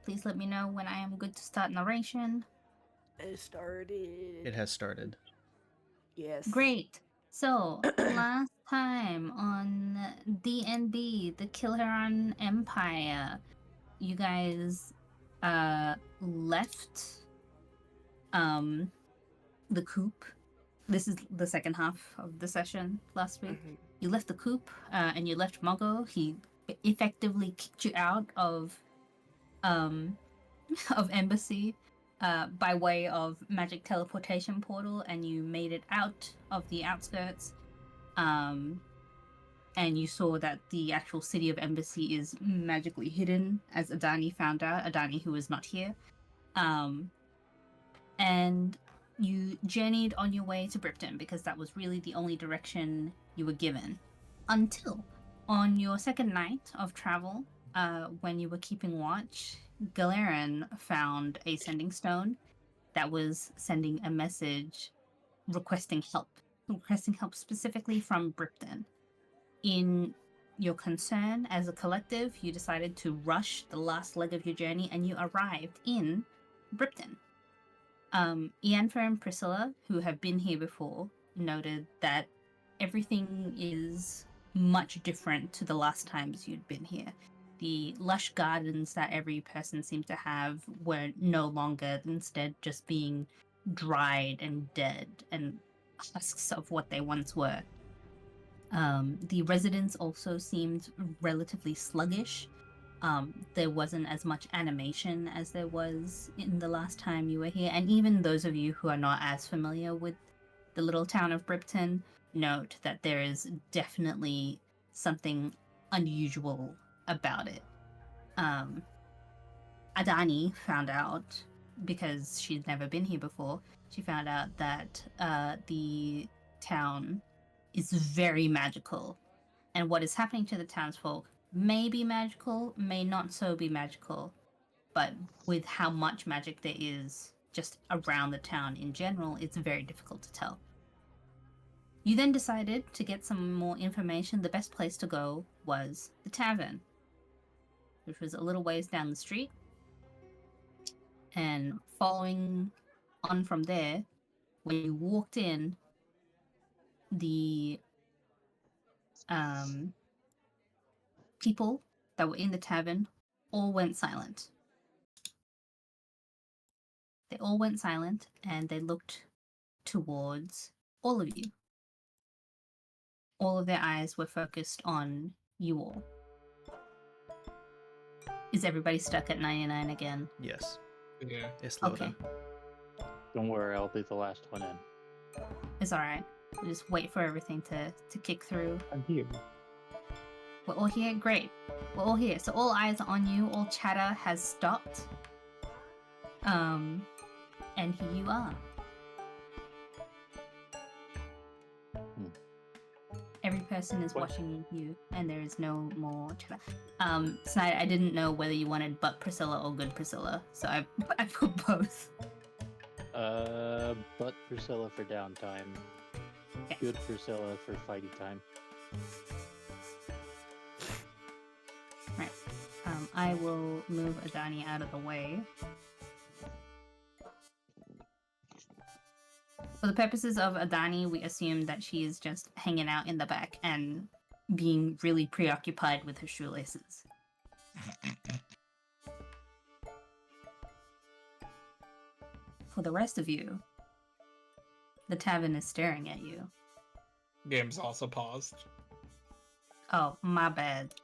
Please let me know when I am good to start narration. It started. It has started. Yes. Great. So, last time on DND, the Kilheron Empire, you guys left the coop. This is the second half of the session last week. Mhm. You left the coop and you left Moggo. He effectively kicked you out of Embessy by way of magic teleportation portal, and you made it out of the outskirts. And you saw that the actual city of Embessy is magically hidden, as Adani found out. Adani, who is not here. And you journeyed on your way to Bripton because that was really the only direction you were given. Until on your second night of travel, when you were keeping watch, Galeran found a sending stone that was sending a message requesting help specifically from Bripton. In your concern as a collective, you decided to rush the last leg of your journey and you arrived in Bripton. Ianfer and Priscilla, who have been here before, noted that everything is much different to the last times you'd been here. The lush gardens that every person seemed to have were no longer, instead just being dried and dead and husks of what they once were. The residents also seemed relatively sluggish. There wasn't as much animation as there was in the last time you were here, and even those of you who are not as familiar with the little town of Bripton note that there is definitely something unusual about it. Adani found out, because she'd never been here before, she found out that the town is very magical, and what is happening to the townsfolk may be magical, may not so be magical, but with how much magic there is just around the town in general, it's very difficult to tell. You then decided to get some more information. The best place to go was the tavern, which was a little ways down the street. And following on from there, when you walked in, the people that were in the tavern all went silent. They all went silent and they looked towards all of you. All of their eyes were focused on you all. Is everybody stuck at 99 again? Yes. Yeah. It's Okay. loading. Don't worry, I'll be the last one in. It's alright. We'll just wait for everything to kick through. I'm here. We're all here? Great. We're all here. So all eyes are on you. All chatter has stopped. And here you are. Every person is watching you, and there is no more chatter. Snyder, I didn't know whether you wanted but Priscilla or good Priscilla, so I put both. But Priscilla for downtime. Okay. Good Priscilla for fighting time. Right. I will move Adani out of the way. For the purposes of Adani, we assume that she is just hanging out in the back and being really preoccupied with her shoelaces. For the rest of you, the tavern is staring at you. Game's also paused. Oh, my bad.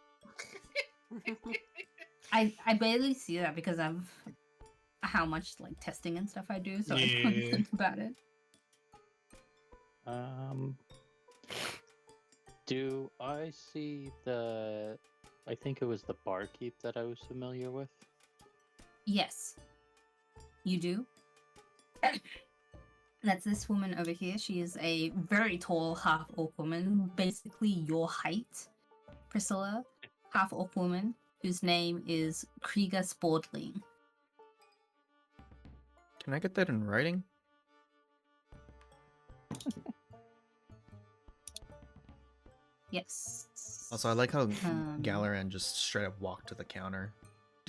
I barely see that because of how much like testing and stuff I do, so I don't Yeah. think about it. Do I see the... I think it was the barkeep that I was familiar with. Yes, you do. That's this woman over here. She is a very tall half-orc woman, basically your height, Priscilla, half-orc woman, whose name is Krieger Spordling. Can I get that in writing? Yes. Also, I like how Um, Galeran just straight up walked to the counter.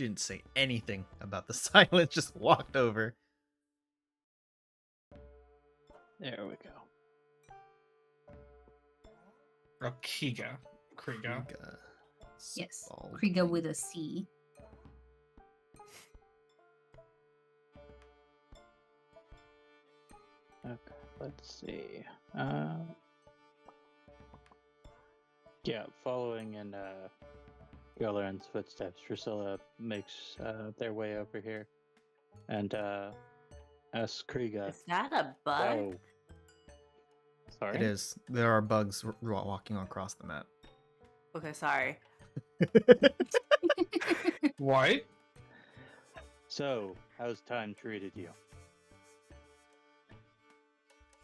didn't say anything about the silence, just walked over. There we go. Or Kriga. Kriga. Yes. Spalding. Kriga with a C. Okay, let's see. Yeah, following in Kilheron's footsteps, Priscilla makes their way over here and asks Kriga. Is that a bug? Whoa. Sorry? It is. There are bugs walking across the map. Okay, sorry. What? So, how's time treated you?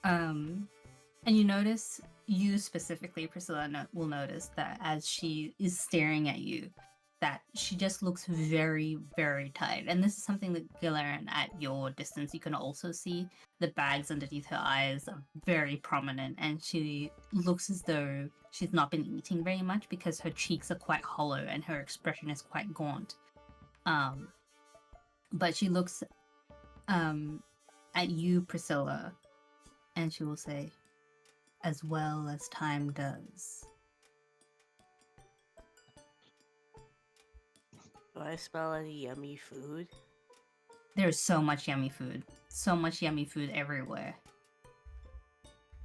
And you notice, you specifically, Priscilla, will notice that as she is staring at you, that she just looks very, very tired. And this is something that Kilheron, at your distance, you can also see. The bags underneath her eyes are very prominent, and she looks as though she's not been eating very much because her cheeks are quite hollow and her expression is quite gaunt. But she looks at you, Priscilla, and she will say, "As well as time does." Do I smell any yummy food? There's so much yummy food. So much yummy food everywhere.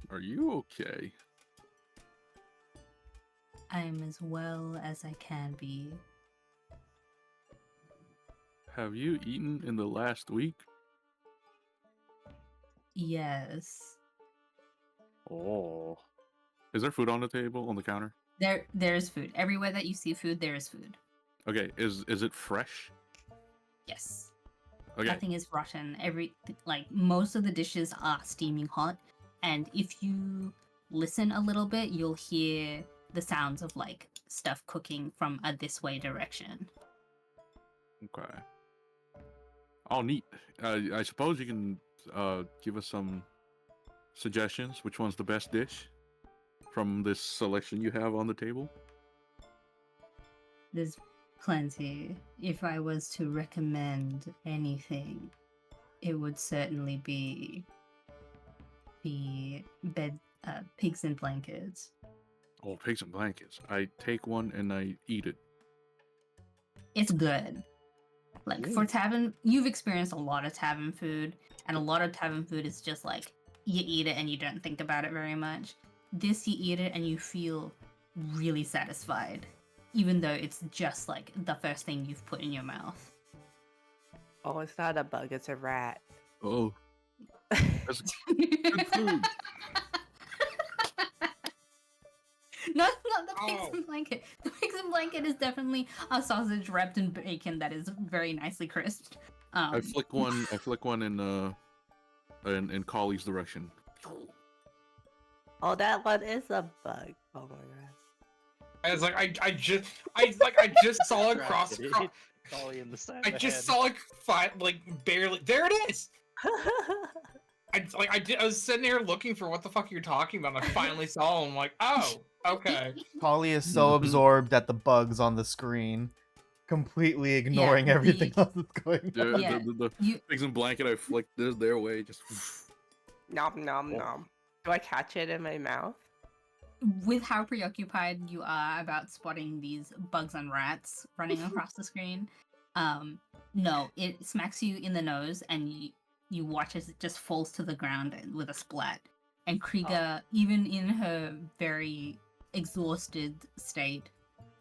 Are you okay? I'm as well as I can be. Have you eaten in the last week? Yes. Oh. Is there food on the table, on the counter? There's food. Everywhere that you see food, there is food. Okay, is it fresh? Yes. Okay. Nothing is rotten. Most of the dishes are steaming hot, and if you listen a little bit, you'll hear the sounds of like stuff cooking from a this way direction. Okay. Oh, neat. I suppose you can give us some suggestions. Which one's the best dish from this selection you have on the table? There's plenty. If I was to recommend anything, it would certainly be the pigs in blankets. Oh, pigs and blankets. I take one and I eat it. It's good. Like for tavern, you've experienced a lot of tavern food, and a lot of tavern food is just like you eat it and you don't think about it very much. This, you eat it and you feel really satisfied, even though it's just like the first thing you've put in your mouth. Oh, it's not a bug, it's a rat. Oh, that's good food. No, it's not the pigs in blanket. The pigs in blanket is definitely a sausage wrapped in bacon that is very nicely crisped. I flick one in Collie's direction. Oh, that one is a bug. Oh my god. I was like, I just saw it cross. Collie in the side. I just saw it barely. There it is. I was sitting here looking for what the fuck you're talking about, and I finally saw him. I'm like, oh, okay. Polly is so absorbed at the bugs on the screen, completely ignoring everything else that's going on. Yeah, the pigs in blanket, I flicked their way, just. Nom nom nom. Do I catch it in my mouth? With how preoccupied you are about spotting these bugs and rats running across the screen, no, it smacks you in the nose, and you watch as it just falls to the ground with a splat. And Kriga, even in her very exhausted state,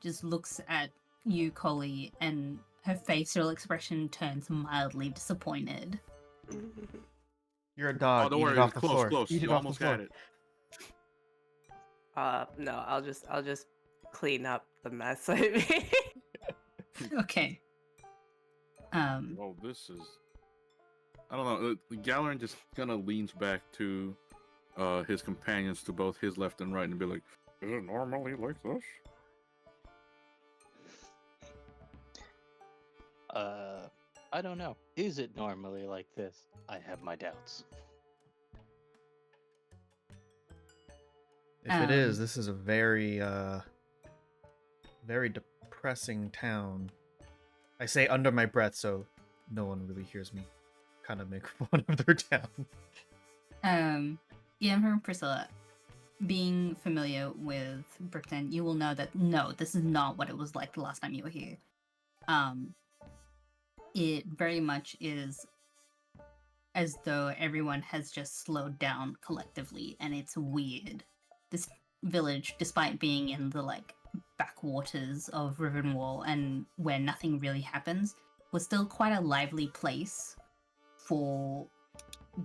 just looks at you, Collie, and her facial expression turns mildly disappointed. You're a dog. Oh, don't Eat worry, it off it's the close, floor. close. Eat it You off almost the floor. had it. No, I'll just clean up the mess I made. Okay. Oh, this is. I don't know. Galerin just kind of leans back to his companions to both his left and right and be like, "Is it normally like this?" I don't know. Is it normally like this? I have my doubts. If it is, this is a very, very depressing town. I say under my breath so no one really hears me kind of make fun of their town. Ian and Priscilla, being familiar with Bripton, you will know that no, this is not what it was like the last time you were here. It very much is as though everyone has just slowed down collectively, and it's weird. This village, despite being in the like backwaters of Rivenwall and where nothing really happens, was still quite a lively place for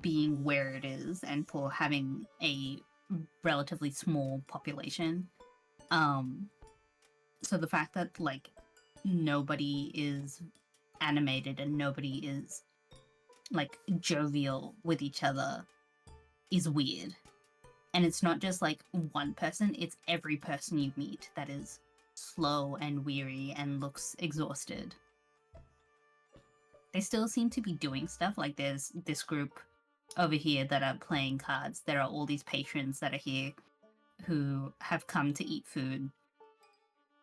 being where it is and for having a relatively small population. So the fact that like nobody is animated and nobody is like jovial with each other is weird. And it's not just like one person, it's every person you meet that is slow and weary and looks exhausted. They still seem to be doing stuff, like there's this group over here that are playing cards. There are all these patrons that are here who have come to eat food.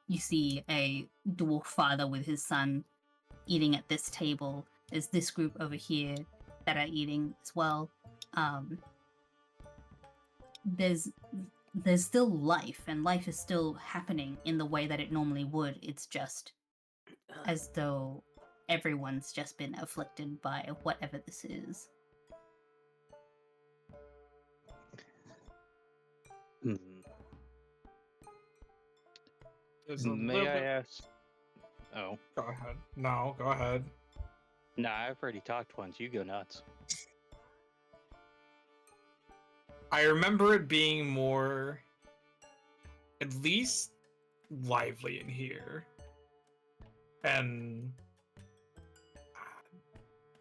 You see a dwarf father with his son eating at this table. There's this group over here that are eating as well. There's still life, and life is still happening in the way that it normally would. It's just as though everyone's just been afflicted by whatever this is. There's a May little I bit- ask? Oh, Go ahead. No, go ahead. nah, I've already talked once. You go nuts. I remember it being more, at least, lively in here. And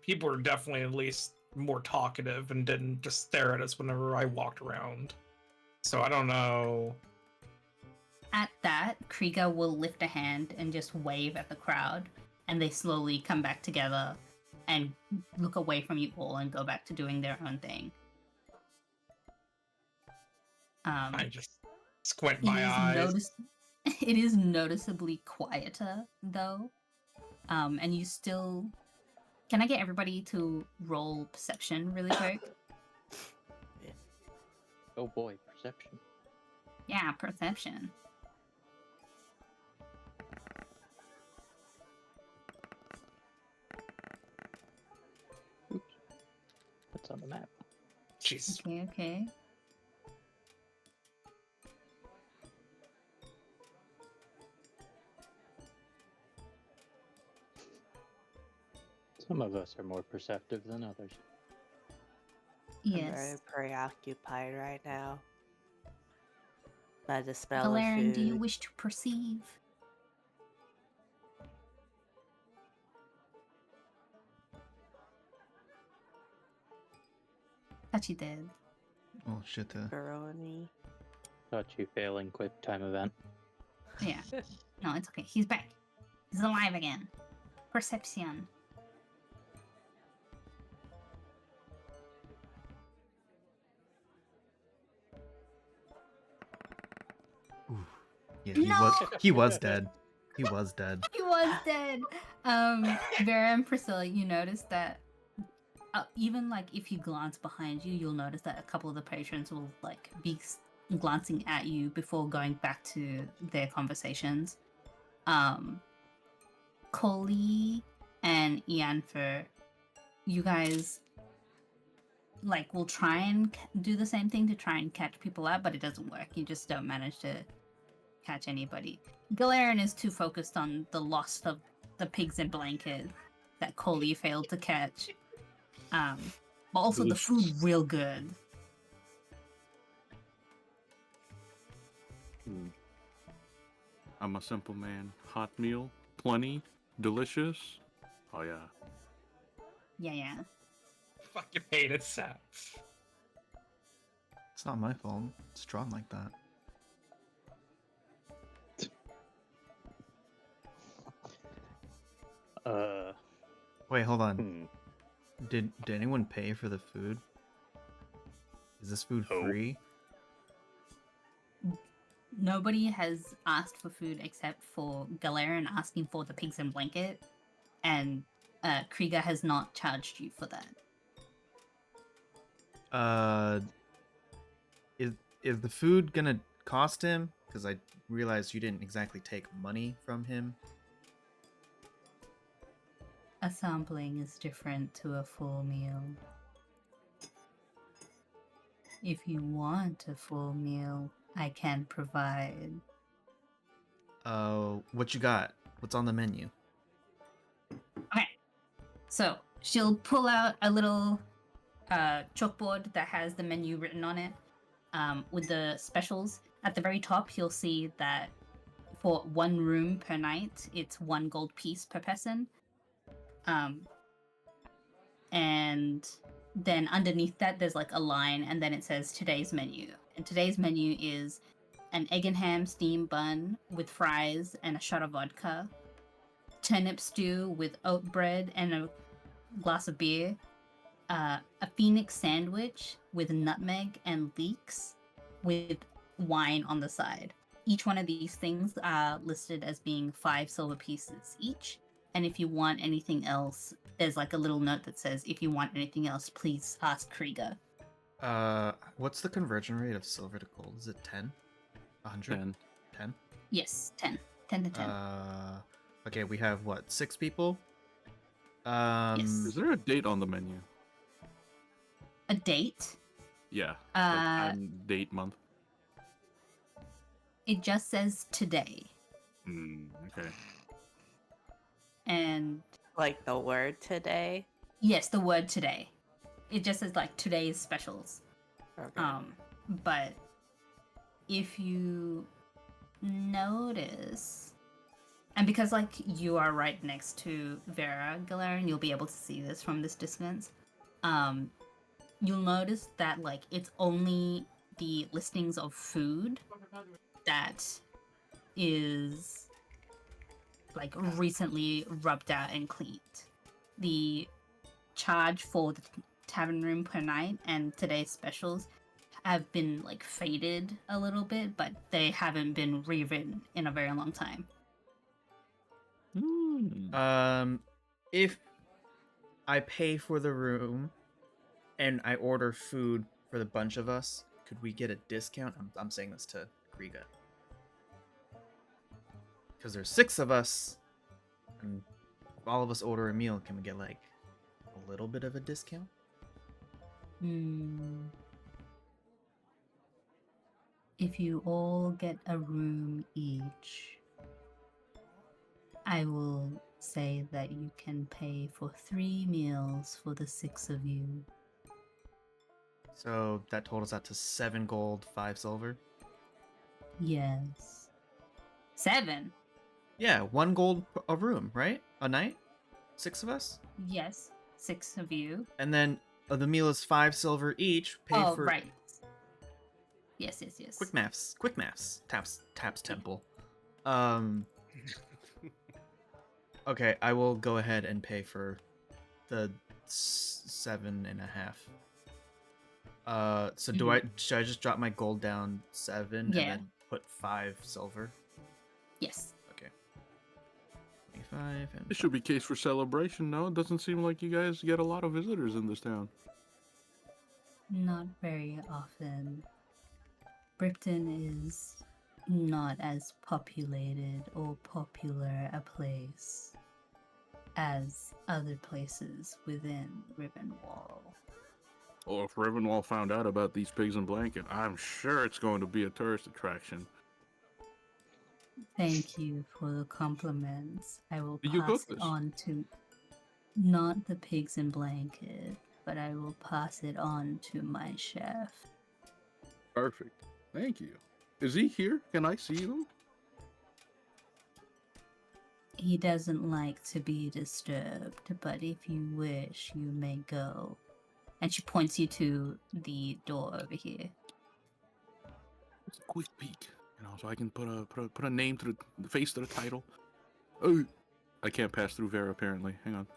people were definitely at least more talkative and didn't just stare at us whenever I walked around. So I don't know. At that, Krieger will lift a hand and just wave at the crowd, and they slowly come back together and look away from you all and go back to doing their own thing. I just squint It my is eyes. It is noticeably quieter, though. And you still... Can I get everybody to roll perception really quick? Oh boy, perception. Yeah, perception. What's on the map? Jeez. Okay. Some of us are more perceptive than others. I'm very Yes. preoccupied right now by the smell of Kilheron, food. do you wish to perceive? Touchy did. Oh shit. Pepperoni. Thought you failing quick time event. Yeah. No, it's okay. He's back. He's alive again. Perception. Yeah, No! he was dead. He was dead. He was dead. Vera and Priscilla, you notice that even like if you glance behind you, you'll notice that a couple of the patrons will like be glancing at you before going back to their conversations. Coley and Ianfer, you guys like will try and do the same thing to try and catch people out, but it doesn't work. You just don't manage to catch anybody. Kilheron is too focused on the loss of the pigs in blanket that Coley failed to catch. But also the food real good. I'm a simple man. Hot meal, plenty, delicious. Oh yeah. Yeah. Fucking hate it, Sap. It's not my fault. It's drawn like that. Wait, hold on. Did anyone pay for the food? Is this food No. free? Nobody has asked for food except for Kilheron asking for the pigs in blanket. and Krieger has not charged you for that. Is the food gonna cost him? Because I realized you didn't exactly take money from him. A sampling is different to a full meal. If you want a full meal, I can provide. What you got? What's on the menu? Okay. So she'll pull out a little chalkboard that has the menu written on it with the specials. At the very top, you'll see that for 1 room per night, it's 1 gold piece per person. And then underneath that, there's like a line, and then it says today's menu. And today's menu is an egg and ham steam bun with fries and a shot of vodka, turnip stew with oat bread and a glass of beer, a phoenix sandwich with nutmeg and leeks with wine on the side. Each one of these things are listed as being 5 silver pieces each. And if you want anything else, there's like a little note that says, if you want anything else, please ask Krieger. What's the conversion rate of silver to gold? Is it 10? 100? 10. 10? Yes, 10. 10 to 10. Okay, we have what, 6 people? Yes. Is there a date on the menu? A date? Yeah. Time, date, month. It just says today. Okay. And Like the word today. yes, the word today. It just says like today's specials. Okay. But if you notice, and because like you are right next to Vera, Kilheron, you'll be able to see this from this distance. You'll notice that like it's only the listings of food that is like recently rubbed out and cleaned. The charge for the tavern room per night and today's specials have been like faded a little bit, but they haven't been rewritten in a very long time. If I pay for the room and I order food for the bunch of us, could we get a discount? I'm saying this to Krieger. Because there's 6 of us, and if all of us order a meal, can we get like a little bit of a discount? If you all get a room each, I will say that you can pay for 3 meals for the 6 of you. So that totals out to 7 gold, 5 silver. Yes. 7? Yeah, 1 gold a room, right? A night? 6 of us? Yes. 6 of you. And then the meal is 5 silver each. Pay Oh, for right. Yes. quick maths. Quick maths. Taps temple. Okay, I will go ahead and pay for the 7.5. So should I just drop my gold down 7 and Yeah. then put 5 silver? Yes. Okay. 25 and This should be case for celebration, no? It doesn't seem like you guys get a lot of visitors in this town. Not very often. Bripton is not as populated or popular a place as other places within Rivenwall. Or if Ravenwall found out about these pigs in blanket, I'm sure it's going to be a tourist attraction. Thank you for the compliments. I will Did you pass cook it this? on to not the pigs in blanket, but I will pass it on to my chef. Perfect. Thank you. Is he here? Can I see them? He doesn't like to be disturbed, but if you wish, you may go. And she points you to the door over here. It's a quick peek, so I can put a name to the face to the title. Oh, I can't pass through Vera apparently. Hang on.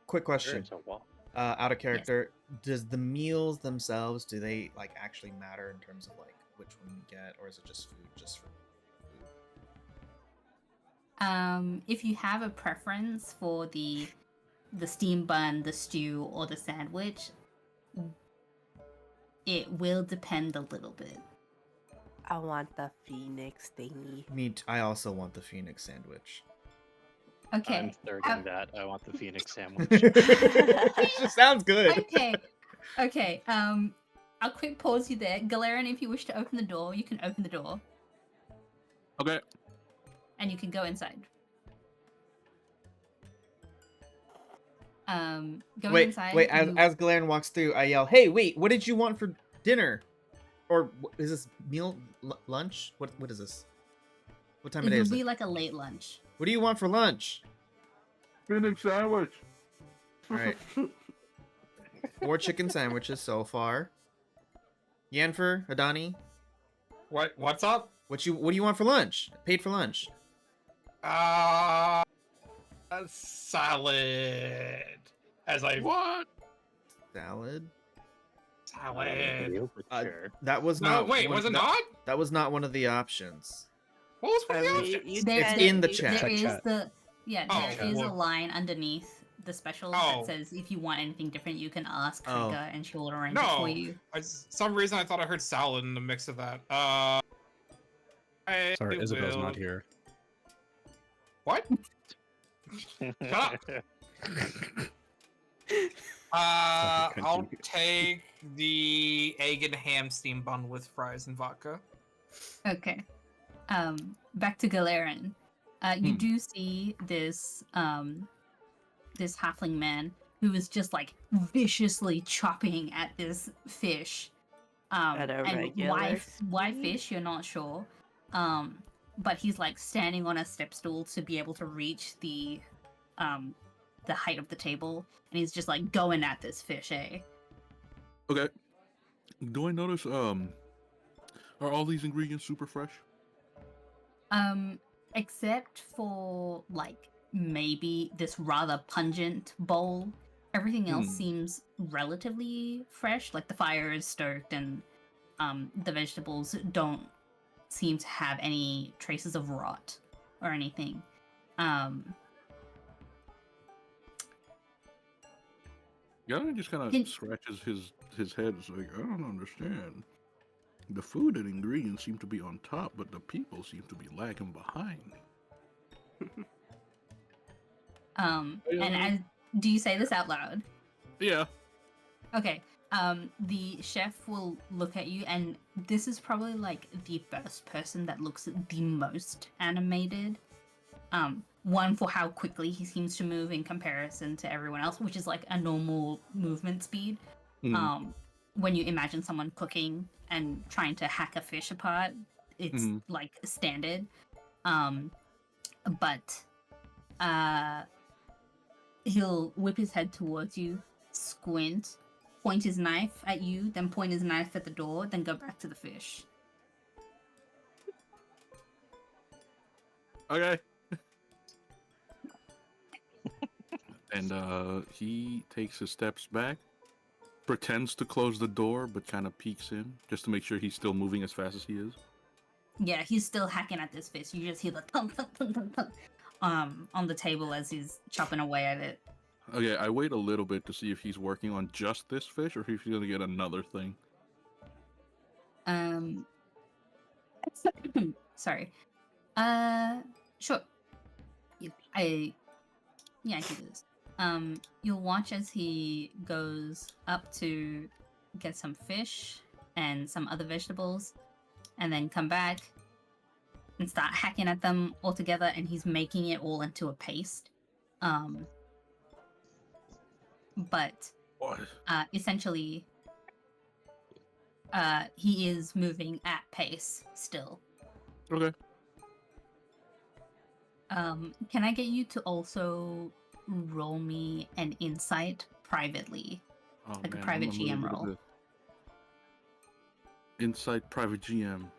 Quick question. There's a wall. Out of character, does the meals themselves, do they like actually matter in terms of like which one you get, or is it just food just for food? If you have a preference for the steam bun, the stew, or the sandwich, it will depend a little bit. I want the phoenix thingy. I also want the Phoenix sandwich. Okay. I'm thirding that. I want the Phoenix sandwich. It just sounds good. Okay. I'll quick pause you there. Galarian, if you wish to open the door, you can open the door. Okay. And you can go inside. Go inside. Wait. As Galarian walks through, I yell, "Hey, wait! What did you want for dinner? Or is this meal lunch? What is this? What time of day It'll is be it? like a late lunch. What do you want for lunch?" Phoenix sandwich. All right. 4 chicken sandwiches so far. Yanfer, Adani, What's up? what do you want for lunch? Paid for lunch. A salad. As I What? Salad. salad. Sure. That was No, not. wait, was it that, not? That was not one of the options. What was one I of the mean, options? you There- It's said in the you- chat. There is Chat. there Oh, is a well- line underneath the specials Oh. that says if you want anything different, you can ask Oh. Trigger and she'll arrange it No, for you. some reason I thought I heard salad in the mix of that. I Sorry, Isabel's will- not here. What? Shut up. Sorry, I'll continue. take the egg and ham steam bun with fries and vodka. Okay. Back to Galarian. You Hmm. do see this this halfling man who is just like viciously chopping at this fish. At a And regular why speed? fish, you're not sure. But he's like standing on a step stool to be able to reach the height of the table, and he's just like going at this fish, eh? Okay. Do I notice? Are all these ingredients super fresh? Except for like maybe this rather pungent bowl. Everything else Hmm. seems relatively fresh. Like the fire is stoked, and the vegetables don't seem to have any traces of rot or anything. Galen just kind Can- of scratches his head. It's like, I don't understand. The food and ingredients seem to be on top, but the people seem to be lagging behind. And Yeah. do you say this out loud? Yeah. Okay. The chef will look at you, and this is probably like the first person that looks the most animated. One, for how quickly he seems to move in comparison to everyone else, which is like a normal movement speed. Mhm. When you imagine someone cooking and trying to hack a fish apart, it's Mhm. like standard. But he'll whip his head towards you, squint, point his knife at you, then point his knife at the door, then go back to the fish. Okay. And he takes his steps back, pretends to close the door, but kind of peeks in just to make sure he's still moving as fast as he is. Yeah, he's still hacking at this fish. You just hear the thump, thump, thump, thump, thump, on the table as he's chopping away at it. Okay, I wait a little bit to see if he's working on just this fish or if he's gonna get another thing. Sorry. Sure. I can do this. You'll watch as he goes up to get some fish and some other vegetables, and then come back and start hacking at them all together, and he's making it all into a paste. But What? essentially, he is moving at pace still. Okay. Can I get you to also roll me an insight privately? Oh, Like a man, private I'm a GM little bit roll. of a- Inside private GM.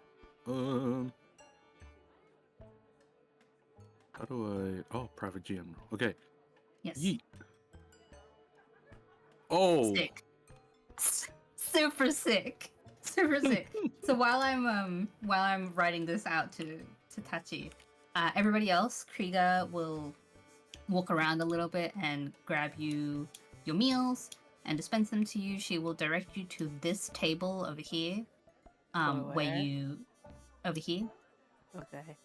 How do I? Oh, private GM roll. Okay. Yes. Yeet. Oh. Sick. Super sick. Super sick. So while I'm writing this out to Tachi, Everybody else, Kriega will walk around a little bit and grab you your meals and dispense them to you. She will direct you to this table over here, where Where? you over here, Okay.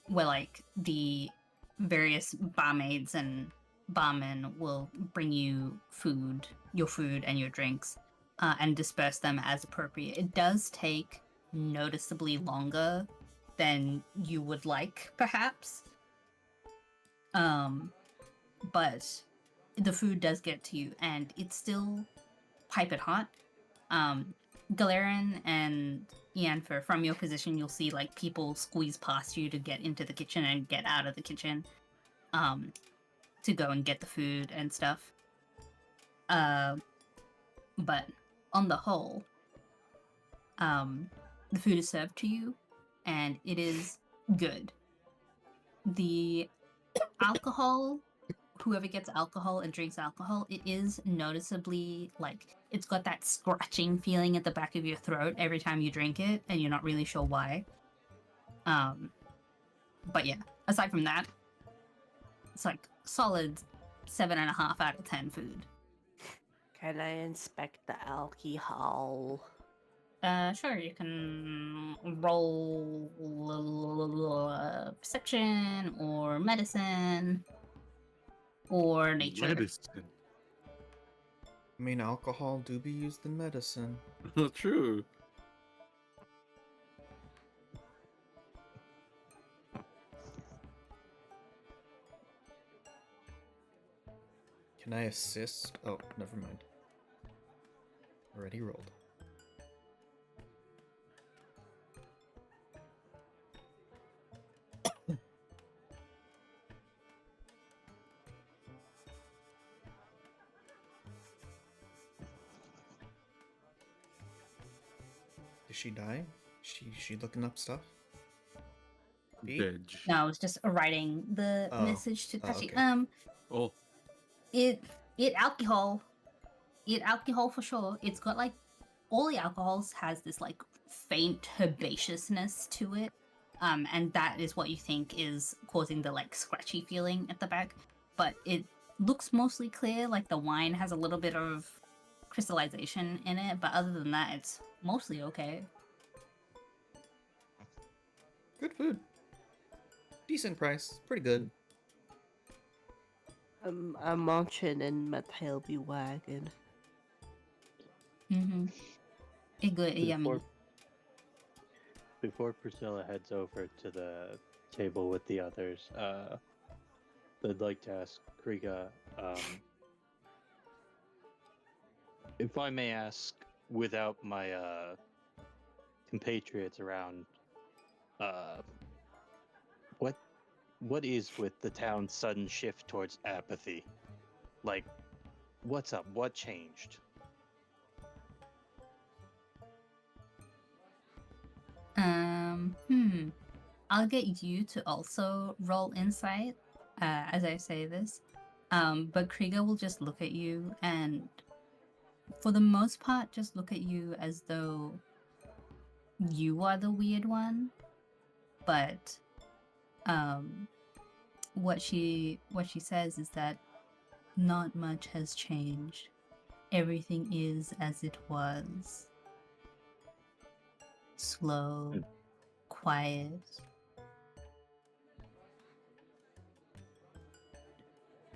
where like the various barmaids and barmen will bring you food, your food and your drinks, and disperse them as appropriate. It does take noticeably longer than you would like, perhaps. But the food does get to you, and it's still piping hot. Galeran and Ianfer, from your position, you'll see like people squeeze past you to get into the kitchen and get out of the kitchen, to go and get the food and stuff. But on the whole, the food is served to you, and it is good. The alcohol, whoever gets alcohol and drinks alcohol, it is noticeably like it's got that scratching feeling at the back of your throat every time you drink it, and you're not really sure why. But yeah, aside from that, it's like solid 7.5 out of 10 food. Can I inspect the alcohol? Sure, you can roll perception or medicine or nature. Medicine. I mean, alcohol do be used in medicine. True. Can I assist? Oh, never mind. Already rolled. Did she die? She looking up stuff? B? Veg. No, I was just writing the Oh. message to Oh, Tashi. okay. Oh, It alcohol for sure. It's got like all the alcohols has this like faint herbaceousness to it, and that is what you think is causing the like scratchy feeling at the back. But it looks mostly clear. Like the wine has a little bit of crystallization in it, but other than that, it's mostly okay. Good food. Decent price. Pretty good. I'm munching and my tail be wagging. Mm-hmm. It good, yummy. Before Priscilla heads over to the table with the others, I'd like to ask Kriga, if I may ask, without my compatriots around, what is with the town's sudden shift towards apathy? Like, what's up? What changed? I'll get you to also roll insight as I say this. But Kriega will just look at you and, for the most part, just look at you as though you are the weird one. But what she says is that not much has changed. Everything is as it was. Slow, quiet,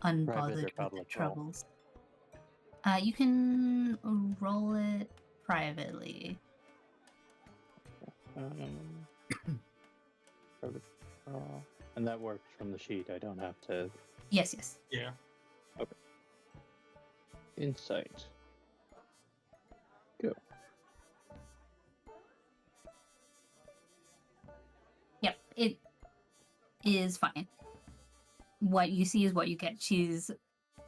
unbothered with the public roll? troubles. You can roll it privately. Private roll. And that works from the sheet. I don't have to. Yes, yes. Yeah. Insight. Go. Yep, it is fine. What you see is what you get. She's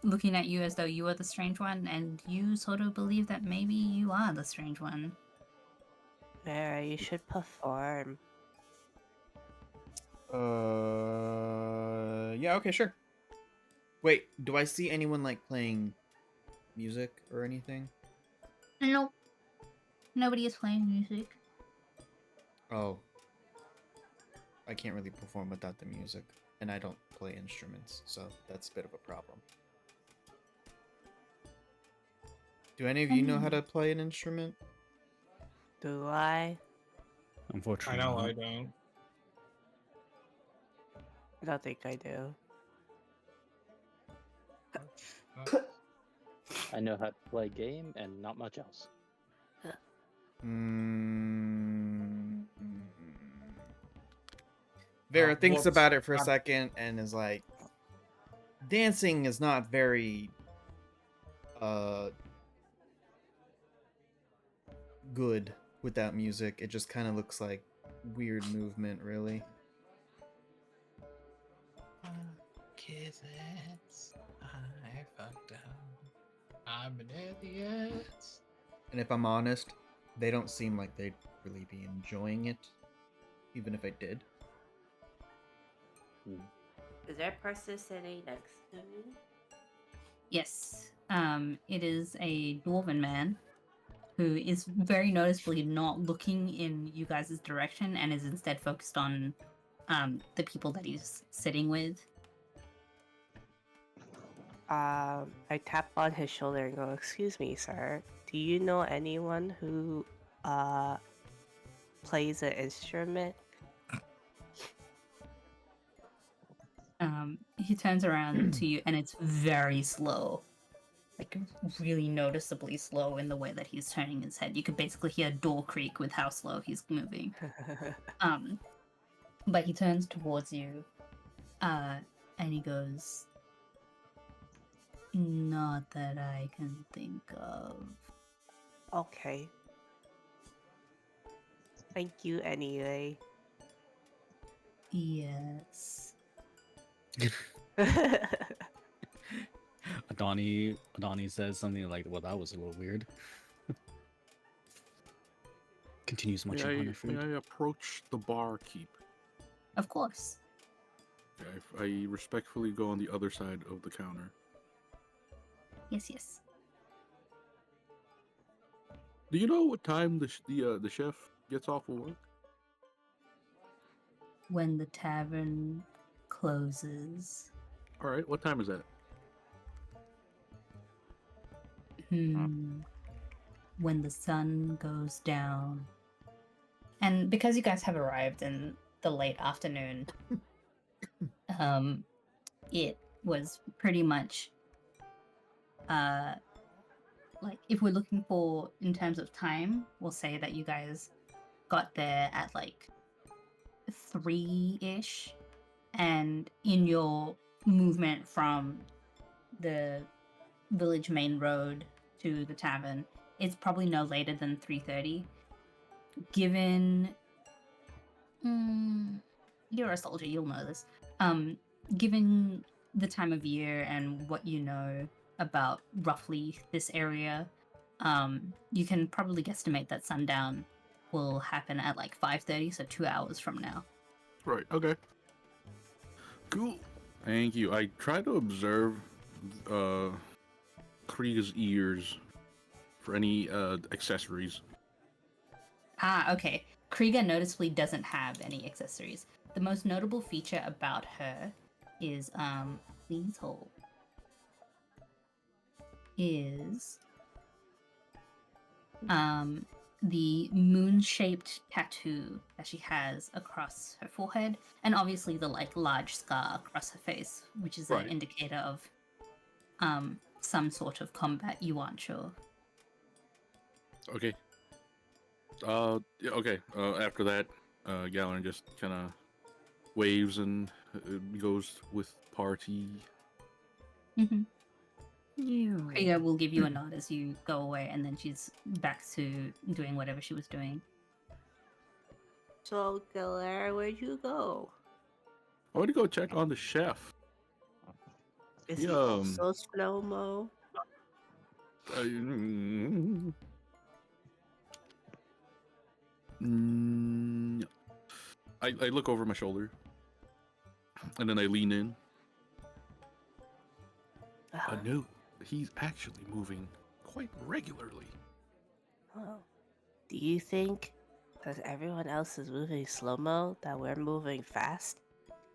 looking at you as though you are the strange one, and you sort of believe that maybe you are the strange one. Vera, you should perform. Yeah, okay, sure. Wait, do I see anyone like playing music or anything? Nope. Nobody is playing music. Oh. I can't really perform without the music, and I don't play instruments, so that's a bit of a problem. Do any of you know how to play an instrument? Do I? I Unfortunately, know not. I don't. I don't think I do. I know how to play game and not much else. Mm. Vera thinks Whoops. about it for a I'm- second and is like, dancing is not very good without music. It just kind of looks like weird movement, really. Kisses, I fucked up. I'm an idiot. And if I'm honest, they don't seem like they'd really be enjoying it, even if I did. Is there a person sitting next to me? Yes. It is a dwarven man who is very noticeably not looking in you guys' direction and is instead focused on the people that he's sitting with. I tap on his shoulder and go, "Excuse me, sir. Do you know anyone who plays an instrument?" He turns around to you and it's very slow. Like really noticeably slow in the way that he's turning his head. You could basically hear a door creak with how slow he's moving. But he turns towards you, and he goes, "Not that I can think of." Okay. Thank you anyway. Yes. Adani says something like, "Well, that was a little weird." Continues munching on her May food. I approach the barkeep? Of course. I respectfully go on the other side of the counter. Yes. Do you know what time the chef gets off of work? When the tavern closes. All right, what time is that? When the sun goes down. And because you guys have arrived in the late afternoon, it was pretty much like if we're looking for in terms of time, we'll say that you guys got there at like 3-ish, and in your movement from the village main road to the tavern, it's probably no later than 3:30. Given you're a soldier, you'll know this. Given the time of year and what you know about roughly this area, you can probably guesstimate that sundown will happen at like 5:30, so 2 hours from now. Right, okay. Cool. Thank you. I try to observe Krieg's ears for any accessories. Okay. Krieger noticeably doesn't have any accessories. The most notable feature about her is, please hold, is, the moon-shaped tattoo that she has across her forehead, and obviously the, like, large scar across her face, which is Right. an indicator of, some sort of combat, you aren't sure. Okay. Yeah, okay. After that, Gallon just kind of waves and goes with party. Krieger will give you a nod as you go away, and then she's back to doing whatever she was doing. So, Galera, where'd you go? I want to go check on the chef. Is he Yeah, also slow-mo? I look over my shoulder, and then I lean in. No, he's actually moving quite regularly. Oh. Do you think Because everyone else is moving slow-mo, that we're moving fast.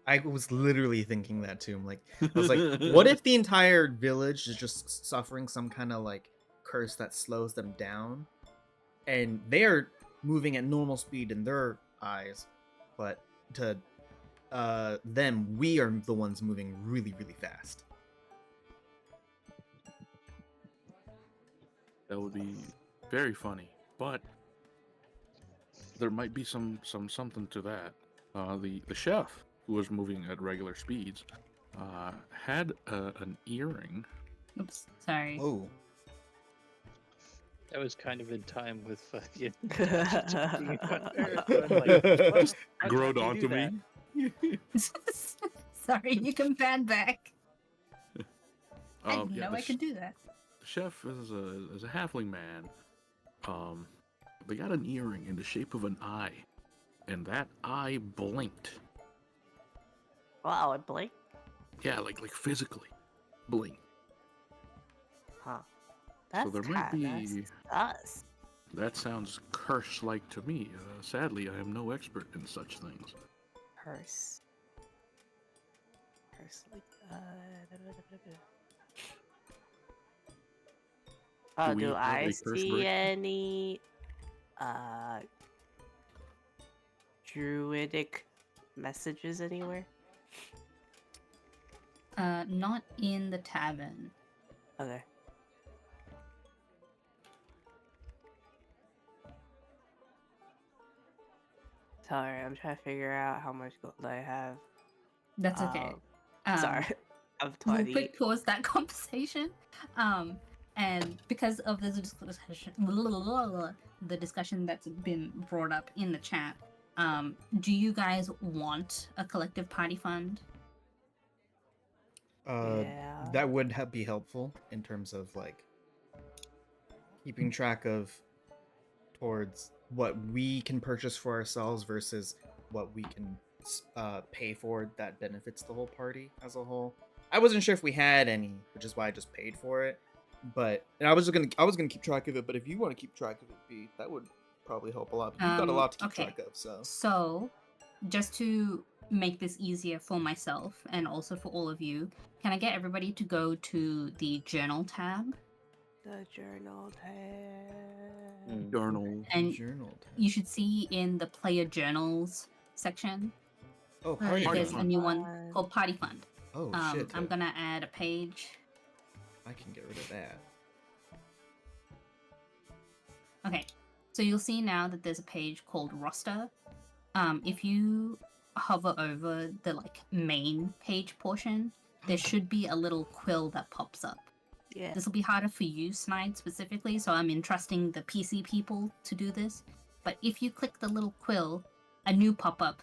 I was literally thinking that too. I'm like, I was like, what if the entire village is just suffering some kind of like curse that slows them down, and they are moving at normal speed in their eyes, but to them, we are the ones moving really, really fast. That would be very funny, but there might be something to that. The chef, who was moving at regular speeds, had an earring. Oops, sorry. Oh, That was kind of in time with fucking being cut there. So I'm like, what? How Growed did you do onto that? me. Sorry, you can fan back. I didn't Yeah, know I could do that. the chef is a halfling man. They got an earring in the shape of an eye, and that eye blinked. Wow, it blinked? Yeah, like physically blinked. Huh. That's there might be- us. That sounds curse-like to me. Sadly, I am no expert in such things. Curse. Curse like Oh, we do have I a curse see break? any druidic messages anywhere? Not in the tavern. Okay. Sorry, I'm trying to figure out how much gold I have. That's okay. Sorry, I'm We'll 20. quick pause that conversation. And because of this discussion, the discussion that's been brought up in the chat, do you guys want a collective party fund? Yeah. that would be helpful in terms of like keeping track of towards what we can purchase for ourselves versus what we can pay for that benefits the whole party as a whole. I wasn't sure if we had any, which is why I just paid for it. But and I was gonna keep track of it. But if you want to keep track of it, B, that would probably help a lot. You've got a lot to keep Okay. track of, so. So, just to make this easier for myself and also for all of you, can I get everybody to go to the journal tab? The journal tab. Journal. And Journal tab. you should see in the player journals section, Oh, Party party Party there's fund. a fund. new one called Party Fund. Oh shit! I'm gonna add a page. I can get rid of that. Okay, so you'll see now that there's a page called Roster. If you hover over the like main page portion, there should be a little quill that pops up. Yeah. This will be harder for you, Snide, specifically, so I'm entrusting the PC people to do this. But if you click the little quill, a new pop-up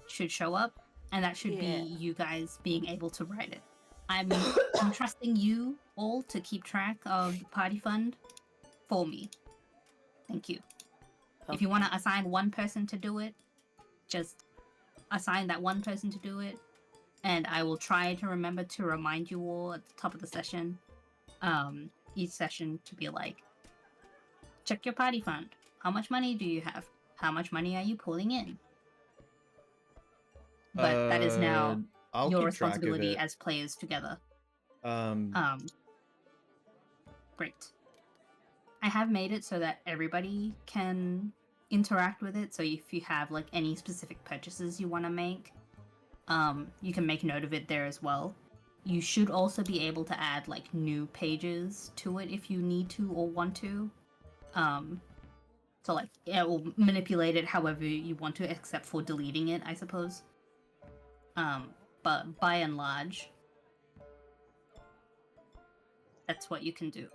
should show up, and that should Yeah. be you guys being able to write it. I'm entrusting you all to keep track of the party fund for me. Thank you. If you want to assign one person to do it, just assign that one person to do it, and I will try to remember to remind you all at the top of the session, each session, to be like, check your party fund. How much money do you have? How much money are you pulling in? But that is now I'll your keep track of responsibility it. as players together. Um, Great. I have made it so that everybody can interact with it. So if you have like any specific purchases you want to make, you can make note of it there as well. You should also be able to add like new pages to it if you need to or want to. So like it will manipulate it however you want to, except for deleting it, I suppose. But by and large, that's what you can do.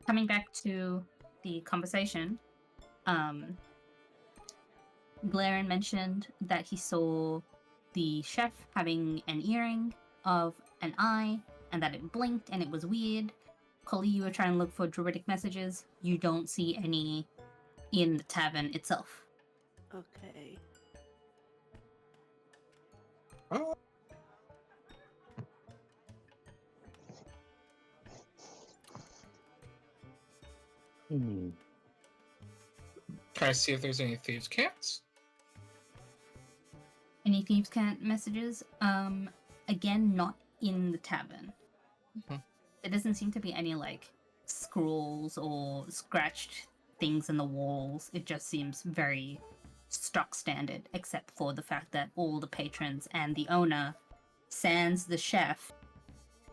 Coming back to the conversation, Glaren mentioned that he saw the chef having an earring of an eye and that it blinked and it was weird. Collie, you were trying to look for druidic messages. You don't see any in the tavern itself. Okay. Can I see if there's any thieves' cants? Any thieves' cant messages? Again, not in the tavern. Mhm. There doesn't seem to be any like scrawls or scratched things in the walls. It just seems very stock standard, except for the fact that all the patrons and the owner, sans the chef,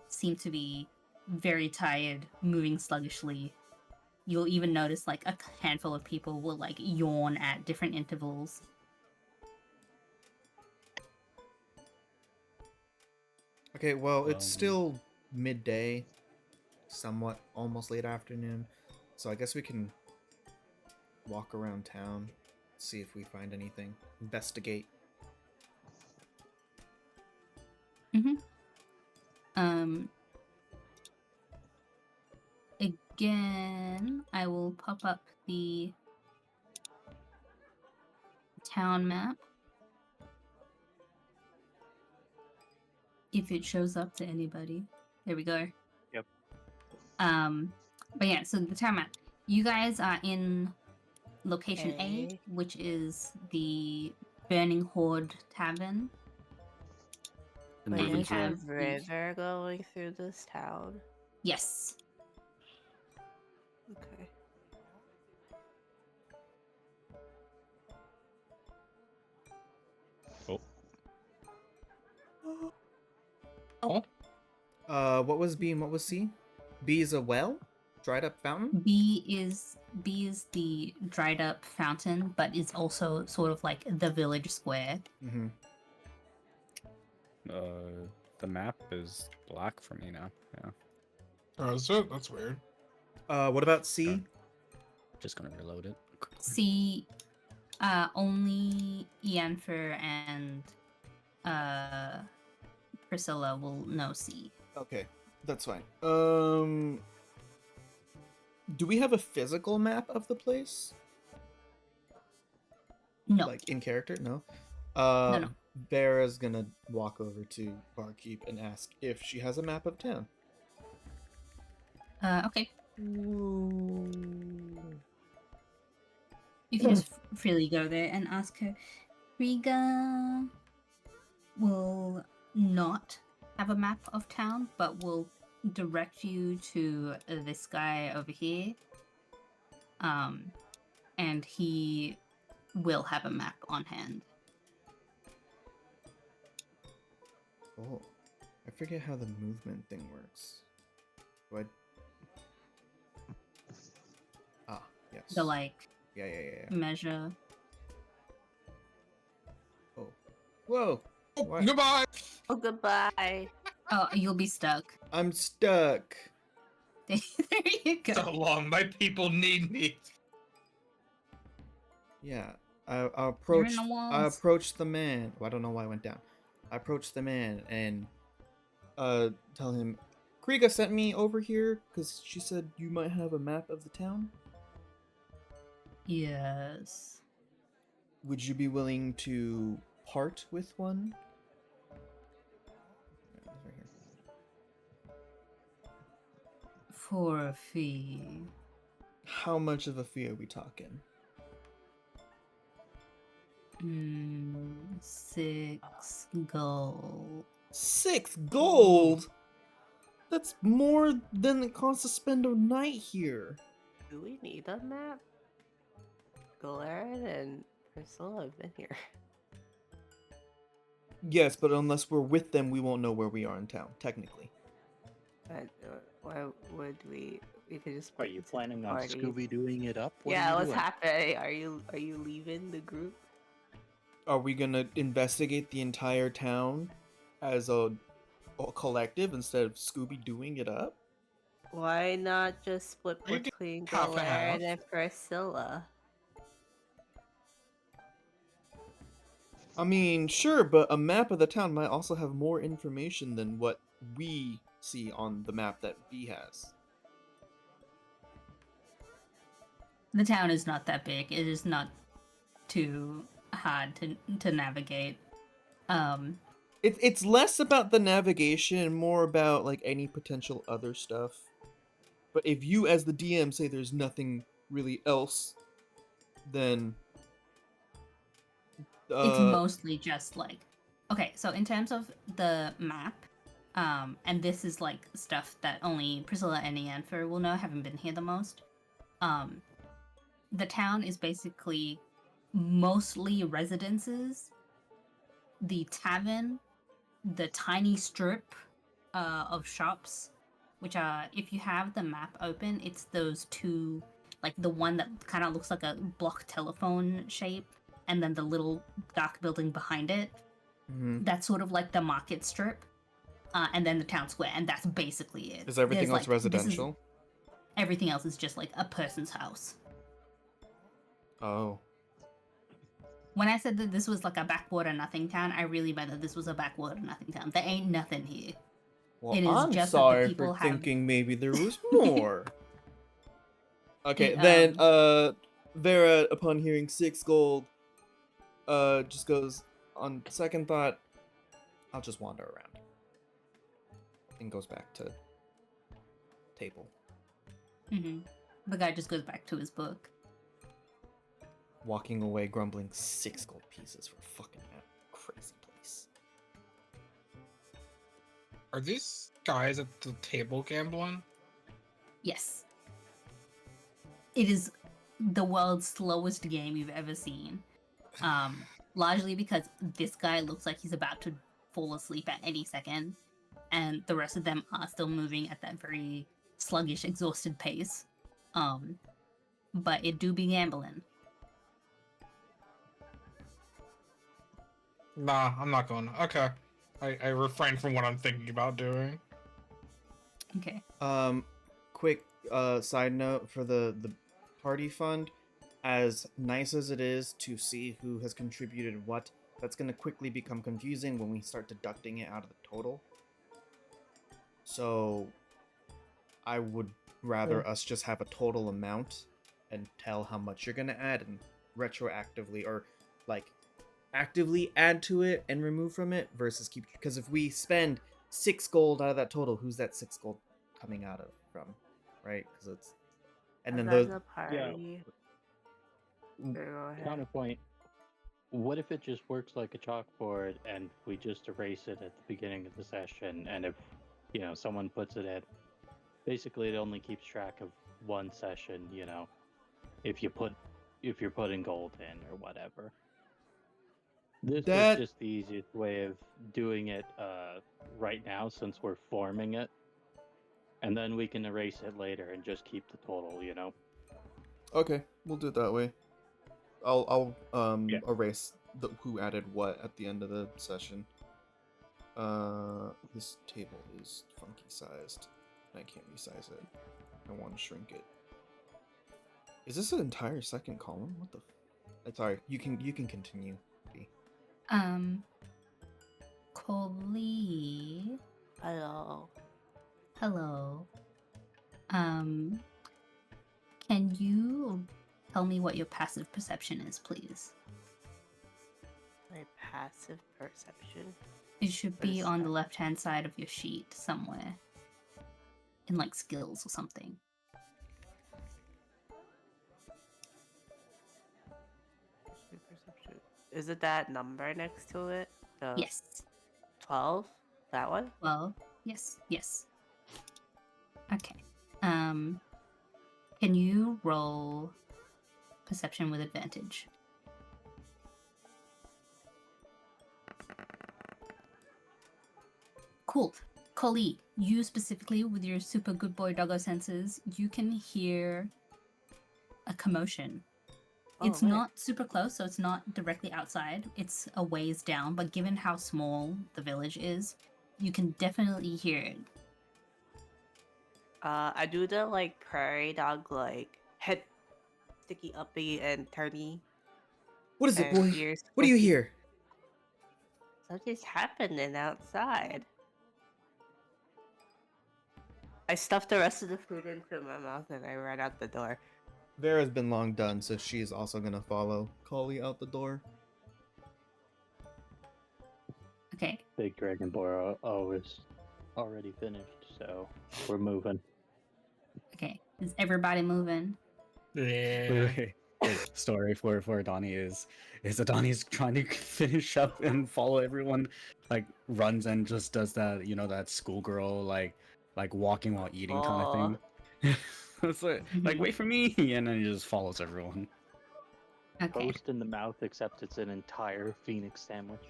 seem to be very tired, moving sluggishly. You'll even notice like a handful of people will like yawn at different intervals. Okay, well, it's Um, still midday, somewhat almost late afternoon, so I guess we can walk around town, see if we find anything, investigate. Um, Again, I will pop up the town map. If it shows up to anybody. There we go. Yep. But yeah, so the town map. You guys are in location Okay. A, which is the Burning Horde Tavern. And Wait, moving there's a have the- river going through this town. Yes. Okay. oh, Oh, What was B and what was C? B is a well? Dried up fountain? B is the dried up fountain, but is also sort of like the village square. Mm-hmm. the map is black for me now. Yeah, oh, is it? That's weird. What about C? just gonna reload it. C, only Ianfer and Priscilla will know C. Okay, that's fine. Do we have a physical map of the place? No. Like in character? No. No. Vera's gonna walk over to Barkeep and ask if she has a map of town. Okay. You can just freely go there and ask her. Riga will not have a map of town, but will direct you to this guy over here. And he will have a map on hand. Oh, I forget how the movement thing works. What? Ah, yes. The like Yeah. measure. Oh. Whoa! Oh, What? goodbye. Oh, goodbye. Oh, you'll be stuck. I'm stuck. There you go. So long, my people need me. Yeah. I You're approached. in the I walls. approached the man. Well, I don't know why I went down. I approached the man and tell him, Kriega sent me over here because she said you might have a map of the town. Yes. Would you be willing to part with one? Right here. For a fee. How much of a fee are we talking? 6 gold. 6 gold? That's more than it costs to spend a night here. Do we need a map? Kilheron and Priscilla have been here. Yes, but unless we're with them, we won't know where we are in town, technically. But why would we? We could just. Are you planning on Party. Scooby doing it up? What are Yeah, you what's doing? happening? Are you leaving the group? Are we gonna investigate the entire town as a collective instead of Scooby doing it up? Why not just split You can between half and half. Kilheron and Priscilla? I mean, sure, but a map of the town might also have more information than what we see on the map that B has. The town is not that big. It is not too hard to navigate. It's less about the navigation and more about like any potential other stuff. But if you as the DM say there's nothing really else then It's mostly just like, okay, so in terms of the map, and this is like stuff that only Priscilla and Ianfer will know, haven't been here the most. The town is basically mostly residences, the tavern, the tiny strip of shops, which are, if you have the map open, it's those two, like the one that kind of looks like a block telephone shape, and then the little dark building behind it. Mhm. That's sort of like the market strip, and then the town square, and that's basically it. Is everything There's, else like, this is- residential? everything else is just like a person's house. Oh. When I said that this was like a backwater nothing town, I really meant that this was a backwater nothing town. There ain't nothing here. Well, It is I'm just that the sorry people for have- thinking maybe there was more. Okay, It, then Vera, upon hearing 6 gold, just goes, on second thought, I'll just wander around. And goes back to table. Mhm. The guy just goes back to his book. Walking away grumbling 6 gold pieces for fucking that crazy place. Are these guys at the table gambling? Yes. It is the world's slowest game you've ever seen. Largely because this guy looks like he's about to fall asleep at any second, and the rest of them are still moving at that very sluggish, exhausted pace. But it do be gambling. Nah, I'm not going. Okay. I refrain from what I'm thinking about doing. Okay. Quick side note for the party fund. As nice as it is to see who has contributed what, that's going to quickly become confusing when we start deducting it out of the total. So I would rather us just have a total amount and tell how much you're going to add, and retroactively or like actively add to it and remove from it versus keep, because if we spend 6 gold out of that total, who's that 6 gold coming out of from, right? Because it's, and then those the party. Go ahead. Counterpoint. What if it just works like a chalkboard and we just erase it at the beginning of the session? And if someone puts it at, basically it only keeps track of one session. If you're putting gold in or whatever. This is just the easiest way of doing it right now, since we're forming it, and then we can erase it later and just keep the total. Okay, we'll do it that way. I'll Yeah. erase who added what at the end of the session. This table is funky sized. I can't resize it. I want to shrink it. Is this an entire second column? What the? Sorry, you can continue. B. Coley. Hello. Hello. Can you tell me what your passive perception is, please? My passive perception. It should be on the Percep- left-hand side of your sheet somewhere. In like skills or something. Perception. Is it that number next to it? The Yes. 12? That one? Well, yes. Okay. Can you roll perception with advantage? Cool. Coley, you specifically, with your super good boy doggo senses, you can hear a commotion. It's right. not super close, so it's not directly outside. It's a ways down, but given how small the village is, you can definitely hear it. I do the like prairie dog head sticky uppy and turny. What is it, and boy? ears What do you squinty. hear? Something's happening outside. I stuffed the rest of the food into my mouth and I ran out the door. Vera's been long done, so she's also gonna follow Coley out the door. Okay. Big Dragon Boro is already finished, so we're moving. Okay. Is everybody moving? Yeah. story for Donnie is Donnie's trying to finish up and follow everyone, like runs and just does that, you know, that schoolgirl like walking while eating kind of Oh, thing. It's like wait for me, and then he just follows everyone. Okay. Toast in the mouth, except it's an entire phoenix sandwich.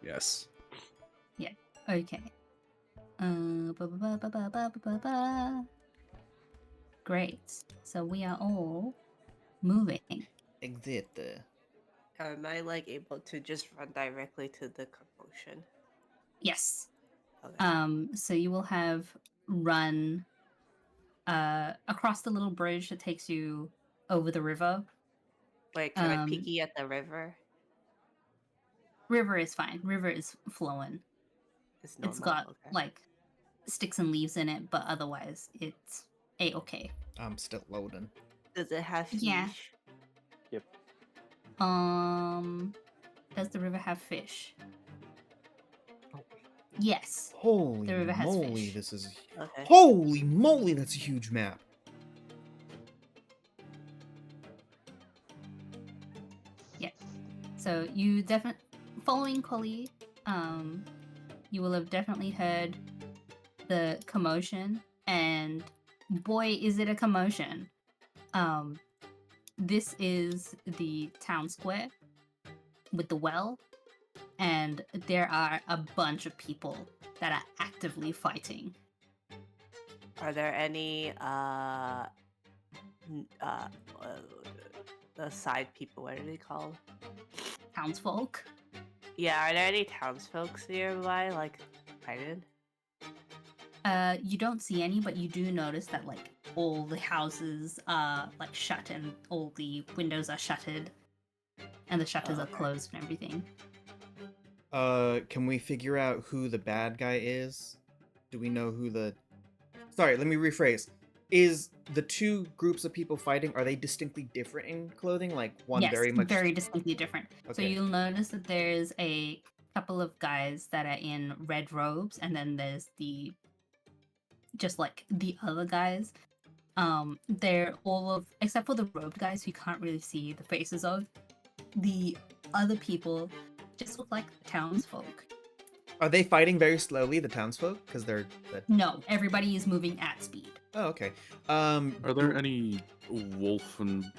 Yes. Okay. Ba, ba, ba, ba, ba, ba, ba, ba. Great. So we are all moving. Exit. am I like able to just run directly to the commotion? Yes. Okay. So you will have run across the little bridge that takes you over the river. Wait, can I peeky at the river? River is fine. River is flowing. It's normal. It's got Okay. like sticks and leaves in it, but otherwise it's a-okay. I'm still loading. Does it have fish? Yeah. Yep. Does the river have fish? Yes. Holy The river has moly, fish. this is... Okay. Holy moly, that's a huge map. Yes. So you definitely following Collie, you will have definitely heard the commotion, and boy, is it a commotion. This is the town square with the well, and there are a bunch of people that are actively fighting. Are there any the side people? What are they called? Townsfolk. Yeah, are there any townsfolk nearby, like fighting? You don't see any, but you do notice that like all the houses are like shut and all the windows are shuttered and the shutters Oh, are okay. closed and everything. Can we figure out who the bad guy is? Do we know who the... Sorry, let me rephrase. Is the two groups of people fighting, are they distinctly different in clothing? Like one Yes, very much... very distinctly different. So Okay. you'll notice that there's a couple of guys that are in red robes, and then there's the just like the other guys. They're all of, except for the robed guys who you can't really see the faces of. The other people just look like townsfolk. Are they fighting very slowly, the townsfolk? Because they're... No, everybody is moving at speed. Oh, okay. Are there do- any Wolfengard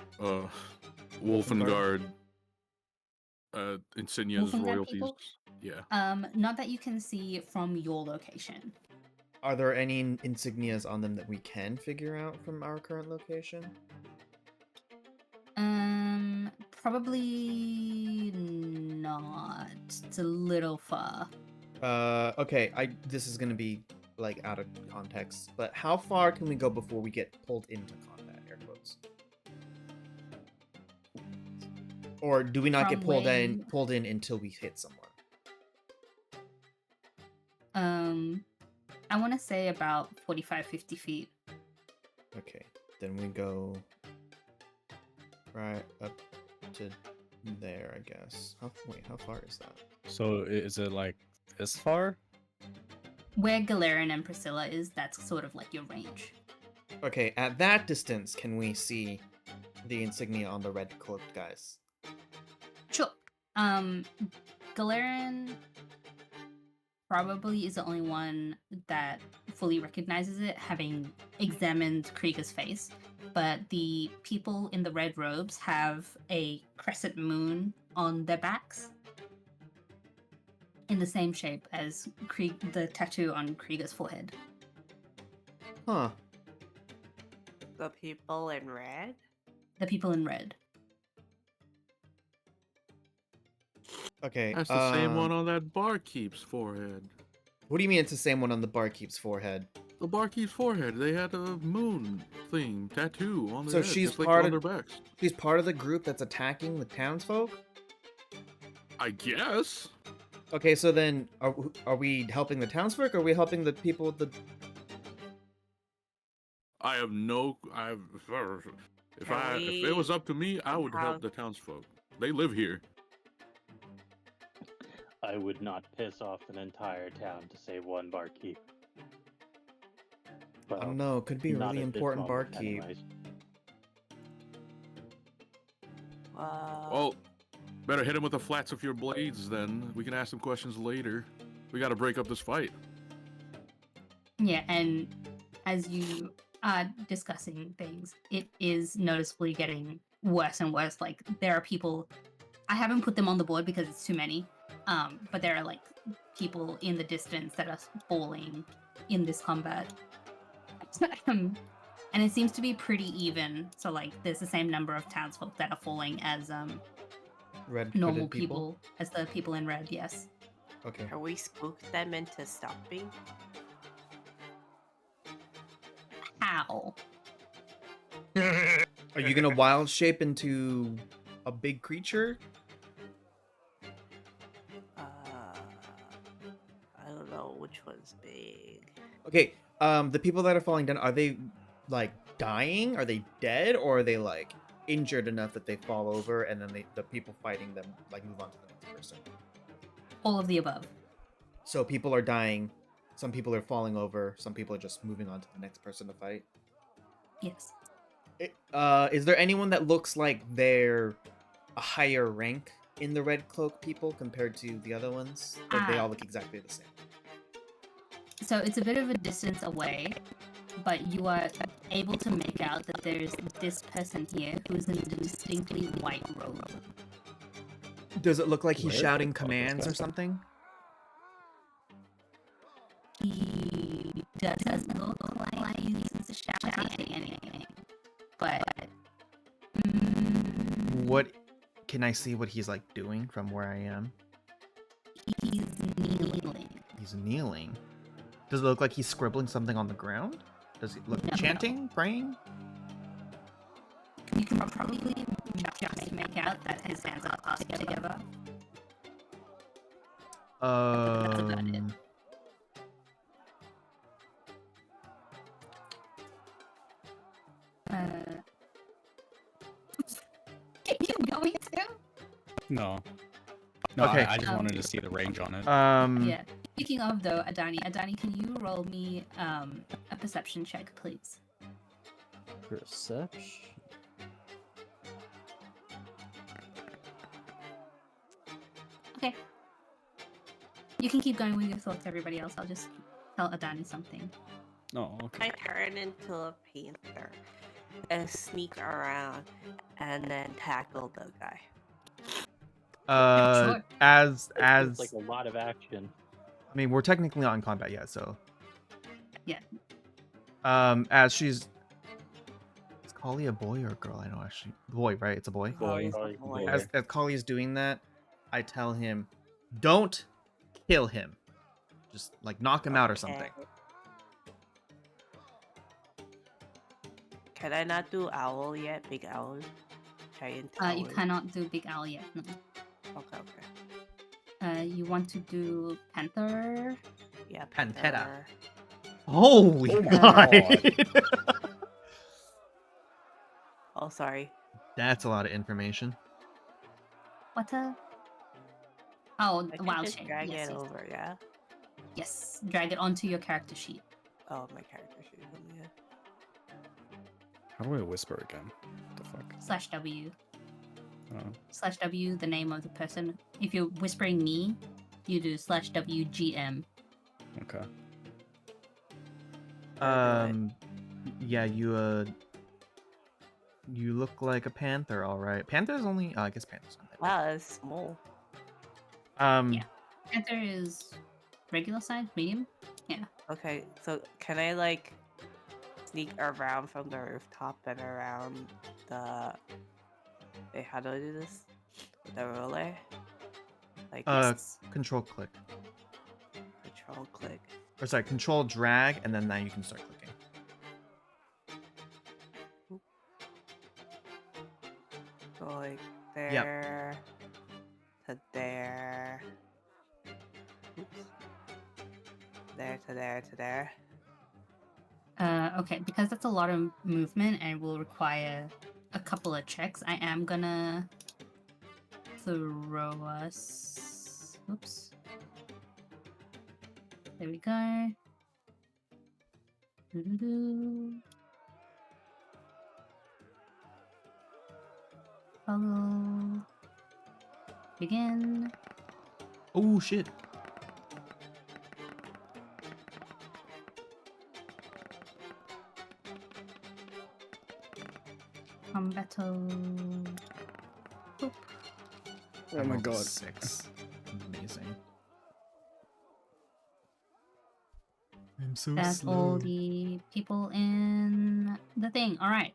insignias, Wolfengard royalties? people? Yeah. Not that you can see from your location. Are there any insignias on them that we can figure out from our current location? Probably not. It's a little far. Okay, this is gonna be like out of context, but how far can we go before we get pulled into combat, air quotes? Or do we not get From pulled in until we hit someone? I want to say about 45-50 feet. Okay, then we go right up to there, I guess. Wait, how far is that? So is it like this far? Where Galarian and Priscilla is, that's sort of like your range. Okay, at that distance, can we see the insignia on the red cloaked guys? Sure. Galarian probably is the only one that fully recognizes it, having examined Krieger's face. But the people in the red robes have a crescent moon on their backs, in the same shape as the tattoo on Krieger's forehead. Huh. The people in red? The people in red. Okay. That's the same one on that barkeep's forehead. What do you mean it's the same one on the barkeep's forehead? The barkeep's forehead. They had a moon thing tattoo on their So head, she's just like part on of- their backs. She's part of the group that's attacking the townsfolk? I guess. Okay, so then are we helping the townsfolk or are we helping the people with the... I have no. If it was up to me, I would help the townsfolk. They live here. I would not piss off an entire town to save one barkeep. I Well, don't know, could be a not really at this important moment, barkeep. anyways. Well, better hit him with the flats of your blades then. We can ask some questions later. We gotta break up this fight. Yeah, and as you are discussing things, it is noticeably getting worse and worse. Like, there are people, I haven't put them on the board because it's too many, but there are, like, people in the distance that are falling in this combat. And it seems to be pretty even. So, like, there's the same number of townsfolk that are falling as Red normal hooded people. as the people in red, yes. Okay. Can we spook them into stopping? How? Are you gonna wild shape into a big creature? I don't know which one's big. Okay. The people that are falling down, are they like dying? Are they dead, or are they like injured enough that they fall over, and then the people fighting them like move on to the next person? All of the above. So people are dying. Some people are falling over. Some people are just moving on to the next person to fight. Yes. Is there anyone that looks like they're a higher rank in the red cloak people compared to the other ones? Or they all look exactly the same? So it's a bit of a distance away, but you are able to make out that there's this person here who's in a distinctly white robe. Does it look like he's Where? shouting Oh, this commands guy. or something? He doesn't look like he's shouting anything, but What can I see what he's like doing from where I am? he's kneeling. He's kneeling. Does it look like he's scribbling something on the ground? Does he look No. chanting, praying? You can probably just make out that his hands are clasped together. about it. Are you going to? No. No, Okay. I just wanted to see the range on it. Yeah. Speaking of though, Adani, can you roll me a perception check, please? Perception. Okay. You can keep going with your thoughts, everybody else. I'll just tell Adani something. Oh, okay. I turn into a panther and sneak around and then tackle the guy. Sure. As It's like a lot of action. I mean, we're technically not in combat yet, so. Yeah. As she's. Is Kali a boy or a girl? I know actually. Boy, right? It's a boy. Boy. Boy. As Kali is doing that, I tell him, don't kill him. Just like knock him out or something. Okay. Can I not do owl yet? Big owl? Giant owl? You cannot do Big Owl yet. No. Okay. You want to do Panther? Yeah, Pantera. panther. Holy Oh my God. Oh, sorry. That's a lot of information. What Oh, I the can wild just shape. drag Yes, it yes. over, yeah? Yes. Drag it onto your character sheet. Oh, my character sheet. Yeah. How do I whisper again? What the fuck? /W. Oh. /W, the name of the person. If you're whispering me, you do /WGM. Okay. Yeah, you look like a panther, all right. Panther's only, I guess panther's not that big. Wow, that's small. Yeah. Panther is regular size, medium. Yeah. Okay, so can I, like, sneak around from the rooftop and around the... Wait, how do I do this? The roller? Like, Control click. control click. Or sorry, control drag, and then now you can start clicking. Go like there to there. Oops. There to there to there. Okay, because that's a lot of movement and will require a couple of checks, I am gonna throw us. Oops. There we go. Doo-doo-doo. Toggle. Begin. Oh shit. Combato. Boop. Oh I my rolled a god. 6. Amazing. I'm so That's all the people in the thing. All right.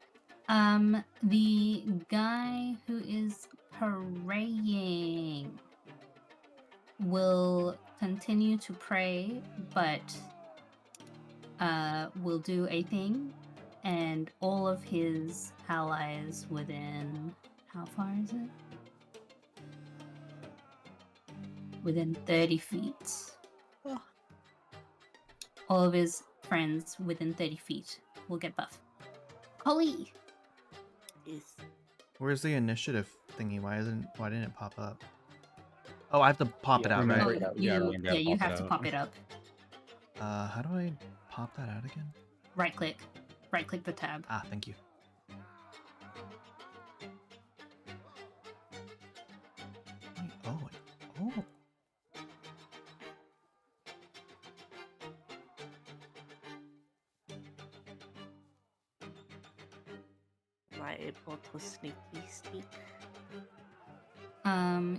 The guy who is praying will continue to pray, but will do a thing, and all of his allies within how far is it? Within 30 feet. Oh. All of his friends within 30 feet will get buff. Holly! Yes. Where's the initiative thingy? Why didn't it pop up? Oh, I have to pop it Yeah, out, remember right? Oh, that- yeah, you, remember yeah, to you pop it have to out. pop it up. How do I pop that out again? Right click. Right click the tab. Ah, thank you. Wait, oh. Am I able to sneak?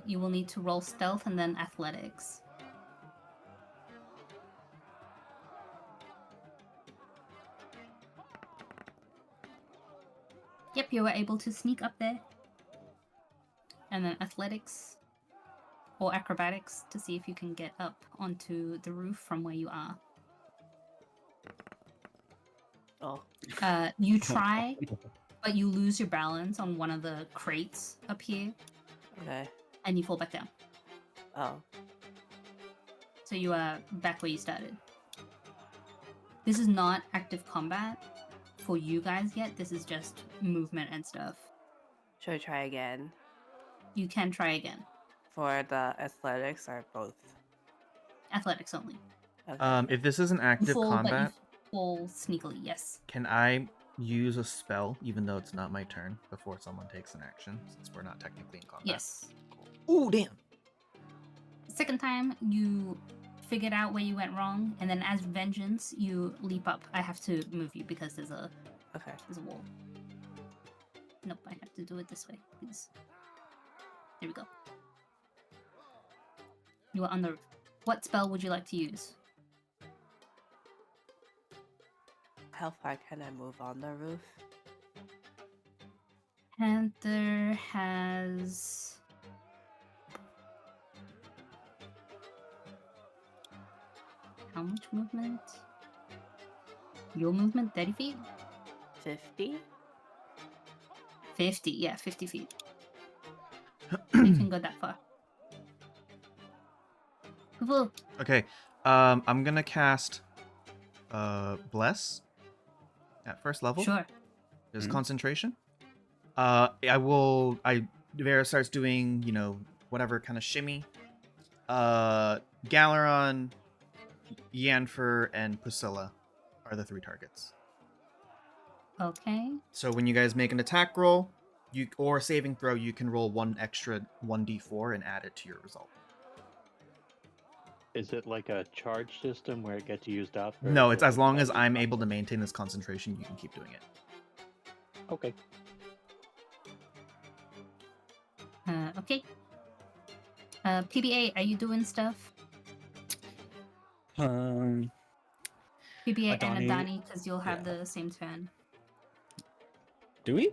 You will need to roll stealth and then athletics. Yep, you were able to sneak up there. And then athletics or acrobatics to see if you can get up onto the roof from where you are. Oh, You try, but you lose your balance on one of the crates up here, okay. and you fall back down. Oh, So you are back where you started. This is not active combat for you guys yet. This is just movement and stuff. should I try again You can try again. for the athletics or both? Athletics only. Okay. If this is an You active fall, combat, but you fall sneakily, yes. can I use a spell even though it's not my turn before someone takes an action, since we're not technically in combat? Yes. Ooh, damn. Second time, you figured out where you went wrong, and then as vengeance, you leap up. I have to move you because there's a Okay. wall. Nope, I have to do it this way, please. There we go. You are on the roof. What spell would you like to use? How far can I move on the roof? Panther has... How much movement? Your movement, 30 feet? 50? 50, yeah, 50 feet. You can go that far. Whoa. Okay, I'm gonna cast Bless at first level. Sure. There's Mhm. concentration. Vera starts doing, whatever kind of shimmy. Galeron, Yanfer, and Priscilla are the 3 targets. Okay. So when you guys make an attack roll, or saving throw, you can roll 1 extra 1d4 and add it to your result. Is it like a charge system where it gets used up? or No, is it's it as like long as every I'm time? able to maintain this concentration, you can keep doing it. Okay. Okay. PBA, are you doing stuff? Um, PBA and Adani- Adani, because you'll have yeah. the same turn. do we?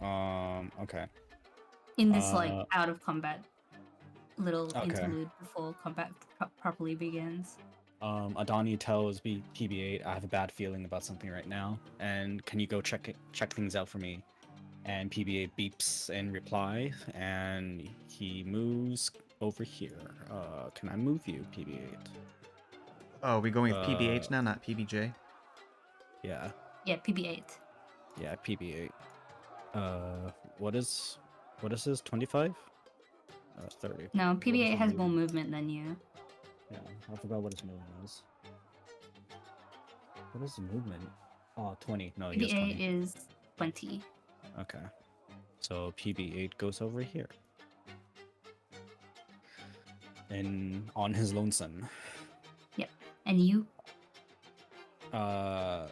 Okay. In this, like, Uh, out of combat little Okay. interlude before combat properly begins. Adani tells me PB8, I have a bad feeling about something right now, and can you go check things out for me? And PB8 beeps in reply, and he moves over here. Can I move you, PB8? Oh, are we going with Uh, PBH now, not PBJ? Yeah, Yeah, PB8. yeah, PB8. What is this? 25? 30. No, What is PB8 his has more movement? movement than you. Yeah, I forgot what his movement is. What is the movement? Oh, 20. No, he has PB8 20. is 20. Okay. So PB8 goes over here. And on his lonesome. And you? I,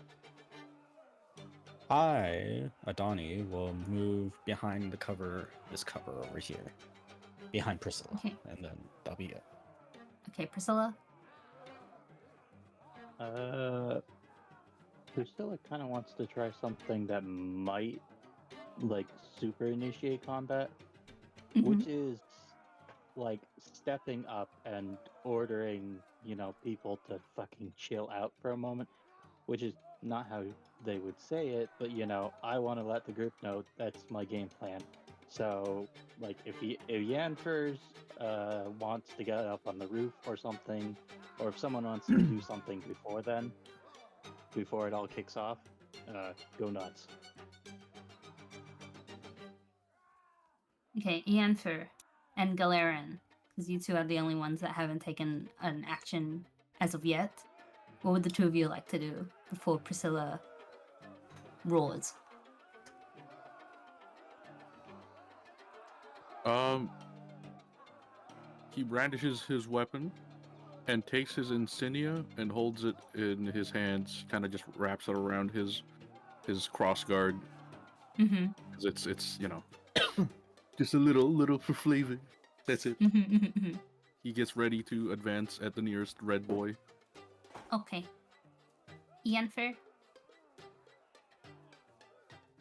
Adani, will move behind this cover over here. Behind Priscilla. Okay. And then that'll be it. Okay, Priscilla. Priscilla kind of wants to try something that might, like, super initiate combat, Mhm. which is, like, stepping up and ordering, people to fucking chill out for a moment, which is not how they would say it, but, I want to let the group know that's my game plan. So, like, if Yanfers wants to get up on the roof or something, or if someone wants to do something before then, before it all kicks off, go nuts. Okay, Ianfer and Galeran, because you two are the only ones that haven't taken an action as of yet. What would the two of you like to do before Priscilla roars? He brandishes his weapon and takes his insignia and holds it in his hands, kind of just wraps it around his crossguard. Mm-hmm. 'Cause it's just a little for flavor. That's it. Mm-hmm. He gets ready to advance at the nearest red boy. Okay. Ianfer?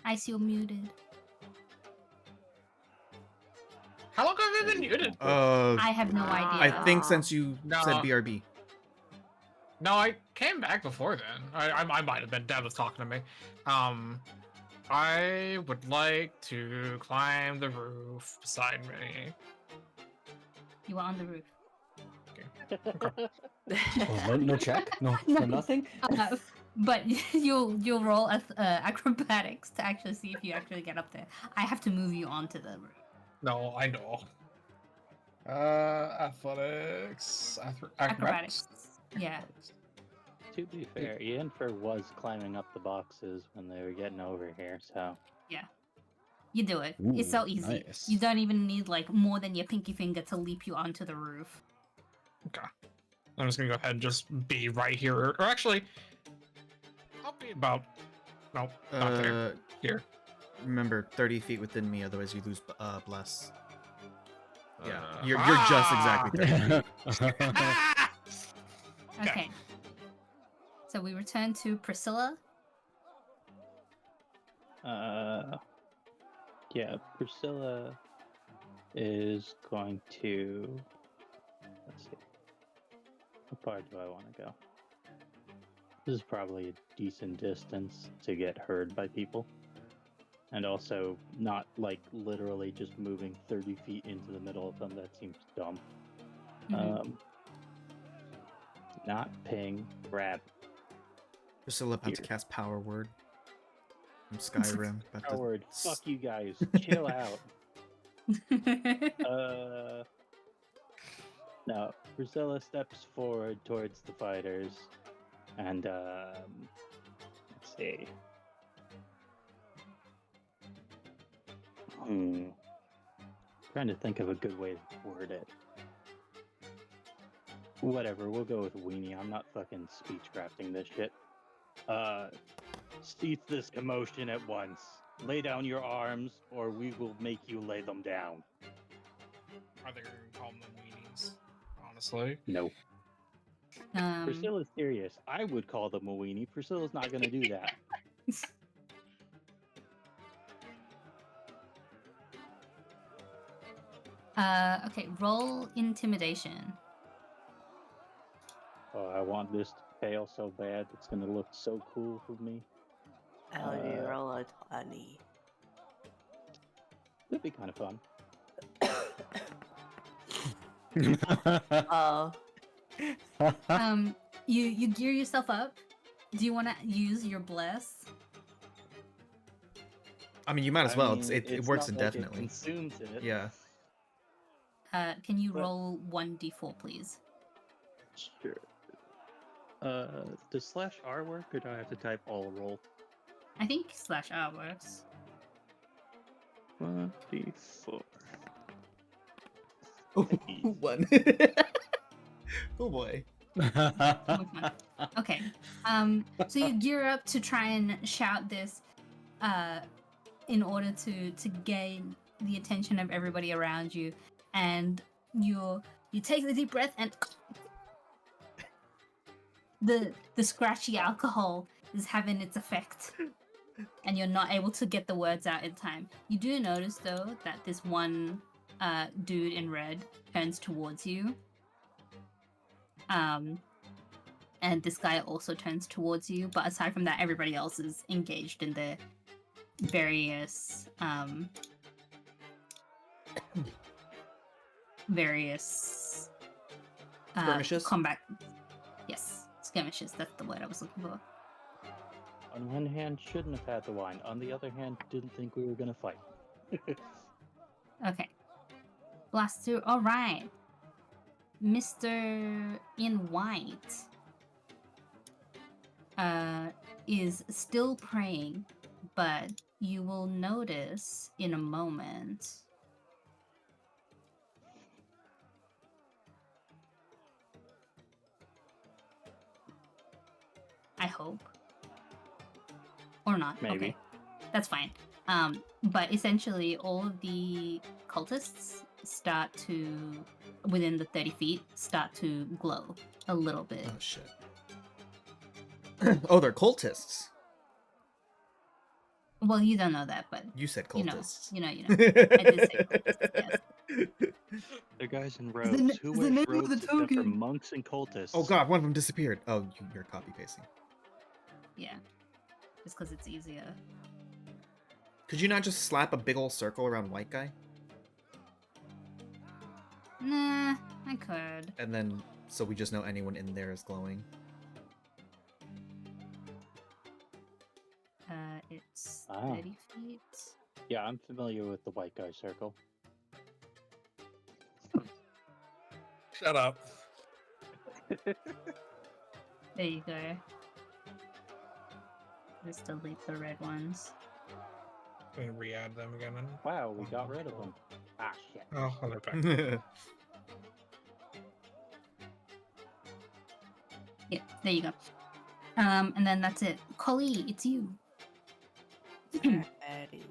I see you're muted. How long have I been muted? I have no idea. I think since you No. said BRB. No, I came back before then. I might have been. Dad was talking to me. I would like to climb the roof beside me. You were on the roof. Oh, no check? No, No. no nothing? But you'll roll acrobatics to actually see if you actually get up there. I have to move you onto the roof. No, I know. Athletics. Acrobatics. Yeah. To be fair, Ianfer was climbing up the boxes when they were getting over here, so... You do it. It's so Ooh, easy. nice. You don't even need like more than your pinky finger to leap you onto the roof. Okay. I'm just gonna go ahead and just be right here. Or actually, I'll be about. No, not there. Here. Remember, 30 feet within me, otherwise you lose bless. Yeah, Uh, you're just exactly 30 feet. Ah! Okay. So we return to Priscilla. Yeah, Priscilla is going to... Let's see. How far do I want to go? This is probably a decent distance to get heard by people. And also not, like, literally just moving 30 feet into the middle of them. That seems dumb. Mhm. Not ping, grab. Priscilla about to Here. cast Power Word from Skyrim. About to Howard, s- fuck you guys. Chill out. No, Priscilla steps forward towards the fighters, and let's see. Trying to think of a good way to word it. Whatever, we'll go with weenie. I'm not fucking speech crafting this shit. Cease this commotion at once. Lay down your arms, or we will make you lay them down. I think we're gonna call them weenies. Honestly. No. Priscilla's serious. I would call them a weenie. Priscilla's not gonna do that. Okay, roll intimidation. Oh, I want this to fail so bad. It's gonna look so cool for me. How do you roll a 20? It'd be kind of fun. Oh. You gear yourself up. Do you want to use your bless? I mean, you might as I well. mean, It works not like it indefinitely. consumes it. Yeah. Can you But- roll 1d4, please? Sure. Does /R work, or do I have to type all roll? I think /R works. 24. Oh, one. Oh boy. Okay. So you gear up to try and shout this, in order to gain the attention of everybody around you, and you take the deep breath, and the scratchy alcohol is having its effect, and you're not able to get the words out in time. You do notice though that this one dude in red turns towards you. And this guy also turns towards you, but aside from that, everybody else is engaged in their various Skirmishes? combat. Yes, skirmishes. That's the word I was looking for. On one hand, shouldn't have had the wine. On the other hand, didn't think we were gonna fight. Okay. Blast through. All right. Mr. in white is still praying, but you will notice in a moment I hope. Or not. Maybe. Okay. That's fine. But essentially all of the cultists start to, within the 30 feet, start to glow a little bit. Oh shit. Oh, they're cultists. Well, you don't know that, but You said you know. cultists. I did say cultists, yes. They're guys in the robes. na- Who it's the wears name of robes the except for token. monks and cultists? Oh god, one of them disappeared. Oh, you're copy pasting. Yeah. Just because it's easier. Could you not just slap a big ol' circle around white guy? Nah, I could. And then, so we just know anyone in there is glowing. It's Ah. 30 feet. Yeah, I'm familiar with the white guy circle. Shut up. There you go. Just delete the red ones. Let me re-add them again. Wow, we got rid of them. Ah, shit. Oh, they're back. Yeah, there you go. And then that's it. Collie, it's you. Ready.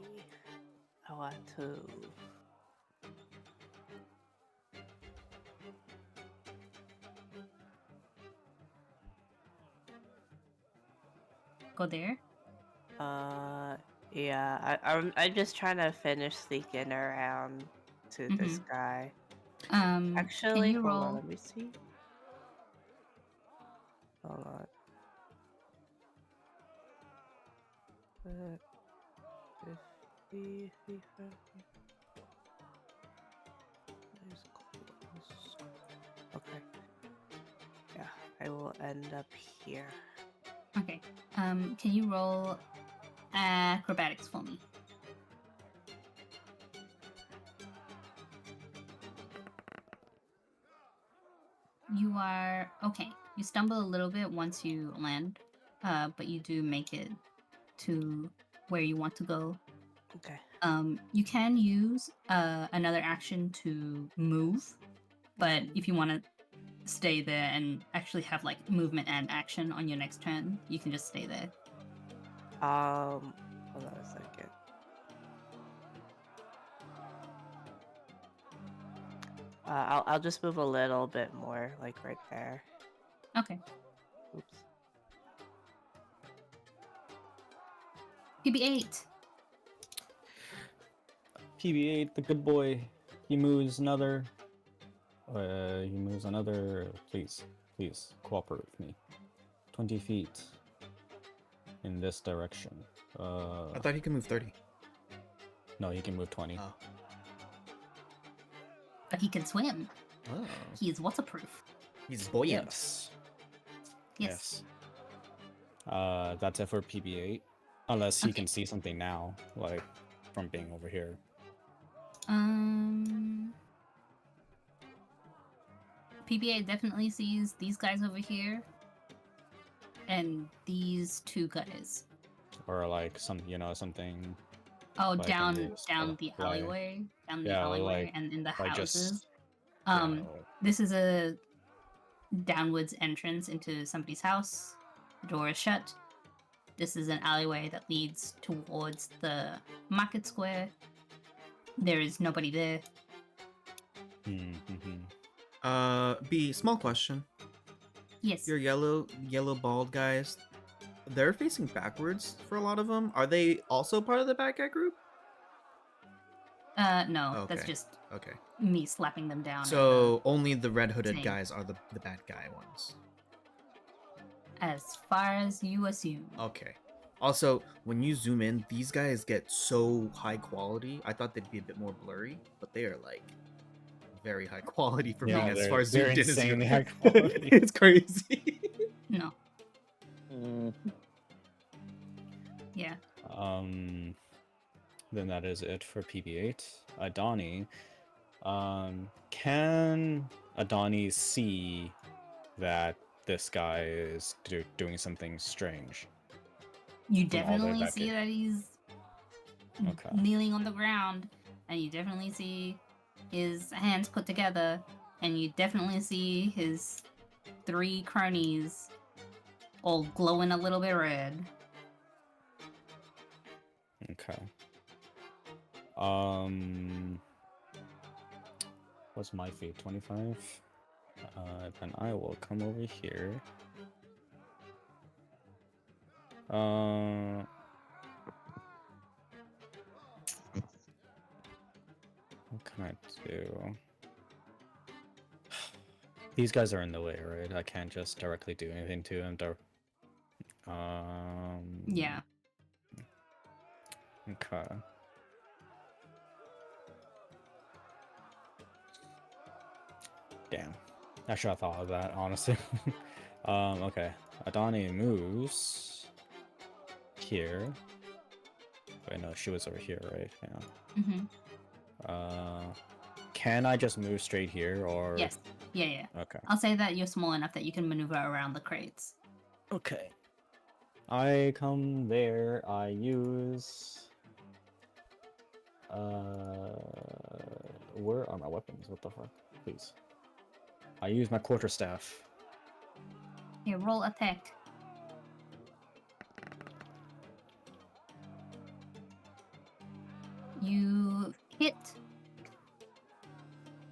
I want to. Go there. Yeah. I'm just trying to finish sneaking around to this guy. Can Actually, you hold on. roll? Let me see. Hold on. 50, 50. Where's close? Okay. Yeah, I will end up here. Okay. Can you roll acrobatics for me? You are okay. You stumble a little bit once you land, but you do make it to where you want to go. Okay. You can use another action to move, but if you want to stay there and actually have like movement and action on your next turn, you can just stay there. Hold on a second. I'll just move a little bit more, like right there. Okay. Oops. PB8. PB8, the good boy. He moves another. Please, cooperate with me. 20 feet in this direction. I thought he could move 30. No, he can move 20. Oh. But he can swim. Oh. He is waterproof. He's buoyant. Yes. Yes. That's it for PB8. Unless he Okay. can see something now, like from being over here. PBA definitely sees these guys over here and these two guys. Or like something. Oh, Like, down in this down the alleyway. alleyway, down the Yeah, alleyway, like- and in the like houses. just yeah, like- This is a downwards entrance into somebody's house. The door is shut. This is an alleyway that leads towards the market square. There is nobody there. B, small question. Yes. Your yellow bald guys, they're facing backwards for a lot of them. Are they also part of the bad guy group? No, that's Okay. just Okay. me slapping them down. So only the red hooded same. guys are the bad guy ones. As far as you assume. Okay. Also, when you zoom in, these guys get so high quality. I thought they'd be a bit more blurry, but they are like very high quality for Yeah, being as they're- far as they're zoomed in as you. insanely high quality. It's crazy. No. Mm, Yeah. Then that is it for PB8. Adani. Can Adani see that this guy is doing something strange? You From all the way definitely back see in. that he's Okay. kneeling on the ground, and you definitely see his hands put together, and you definitely see his 3 cronies all glowing a little bit red. Okay. What's my fee? 25? Then I will come over here. What can I do? These guys are in the way, right? I can't just directly do anything to them. Yeah. Okay. Damn. I should have thought of that, honestly. Okay. Adani moves here. Wait, no, she was over here, right? Yeah. Mm-hmm. Can I just move straight here, or? Yes. Yeah. Okay. I'll say that you're small enough that you can maneuver around the crates. Okay. I come there, I use... Where are my weapons? What the fuck? Please. I use my quarterstaff. Here, roll attack. You hit.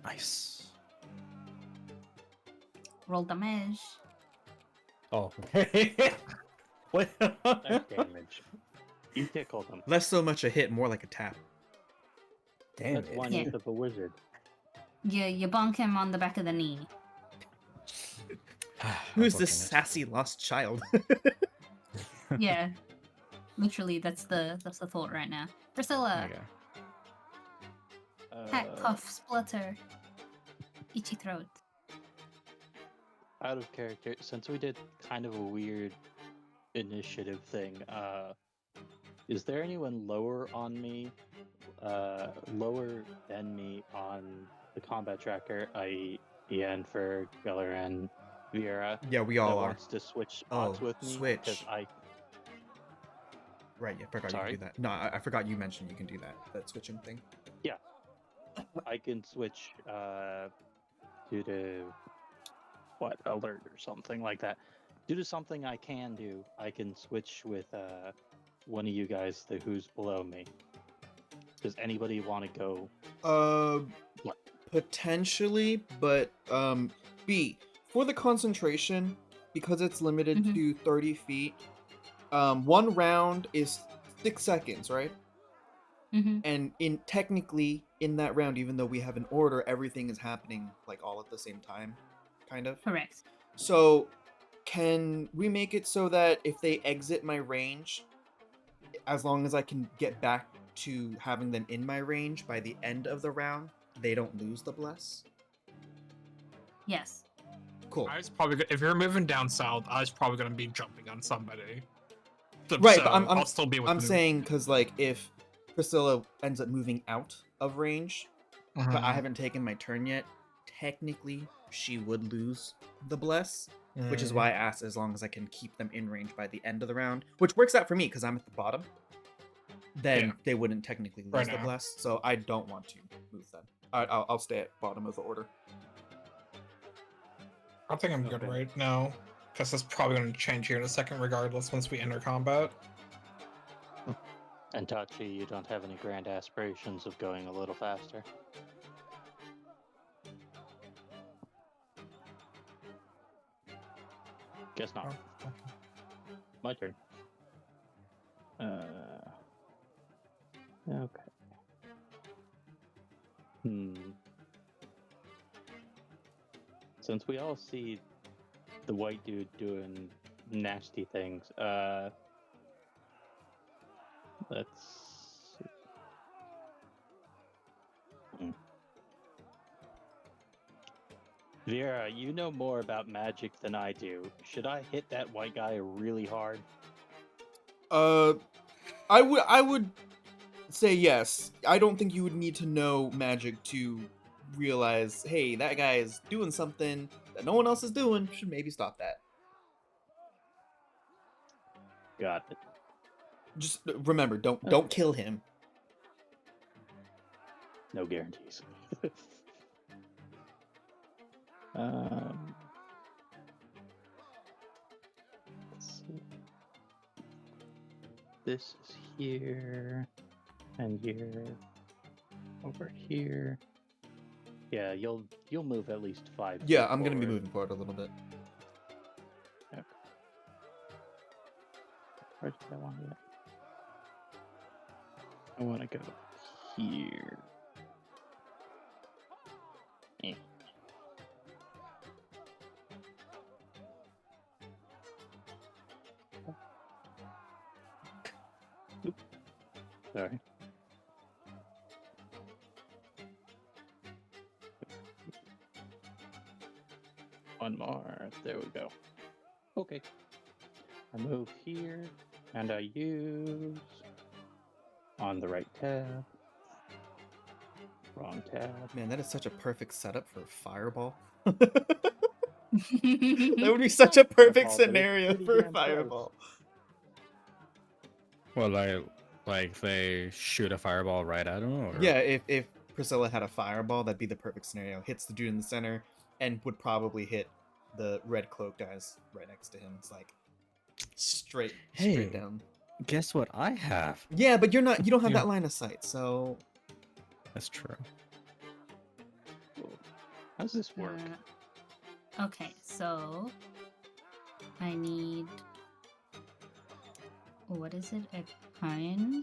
Nice. Roll damage. Oh, okay. What? that's damage. You tickled him. Less so much a hit, more like a tap. Damn That's it. 1/8 of a wizard. You bonk him on the back of the knee. Who's this Unfortunate. sassy lost child? Yeah. Literally, that's the thought right now. Priscilla, Okay. hat, cough, splutter, itchy throat. Out of character, since we did kind of a weird initiative thing, is there anyone lower on me, lower than me on the combat tracker, i.e. Ian for Geller and Viera, Yeah, we that all are. wants to switch spots Oh, with me? switch. 'Cause Right, yeah, I forgot you Sorry? can do that. No, I forgot you mentioned you can do that switching thing. I can switch due to alert or something like that. Due to something I can do, I can switch with one of you guys to who's below me. Does anybody want to go? What? Potentially, but B, for the concentration, because it's limited Mhm. to 30 feet, one round is 6 seconds, right? Mm-hmm. And technically in that round, even though we have an order, everything is happening like all at the same time, kind of. Correct. So can we make it so that if they exit my range, as long as I can get back to having them in my range by the end of the round, they don't lose the bless? Yes. Cool. I was probably if you're moving down south, I was probably gonna be jumping on somebody. Right, So but I'll still be with I'm saying because like if Priscilla ends up moving out of range, but I haven't taken my turn yet, technically she would lose the bless, which is why I asked as long as I can keep them in range by the end of the round, which works out for me because I'm at the bottom. then Yeah. they wouldn't technically lose Right the now. bless. So I don't want to move them. I'll stay at bottom of the order. I think I'm good Okay. right now, because it's probably going to change here in a second regardless once we enter combat. And Tachi, you don't have any grand aspirations of going a little faster? Guess not. Oh, My turn. Okay. Since we all see the white dude doing nasty things, let's see. Vera, you know more about magic than I do. Should I hit that white guy really hard? I would say yes. I don't think you would need to know magic to realize, hey, that guy is doing something that no one else is doing. Should maybe stop that. Got it. Just remember, don't kill him. No guarantees. Let's see. This is here, and here, over here. Yeah, you'll move at least 5 feet Yeah, I'm gonna be forward. moving forward a little bit. Okay. Where did I want to go? I want to go here. Eh. Oop. Sorry. One more. There we go. Okay. I move here, and I use on the right tab. Wrong tab. Man, that is such a perfect setup for a fireball. That would be such a perfect Fireball, but it's scenario pretty for a damn close. fireball. Well, like they shoot a fireball right at him, or Yeah, if Priscilla had a fireball, that'd be the perfect scenario. Hits the dude in the center and would probably hit the red cloak guys right next to him. It's like straight Hey. down. Guess what I have? Yeah, but you don't have Yeah. that line of sight, so That's true. How does this work? Okay, so I need, what is it? A pine?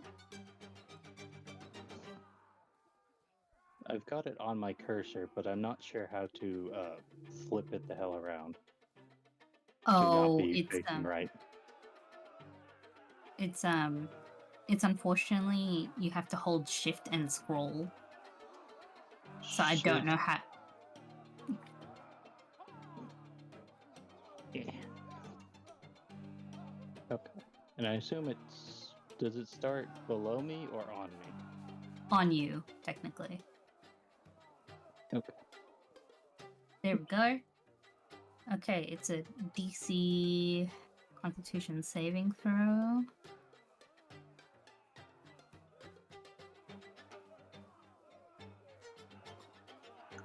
I've got it on my cursor, but I'm not sure how to flip it the hell around. To Oh, not be facing right. it's unfortunately you have to hold shift and scroll. So I don't know how. Yeah. Okay. And I assume does it start below me or on me? On you, technically. Okay. There we go. Okay, it's a DC Constitution saving throw.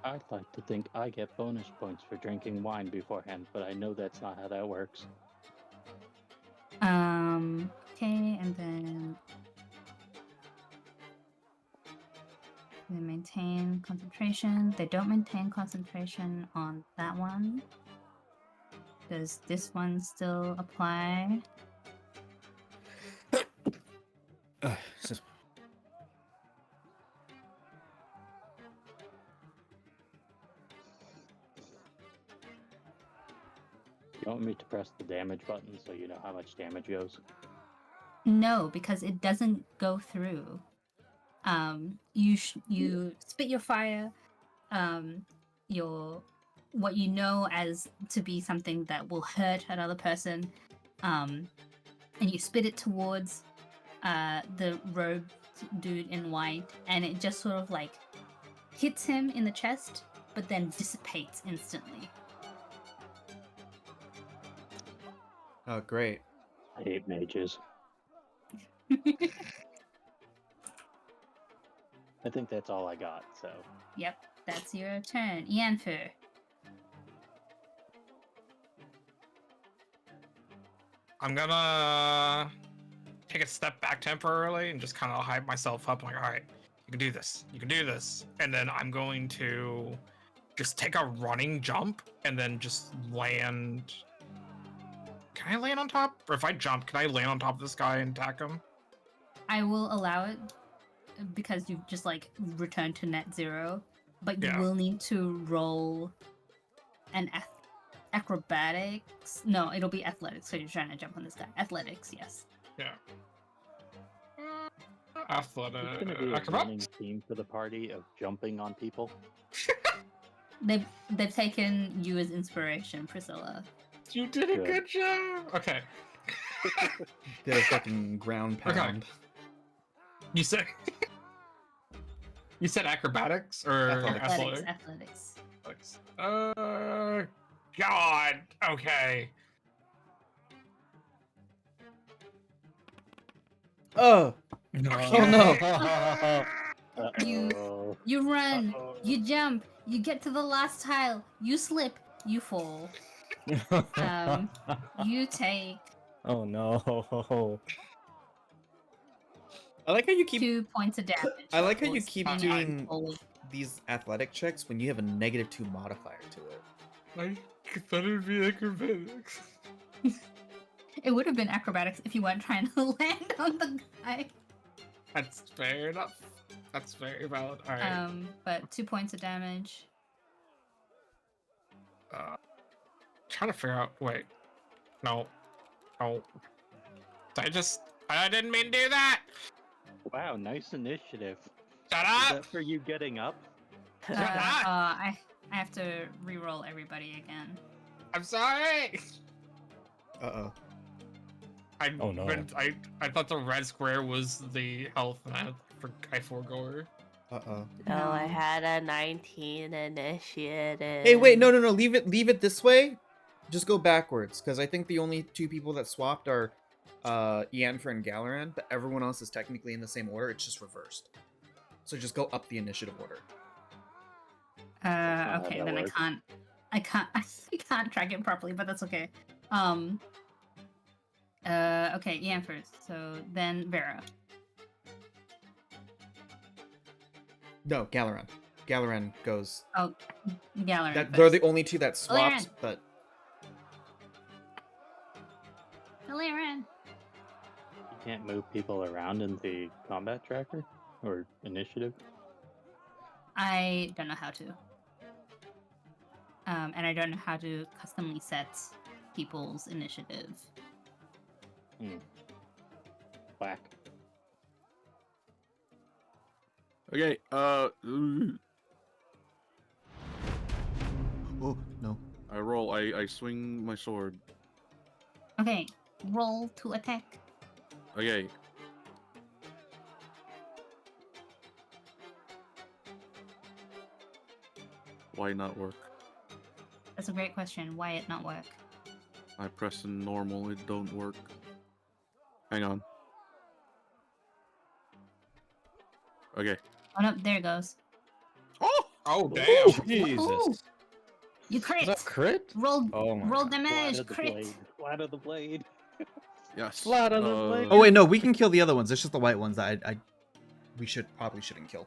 I'd like to think I get bonus points for drinking wine beforehand, but I know that's not how that works. Okay, and then they maintain concentration. They don't maintain concentration on that one. Does this one still apply? Just- You want me to press the damage button so you know how much damage goes? No, because it doesn't go through. You spit your fire. Your what you know as to be something that will hurt another person. And you spit it towards the robed dude in white, and it just sort of like hits him in the chest, but then dissipates instantly. oh great. I hate mages. I think that's all I got. So Yep, that's your turn. Yanfu. I'm gonna take a step back temporarily and just kind of hype myself up. Like, all right, you can do this. You can do this. And then I'm going to just take a running jump and then just land. Can I land on top? Or if I jump, can I land on top of this guy and attack him? I will allow it because you've just like returned to net zero, but you Yeah. will need to roll an acrobatics. No, it'll be athletics. So you're trying to jump on this guy. Athletics, yes. Yeah. it's Athletic. going to be a running Acrobatics? theme for the party of jumping on people. They've taken you as inspiration, Priscilla. You did a Good. good job. Okay. Did a fucking ground Okay. pound. You said you said acrobatics or Athletics. Athletics. athletics? God. Okay. Oh, No. Oh, no. Uh-oh. You run, Uh-oh. you jump, you get to the last tile, you slip, you fall. You take Oh no. I like how you keep 2 points of damage. I like how you Equals keep any doing roll. these athletic checks when you have a -2 modifier to it. I thought it would be acrobatics. It would have been acrobatics if you weren't trying to land on the guy. That's fair enough. That's very valid. All right. But 2 points of damage. Trying to figure out. Wait. No. No. I didn't mean to do that. Wow, nice initiative. Shut Is up. that for you getting up? I have to re-roll everybody again. I'm sorry. Uh-oh. Oh, no. I thought the red square was the health, and I forego her. Uh-oh. No, I No. had a 19 initiative. Hey, wait, no, leave it this way. Just go backwards, because I think the only 2 people that swapped are Ianfer and Galaran, but everyone else is technically in the same order, it's just reversed. So just go up the initiative order. how Okay, that then works. I can't track it properly, but that's okay. Okay, Ian first. So then Vera. No, Galaran. Galaran goes. Oh, Galaran. They're first. the only 2 that swapped, Galaran. but Galaran. You can't move people around in the combat tracker or initiative. I don't know how to. And I don't know how to customly set people's initiative. Whack. Okay. oh no. I roll. I swing my sword. Okay, roll to attack. Okay. Why not work? That's a great question. Why it not work? I press in normal. It don't work. Hang on. Okay. Oh no, there it goes. Oh! Oh damn! Jesus. Ooh, you Is crit. that crit? Roll, Oh my roll God. damage. Flat of the Crit. blade. Flat of the blade. Yes. Flat on the blade. Oh wait, no, we can kill the other ones. It's just the white ones that we probably shouldn't kill.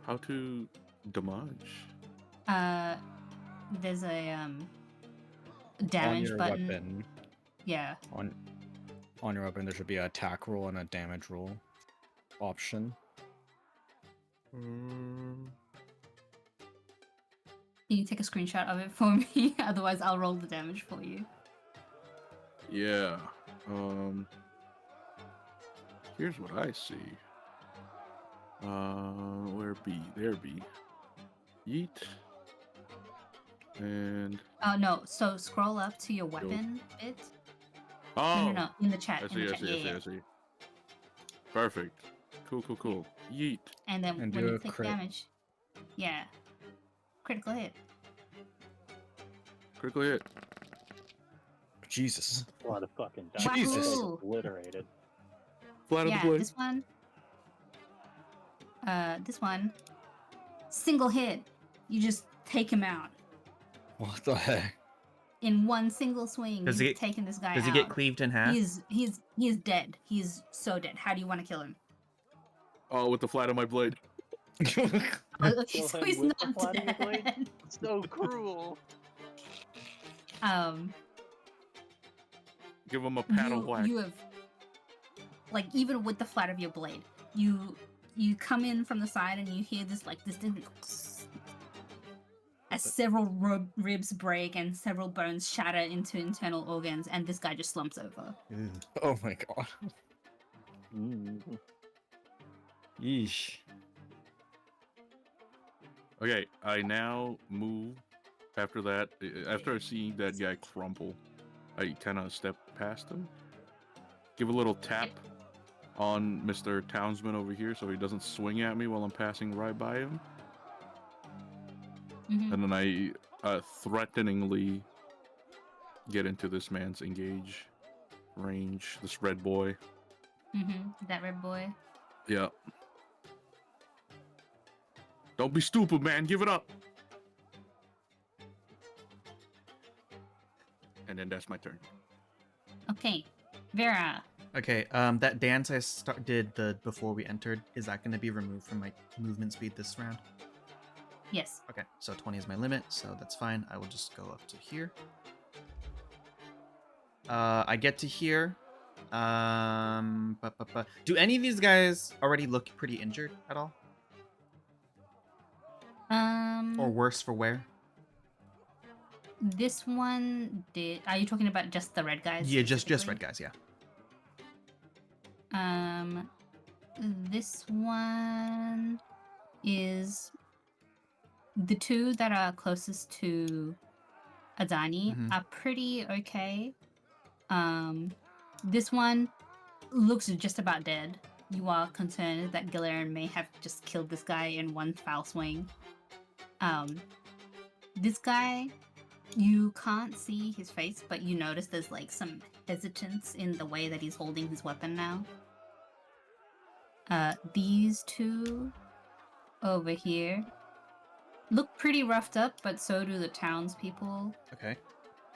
How to damage? There's a On damage your button. weapon. Yeah. On your weapon, there should be an attack roll and a damage roll option. Can you take a screenshot of it for me? Otherwise, I'll roll the damage for you. Yeah. Here's what I see. Where be? There be. Yeet. And Oh no! So scroll up to your weapon bit. oh, No, in the chat. I In see. the I chat. see. I see. I see. Perfect. Cool. Yeet. And then And when do you a take crit. damage, yeah, critical hit. Critical hit. Jesus. A lot of fucking dice. Jesus. Wahoo! Obliterated. Flat of Yeah, the blade. this one. This one, single hit. You just take him out What the heck? in one single swing. Does You've he get- taken this guy Does he out. get cleaved in half? He is dead. He's so dead. How do you want to kill him? Oh, with the flat of my blade. Oh, okay, Kill so him he's with the not flat of your blade? dead. So cruel. Give him a paddle whack. You have, like, even with the flat of your blade, you come in from the side and you hear this thing as several ribs break and several bones shatter into internal organs, and this guy just slumps over. Ooh. Oh my god. Mm. Yeesh. Okay, I now move. After that, after I see that guy crumple, I kind of step past him, give a little tap on Mr. Townsman over here so he doesn't swing at me while I'm passing right by him. Mhm. And then I threateningly get into this man's engage range, this red boy. That red boy. Yeah. Don't be stupid, man. Give it up. And then that's my turn. Okay, Vera. Okay, that dance I did before we entered, is that going to be removed from my movement speed this round? Yes. Okay, so 20 is my limit, so that's fine. I will just go up to here. I get to here. Do any of these guys already look pretty injured at all? Or worse for wear? This one did. Are you talking about just the red guys? Yeah, just specifically? red guys, yeah. This one is the two that are closest to Adani Mhm. are pretty okay. This one looks just about dead. You are concerned that Kilheron may have just killed this guy in one foul swing. This guy, you can't see his face, but you notice there's like some hesitance in the way that he's holding his weapon now. These two over here look pretty roughed up, but so do the townspeople Okay.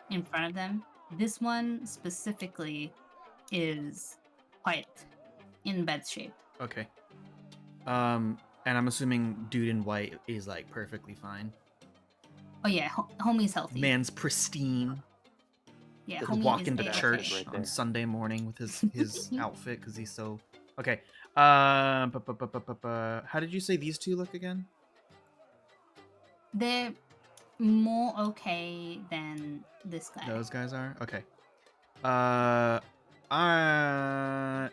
in front of them. This one specifically is quite in bad shape. Okay. And I'm assuming dude in white is like perfectly fine. Oh yeah, homie's healthy. Man's pristine. yeah, Could homie walk is into A-okay. church right on there. Sunday morning with his outfit because he's so okay. How did you say these two look again? They're more okay than this guy. Those guys are okay.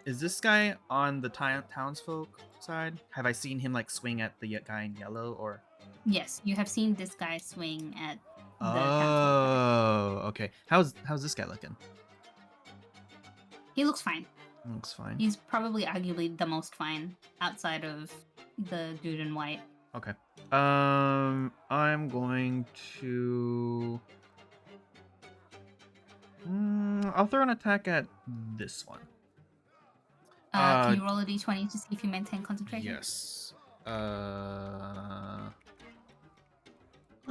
Is this guy on the townsfolk side? Have I seen him like swing at the guy in yellow or? Yes, you have seen this guy swing at the townsfolk guy. Oh, okay. How's this guy looking? He looks fine. Looks fine. He's probably arguably the most fine outside of the dude in white. Okay. I'm going to. I'll throw an attack at this one. Can you roll a d20 to see if you maintain concentration? Yes. Oh,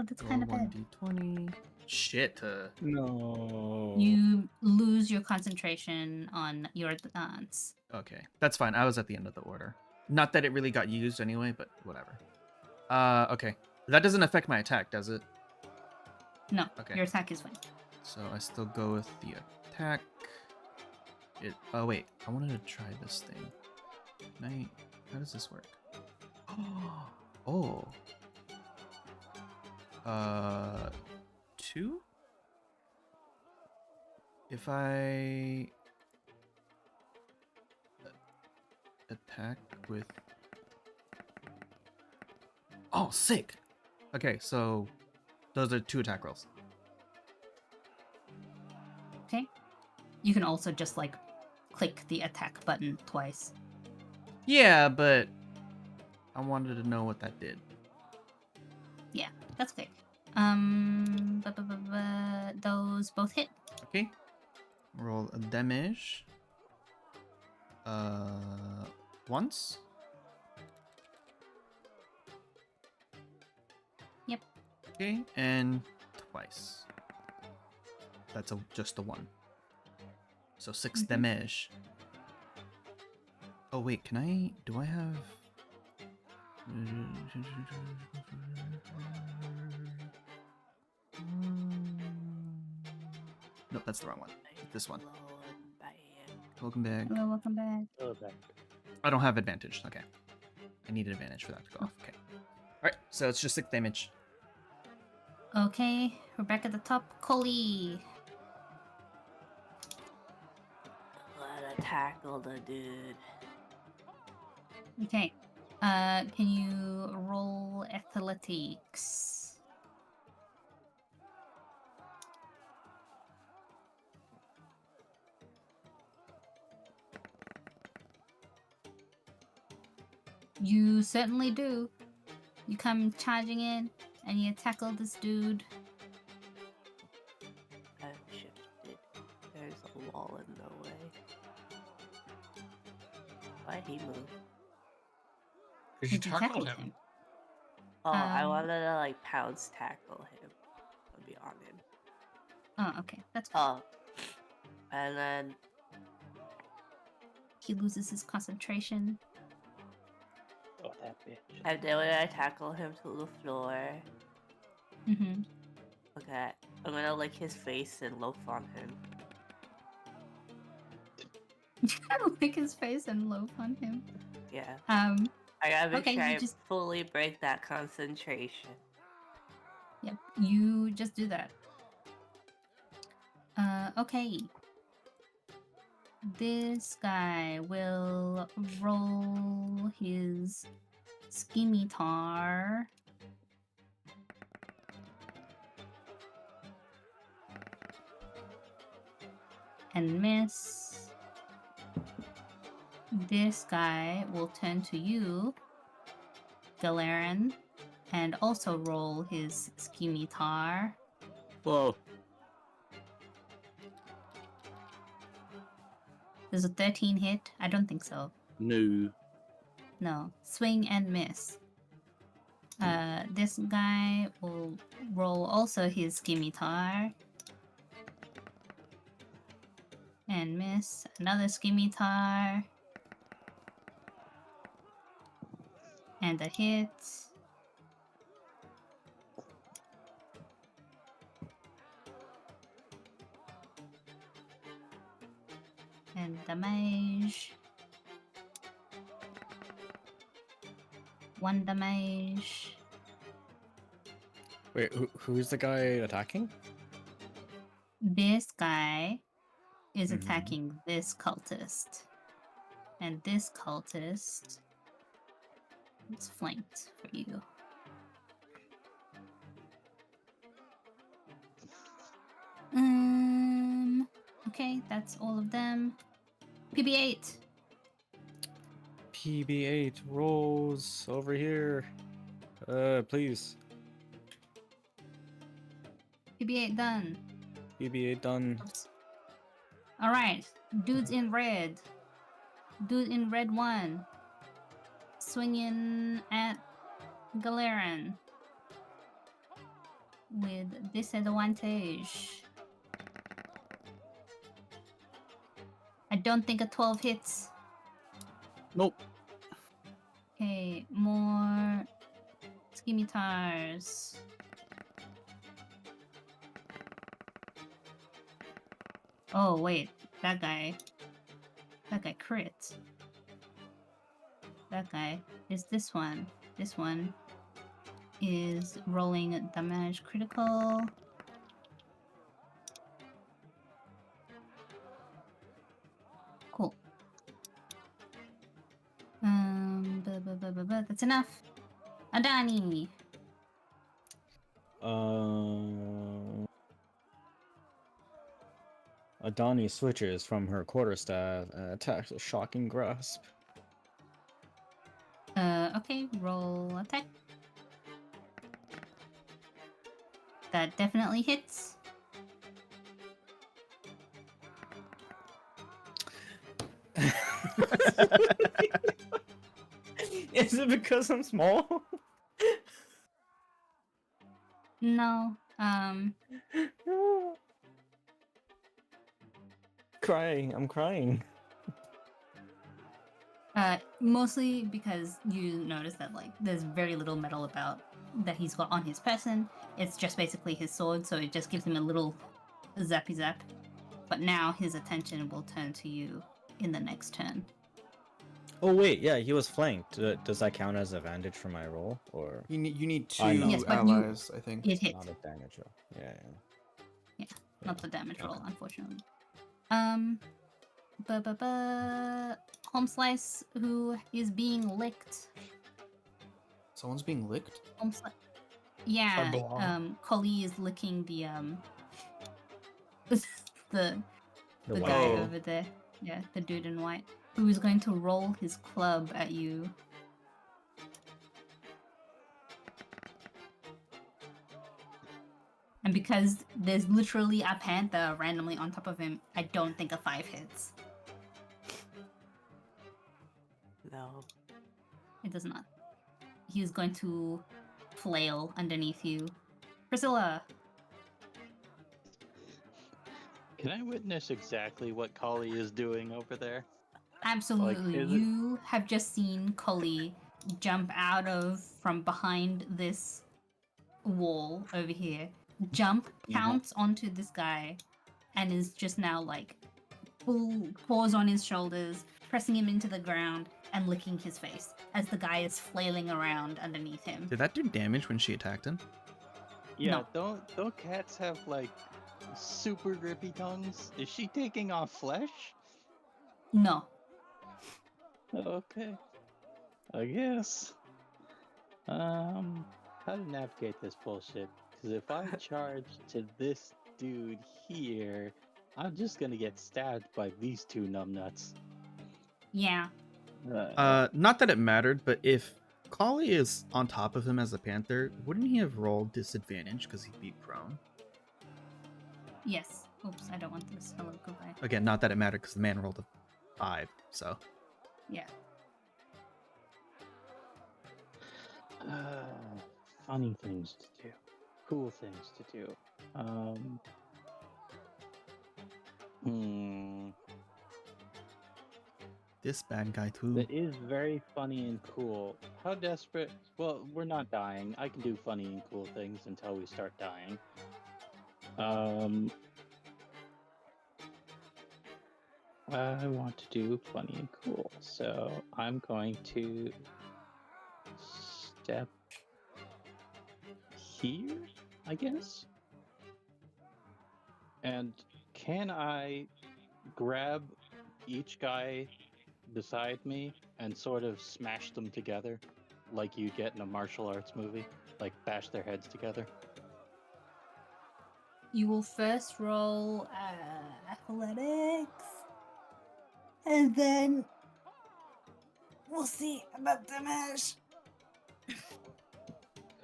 that's Roll kind of bad. 1d20. Shit. No. You lose your concentration on your dance. Okay, that's fine. I was at the end of the order. Not that it really got used anyway, but whatever. Okay. That doesn't affect my attack, does it? No, Okay. your attack is fine. So I still go with the attack. Oh wait, I wanted to try this thing. How does this work? Oh. 2? If I attack with... Oh, sick! Okay, so those are 2 attack rolls. Okay. You can also just like click the attack button twice. Yeah, but I wanted to know what that did. That's okay. Those both hit. Okay. Roll a damage. Once. Okay, and twice. That's just a 1. So 6 damage. Oh wait, do I have... Nope, that's the wrong one. This one. Welcome back. Hello, welcome back. Oh, that. I don't have advantage. Okay. I need advantage for that to go off. Okay. Alright, so it's just 6 damage. Okay, we're back at the top. Coley. Gotta tackle the dude. Okay. Can you roll athletics? You certainly do. You come charging in and you tackle this dude. I've shifted. There's a wall in the way. Why'd he move? Because you Did tackled him. Oh, I Um, wanted to like pounce tackle him. I'll be on him. Oh, okay. That's fine. Oh. And then He loses his concentration. Oh, that bitch. and then when I tackle him to the floor, Mm-hmm. okay, I'm gonna lick his face and loaf on him. Lick his face and loaf on him. Yeah. Um, I gotta make Okay, sure you I just- fully break that concentration. yep. You just do that. Okay. This guy will roll his scimitar. And miss. This guy will turn to you, Kilheron, and also roll his scimitar. Whoa. There's a 13 hit? I don't think so. No. No. Swing and miss. This guy will roll also his scimitar. And miss. Another scimitar. And a hit. And damage. 1 damage. Wait, who's the guy attacking? This guy is Mhm. attacking this cultist. And this cultist is flanked for you. Okay, that's all of them. PB8. PB8 rolls over here. Please. PB8 done. PB8 done. Alright, dude's in red. Dude in red 1. Swinging at Kilheron. With disadvantage. I don't think a 12 hits. Nope. Okay, more scimitars. Oh wait, that guy crit. That guy is this one. This one is rolling damage critical. Cool. That's enough. Adani. Adani switches from her quarterstaff and attacks a shocking grasp. Okay, roll attack. That definitely hits. Is it because I'm small? No. Crying. I'm crying. Mostly because you notice that like there's very little metal about that he's got on his person. It's just basically his sword, so it just gives him a little zappy zap. But now his attention will turn to you in the next turn. Oh wait, yeah, he was flanked. Does that count as advantage for my roll, or You need I know. two Yes, but you- allies, I think. It hit, not a damage roll? Yeah, yeah. not the damage roll, okay. unfortunately. Home Slice, who is being licked. Someone's being licked? Home Slice. Yeah, belong. Collie is licking the the The guy white. over there. Yeah, the dude in white, who is going to roll his club at you. And because there's literally a panther randomly on top of him, I don't think a 5 hits. No. It does not. He's going to flail underneath you. Priscilla! Can I witness exactly what Kali is doing over there? Absolutely. is it- You have just seen Collie jump out of from behind this wall over here, jump, pounce onto this guy, and is just now like full paws on his shoulders, pressing him into the ground and licking his face as the guy is flailing around underneath him. Did that do damage when she attacked him? Yeah, No. don't cats have like super grippy tongues? Is she taking off flesh? No. Okay. I guess. How to navigate this bullshit? Because if I charge to this dude here, I'm just gonna get stabbed by these two numbnuts. Yeah. Not that it mattered, but if Collie is on top of him as a panther, wouldn't he have rolled disadvantage because he'd be prone? Yes. Oops, I don't want this. Hello, goodbye. Again, not that it mattered because the man rolled a 5, so. Yeah. Funny things to do. Cool things to do. This bad guy too. That is very funny and cool. How desperate? Well, we're not dying. I can do funny and cool things until we start dying. I want to do funny and cool, so I'm going to step here, I guess. And can I grab each guy beside me and sort of smash them together like you get in a martial arts movie? Like bash their heads together? You will first roll athletics, and then we'll see about damage.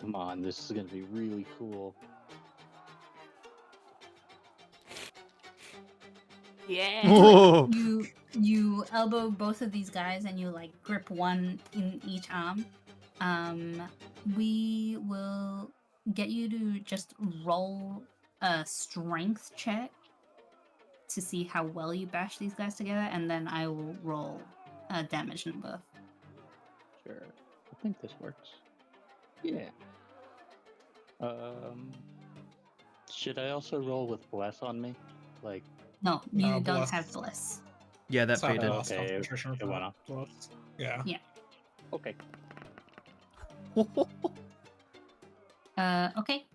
Come on, this is gonna be really cool. Yeah. Oh! You elbow both of these guys, and you like grip one in each arm. We will get you to just roll a strength check to see how well you bash these guys together, and then I will roll a damage number. Sure. I think this works. Yeah. Should I also roll with bless on me? Like, No, you No, don't bless. have bliss. Yeah, that It's not faded. lost Okay, concentration it for went off. plus. Yeah. okay. Okay.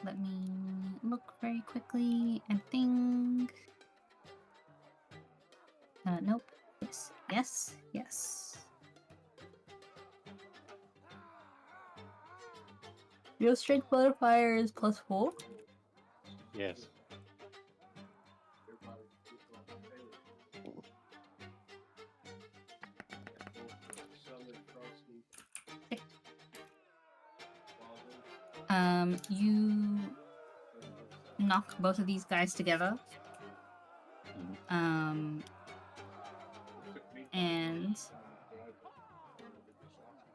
Let me look very quickly. I think. Nope. Yes. Yes. Yes. Your strength modifier is +4. Yes. You knock both of these guys together. And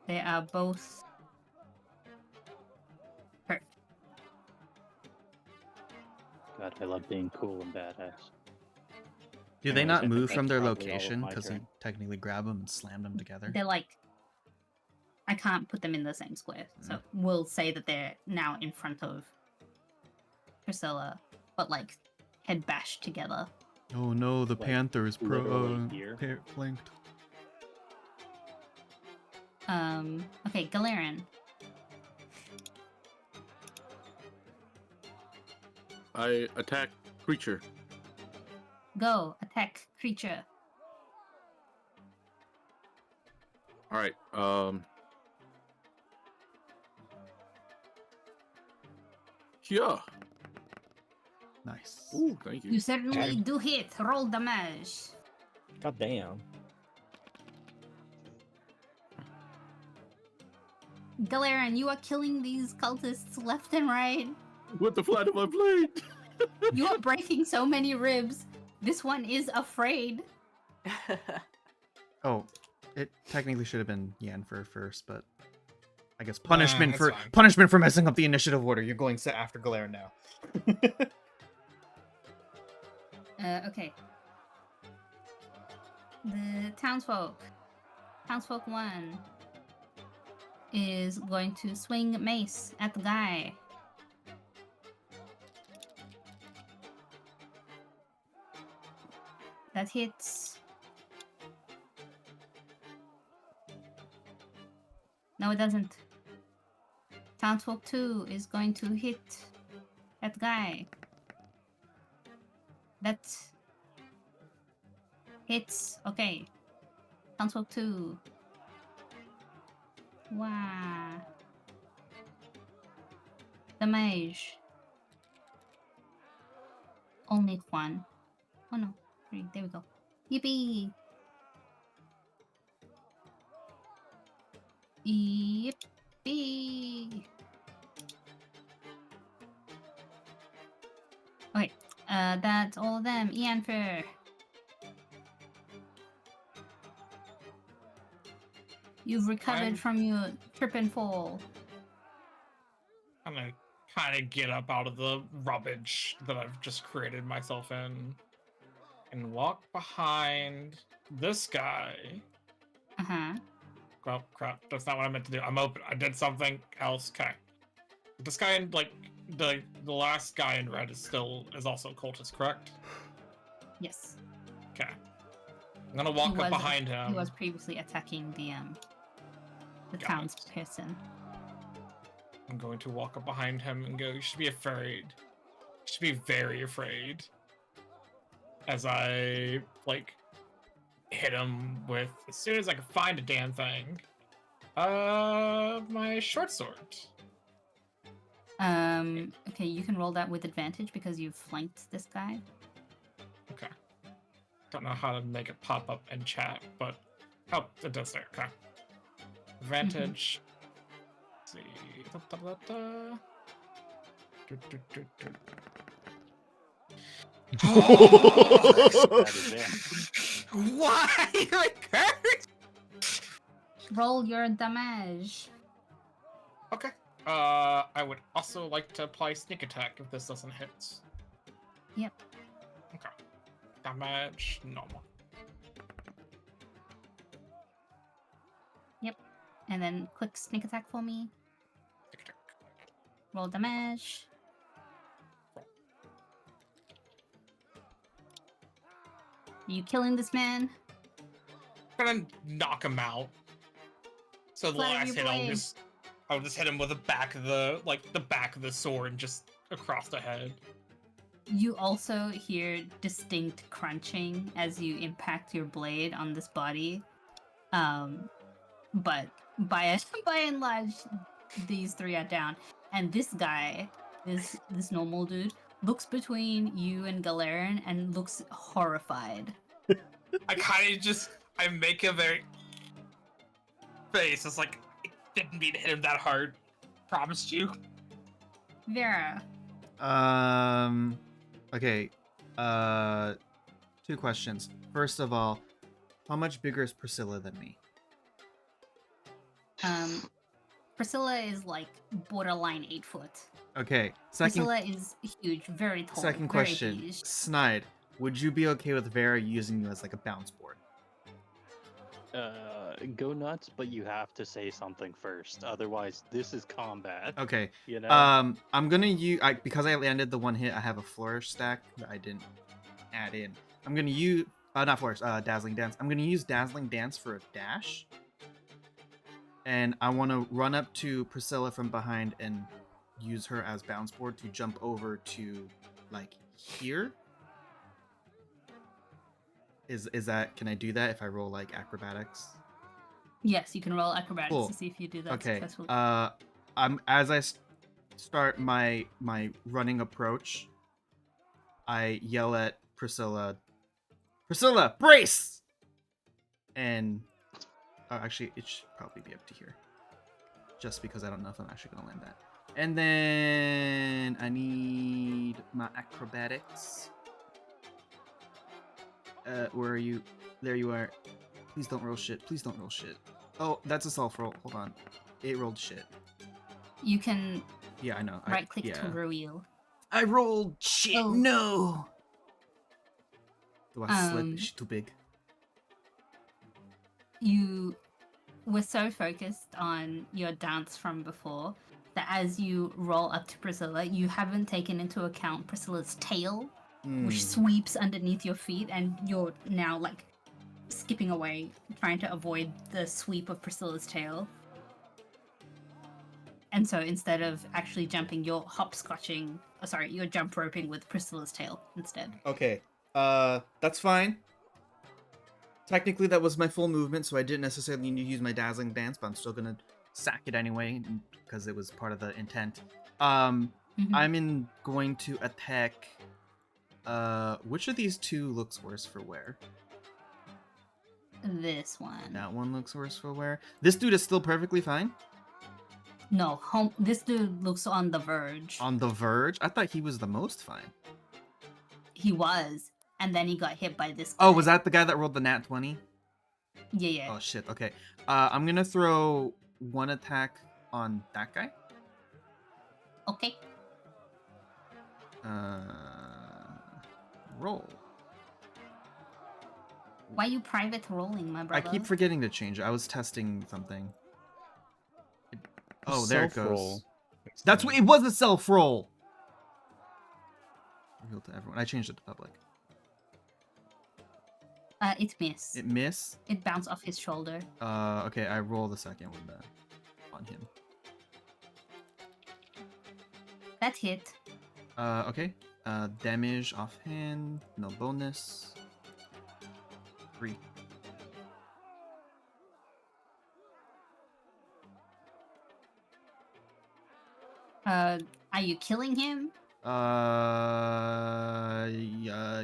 they are both God, I love being cool and badass. Do they Anyways, I not think move that's from their probably all of location my because you turn. technically grab them and slam them together? They're like, I can't put them in the same square, so we'll say that they're now in front of Priscilla, but like head bashed together. Oh no, the Like, panther is literally here? flanked. Okay, Galarian. I attack creature. Go, attack creature. All right. Yeah. Nice. Ooh, thank You you. certainly do hit. Roll damage. God damn. Galarian, you are killing these cultists left and right. With the flat of my blade. You are breaking so many ribs. This one is afraid. Oh, it technically should have been Yanfer first, but I guess punishment that's fine. punishment for messing up the initiative order. You're going set after Galarian now. Okay. The townsfolk. Townsfolk 1 is going to swing mace at the guy. That hits. No, it doesn't. Townsfolk 2 is going to hit that guy. That hits. Okay. Townsfolk 2. Wow. Damage. Only 1. Oh no. 3. There we go. Yippee! Yippee! Okay. That's all of them. Ianfer. You've recovered I'm- from your trip and fall. I'm gonna kind of get up out of the rubbish that I've just created myself in and walk behind this guy. Uh-huh. Oh crap, that's not what I meant to do. I'm open. I did something else. Okay. This guy in like the last guy in red is also a cultist, correct? Yes. Okay. I'm gonna walk up behind him. He was previously attacking the Got it. townsperson. I'm going to walk up behind him and go, you should be afraid. You should be very afraid. As I, like, hit him with, as soon as I can find a damn thing, my short sword. Okay, you can roll that with advantage because you've flanked this guy. Okay. Don't know how to make it pop up in chat, but, oh, it does there, okay. Advantage. Let's see. Da, da, da, da. Do, do, do, do. That is it. Why? Like that? Roll your damage. Okay. I would also like to apply sneak attack if this doesn't hit. Yep. Okay. Damage normal. Yep. And then click sneak attack for me. Sneak attack. Roll damage. Are you killing this man? I'm gonna knock him out. So the Flat of last your hit, blade. I'll just hit him with the back of the sword, just across the head. You also hear distinct crunching as you impact your blade on this body. But by and large, these 3 are down. And this guy, this normal dude, looks between you and Galarian and looks horrified. I make a very face. It's like, I didn't mean to hit him that hard. Promised you. Vera, Okay. 2 questions. First of all, how much bigger is Priscilla than me? Priscilla is like borderline 8 foot. Okay. Second Priscilla is huge, very tall. second very question. beige. Snide, would you be okay with Vera using you as like a bounce board? Go nuts, but you have to say something first. Otherwise, this is combat. Okay. You know. I'm gonna use because I landed the one hit. I have a flourish stack that I didn't add in. I'm gonna use not flourish. Dazzling dance. I'm gonna use dazzling dance for a dash, and I want to run up to Priscilla from behind and use her as bounce board to jump over to like here. Is that, can I do that if I roll like acrobatics? Yes, you can roll acrobatics Cool. to see if you do that Okay. successfully. As I start my running approach, I yell at Priscilla, brace! And actually, it should probably be up to here, just because I don't know if I'm actually gonna land that. And then I need my acrobatics. Where are you? There you are. Please don't roll shit. Please don't roll shit. Oh, that's a self roll. Hold on. It rolled shit. You can Yeah, I know. right click yeah. to reveal. I rolled shit. Oh. No. Do I slip? Um, Is she too big? You were so focused on your dance from before that as you roll up to Priscilla, you haven't taken into account Priscilla's tail, which Hmm. sweeps underneath your feet, and you're now like skipping away, trying to avoid the sweep of Priscilla's tail. And so instead of actually jumping, you're hopscotching. Oh, sorry, you're jump roping with Priscilla's tail instead. Okay. That's fine. Technically, that was my full movement, so I didn't necessarily need to use my dazzling dance, but I'm still gonna sack it anyway because it was part of the intent. Mhm. I'm going to attack. Which of these two looks worse for wear? This one. That one looks worse for wear. This dude is still perfectly fine. No, this dude looks on the verge. On the verge? I thought he was the most fine. He was, and then he got hit by this guy. Oh, was that the guy that rolled the nat 20? Yeah, yeah. Oh shit. Okay. I'm gonna throw one attack on that guy. Okay. Roll. Why you private rolling, my brother? I keep forgetting to change it. I was testing something. Oh, there it goes. Self-roll. That's what it was, a self roll. Reveal to everyone. I changed it to public. It miss. It miss. It bounced off his shoulder. Okay. I roll the second one on him. That hit. Okay. Damage offhand. No bonus. 3. Are you killing him?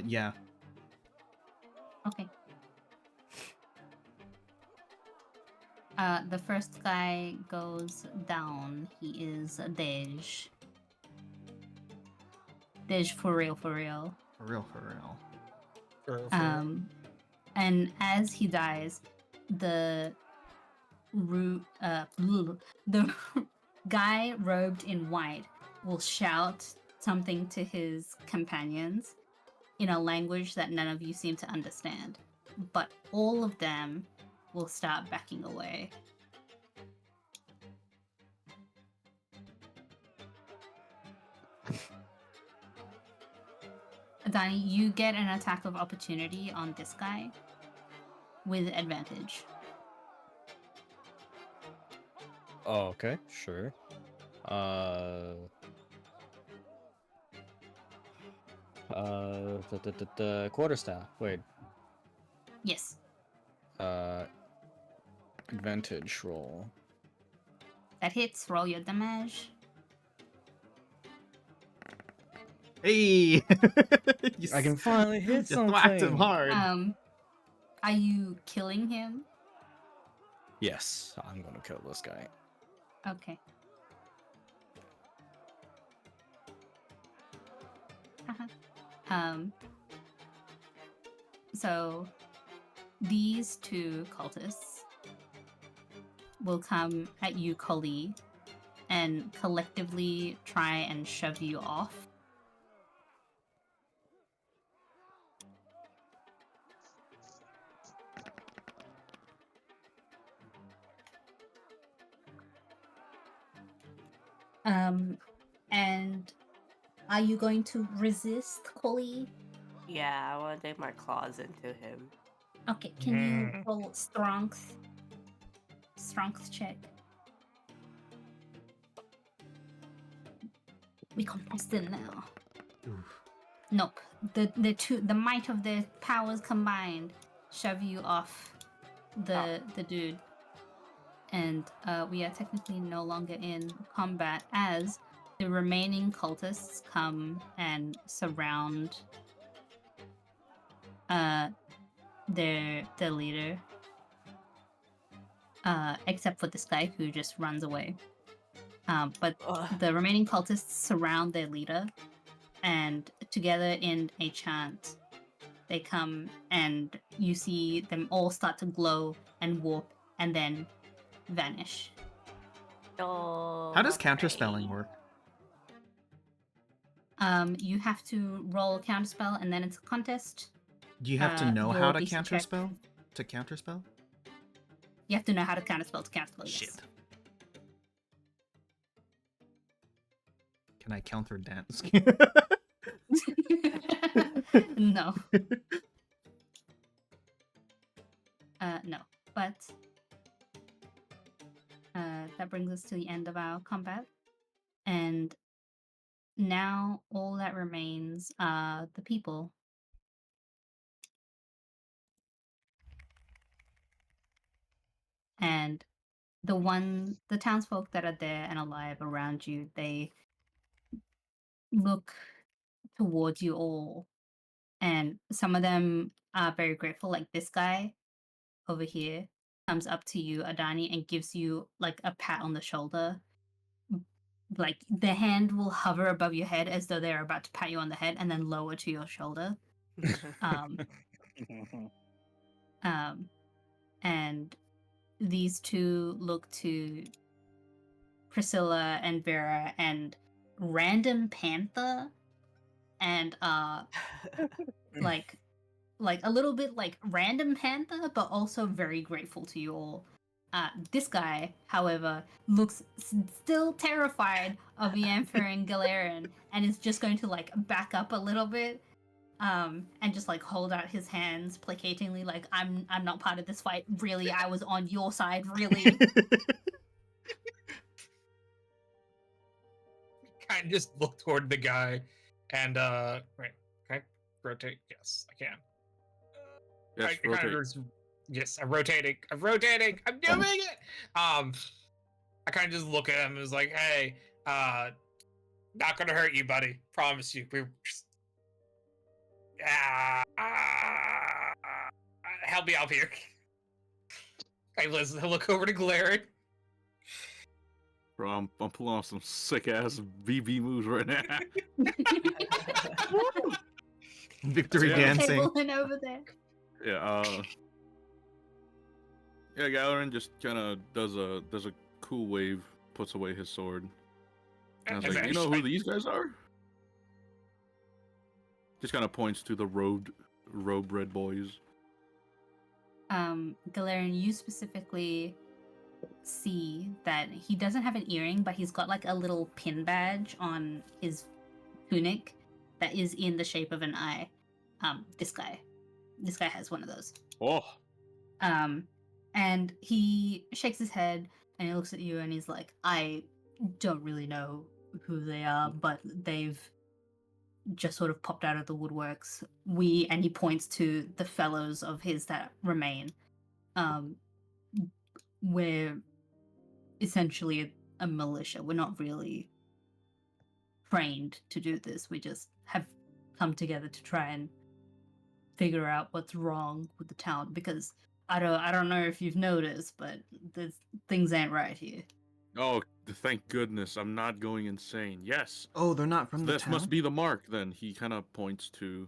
Yeah. Okay. The first guy goes down. He is Dej. Dej for real, for real. For real, for real. And as he dies, the the guy robed in white will shout something to his companions in a language that none of you seem to understand. But all of them will start backing away. Danny, you get an attack of opportunity on this guy with advantage. Oh, okay, sure. The quarterstaff. Wait. Yes. Advantage roll. That hits. Roll your damage. Hey! I can finally hit You whacked him something. hard. Are you killing him? Yes, I'm gonna kill this guy. Okay. So these two cultists will come at you, Kali, and collectively try and shove you off. And are you going to resist, Coley? Yeah, I want to dig my claws into him. Okay, can you roll strength check? We contested now. Oof. Nope. The might of their powers combined shove you off the dude. And we are technically no longer in combat as the remaining cultists come and surround their leader. Except for this guy who just runs away. But the remaining cultists surround their leader, and together in a chant, they come and you see them all start to glow and warp and then vanish. Oh, How does my counterspelling brain. work? You have to roll a counterspell and then it's a contest. Do you have to know roll how a to DC check. counterspell? To counterspell? You have to know how to counterspell to counterspell. Shit. Yes. Can I counter dance? No. No. But that brings us to the end of our combat. And now all that remains are the people. And the townsfolk that are there and alive around you, they look towards you all. And some of them are very grateful, like this guy over here comes up to you, Adani, and gives you like a pat on the shoulder. Like the hand will hover above your head as though they're about to pat you on the head and then lower to your shoulder. And these two look to Priscilla and Vera and Random Panther and like a little bit like Random Panther, but also very grateful to you all. This guy, however, looks still terrified of Yamfer and Galarian and is just going to like back up a little bit and just like hold out his hands placatingly, like I'm not part of this fight. Really, I was on your side. Really. Kind of just look toward the guy and wait, can I rotate? Yes, I can. Yes, I kind rotate. of yes, I'm rotating. I'm doing it. I kind of just look at him and was like, hey, not gonna hurt you, buddy. Promise you. We're just help me out here. I look over to Glaric. Bro, I'm pulling off some sick ass VB moves right now. Victory Yeah. dancing. Tabling over there. Yeah, yeah, Galerin just kind of does a cool wave, puts away his sword. And I was like, you know who these guys are? Just kind of points to the robed red boys. Galarian, you specifically see that he doesn't have an earring, but he's got like a little pin badge on his tunic that is in the shape of an eye. This guy has one of those. Oh, And he shakes his head and he looks at you and he's like, I don't really know who they are, but they've just sort of popped out of the woodworks. And he points to the fellows of his that remain. We're essentially a militia. We're not really trained to do this. We just have come together to try and figure out what's wrong with the town, because I don't know if you've noticed, but things ain't right here. oh, thank goodness, I'm not going insane. Yes. Oh, they're not from the This town? must be the mark. Then he kind of points to,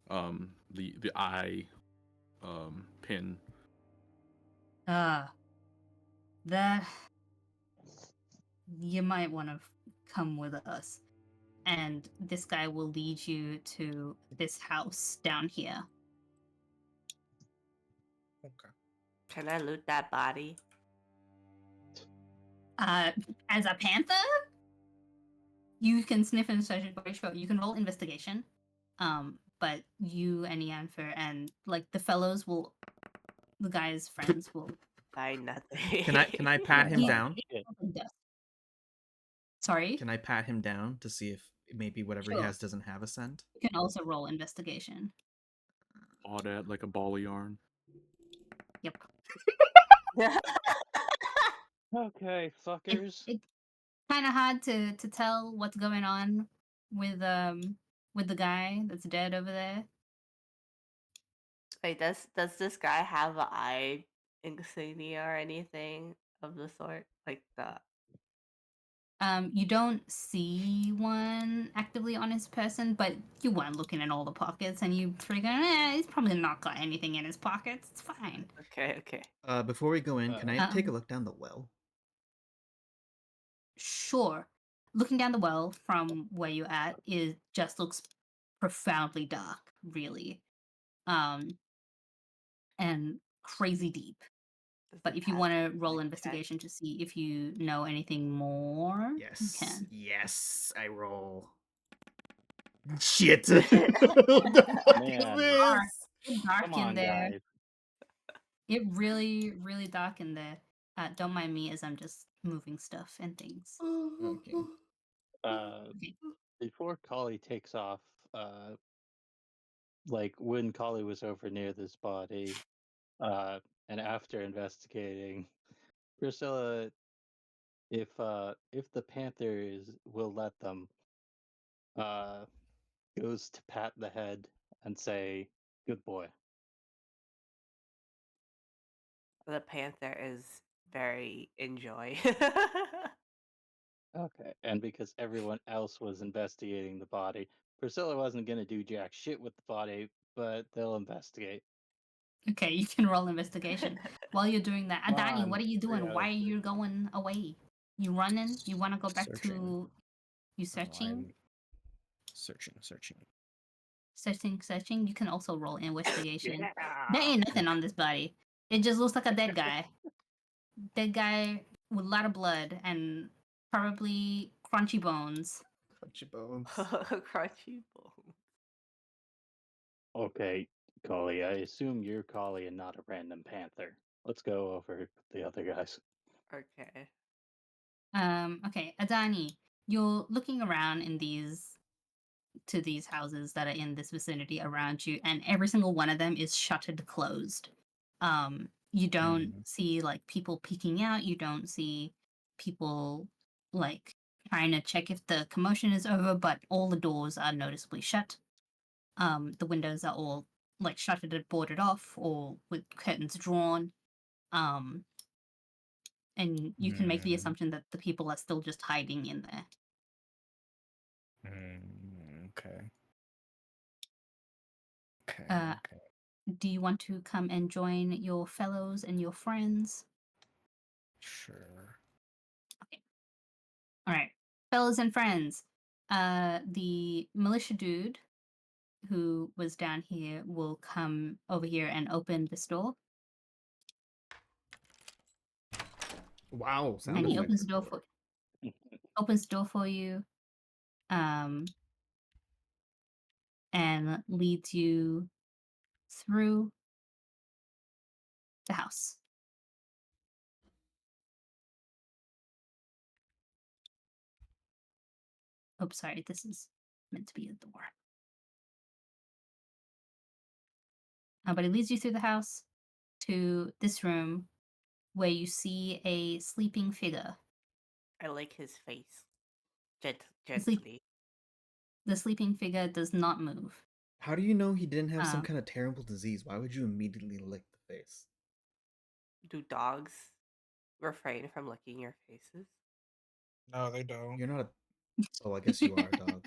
the eye, pin. That you might want to come with us. And this guy will lead you to this house down here. Okay. Can I loot that body? As a panther, you can sniff and search it very short. You can roll investigation. But you and Yanfer and like the fellows will, the guy's friends will. Find nothing. Can I pat him Yeah. down? Sorry. Can I pat him down to see if maybe whatever he Sure. has doesn't have a scent? You can also roll investigation. All that like a ball of yarn. Yep. Okay, fuckers. It's kind of hard to tell what's going on with the guy that's dead over there. Wait, does this guy have an eye insignia or anything of the sort? Like the You don't see one actively on his person, but you weren't looking in all the pockets, and you figure, he's probably not got anything in his pockets. It's fine. okay. Before we go in, can I take a Um, look down the well? Sure. Looking down the well from where you're at, it just looks profoundly dark, really. And crazy deep. Does But it if you pass want to the roll check? investigation to see if you know anything more, you Yes. can. Yes, I roll. Shit! What the fuck Man. is Dark. this? It's dark Come in on, there. guys. It really, really dark in there. Don't mind me as I'm just moving stuff and things. Okay. Okay. Before Kali takes off, like when Kali was over near this body, and after investigating, Priscilla, if the Panthers will let them, goes to pat the head and say, "Good boy." The panther is very enjoy. Okay. And because everyone else was investigating the body, Priscilla wasn't gonna do jack shit with the body, but they'll investigate. Okay, you can roll investigation. While you're doing that, Come Adani, on, what are you doing? Why are Rio. you going away? You running? You want to go back Searching. to you No, searching? I'm searching. Searching. You can also roll investigation. There ain't nothing on this body. It just looks like a dead guy. Dead guy with a lot of blood and probably crunchy bones. Crunchy bones. Crunchy bone. Okay, Kali, I assume you're Kali and not a random panther. Let's go over with the other guys. Okay. Okay, Adani, you're looking around in these houses that are in this vicinity around you, and every single one of them is shuttered closed. You don't see like people peeking out. You don't see people like trying to check if the commotion is over, but all the doors are noticeably shut. The windows are all like shuttered and boarded off or with curtains drawn. And you can make the assumption that the people are still just hiding in there. Okay. Uh, Do you want to come and join your fellows and your friends? Sure. All right, fellows and friends. The militia dude who was down here will come over here and open this door. Wow, sound And he effect. opens the door for you, and leads you through the house. Oh, sorry, this is meant to be a door. But it leads you through the house to this room where you see a sleeping figure. I like his face. The Gently. sleeping figure does not move. How do you know he didn't have some Um, kind of terrible disease? Why would you immediately lick the face? Do dogs refrain from licking your faces? No, they don't. You're not a. Oh, I guess you are a dog.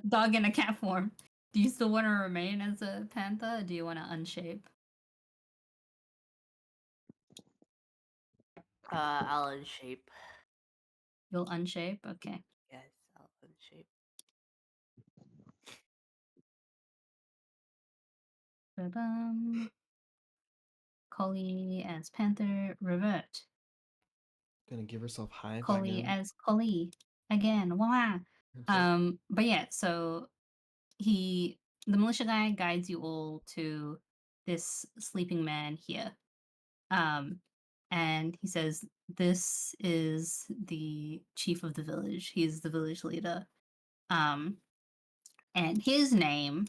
Dog in a cat form. Do you still want to remain as a panther, or do you want to unshape? I'll unshape. You'll unshape? Okay. Yes, I'll unshape. Ba-bum. Collie as Panther, revert. Gonna give herself hive Collie again. as Collie again. Wow. But yeah, so the militia guy guides you all to this sleeping man here. And he says, this is the chief of the village. He's the village leader. And his name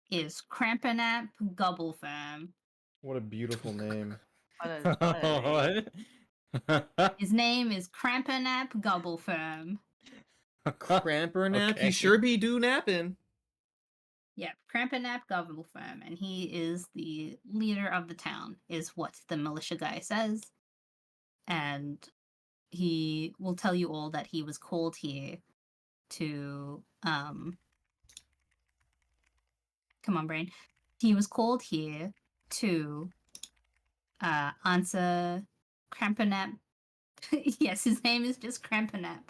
is Crampernap Gobblefirm. What a beautiful name. What a name. What? His name is Crampernap Gobblefirm. Cramper nap? Okay. He sure be do napping. Yeah, Crampernap Gobblefirm, and he is the leader of the town, is what the militia guy says. And he will tell you all that he was called here to come on, brain. He was called here to answer Crampernap. Yes, his name is just Crampernap.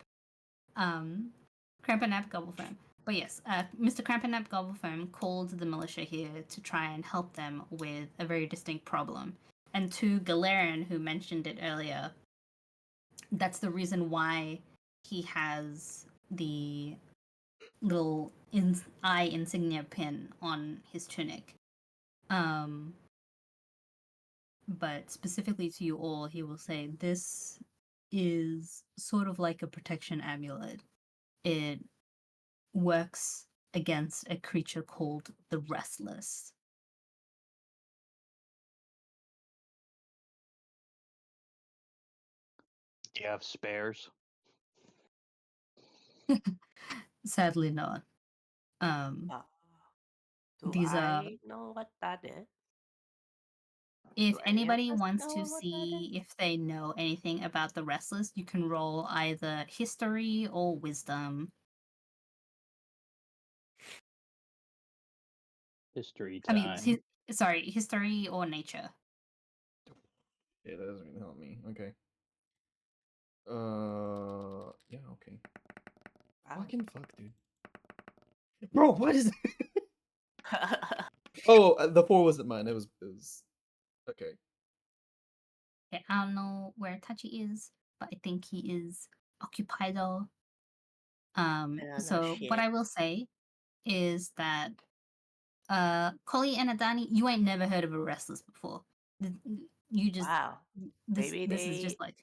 Crampernap Gobblefirm. But yes, Mr. Crampernap Gobblefirm called the militia here to try and help them with a very distinct problem. And to Galarian, who mentioned it earlier, that's the reason why he has the little eye insignia pin on his tunic. But specifically to you all, he will say this is sort of like a protection amulet. It works against a creature called the Restless. Do you have spares? Sadly not. Do These are I know what that is? if Do any of anybody us wants know to what that see is? if they know anything about the Restless, you can roll either history or wisdom. History I mean, time. sorry, history or nature. Yeah, that doesn't even help me. Okay. Yeah, okay. Wow. Fucking fuck, dude. Bro, what is Oh, the 4 wasn't mine. It was okay. Okay, I don't know where Tachi is, but I think he is occupied. I don't know So what shit. I will say is that Collie and Adani, you ain't never heard of a Restless before. You just Wow. this Maybe this is just like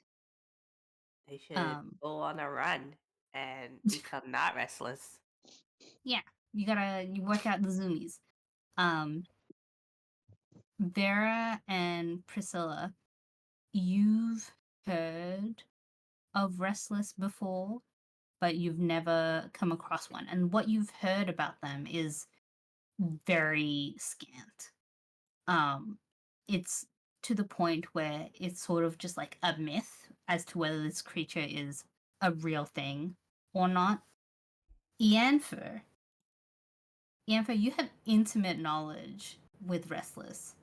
they should um go on a run and become not restless. yeah, you work out the zoomies. Vera and Priscilla, you've heard of Restless before, but you've never come across one. And what you've heard about them is very scant. It's to the point where it's sort of just like a myth as to whether this creature is a real thing or not. Ianfer, you have intimate knowledge with Restless.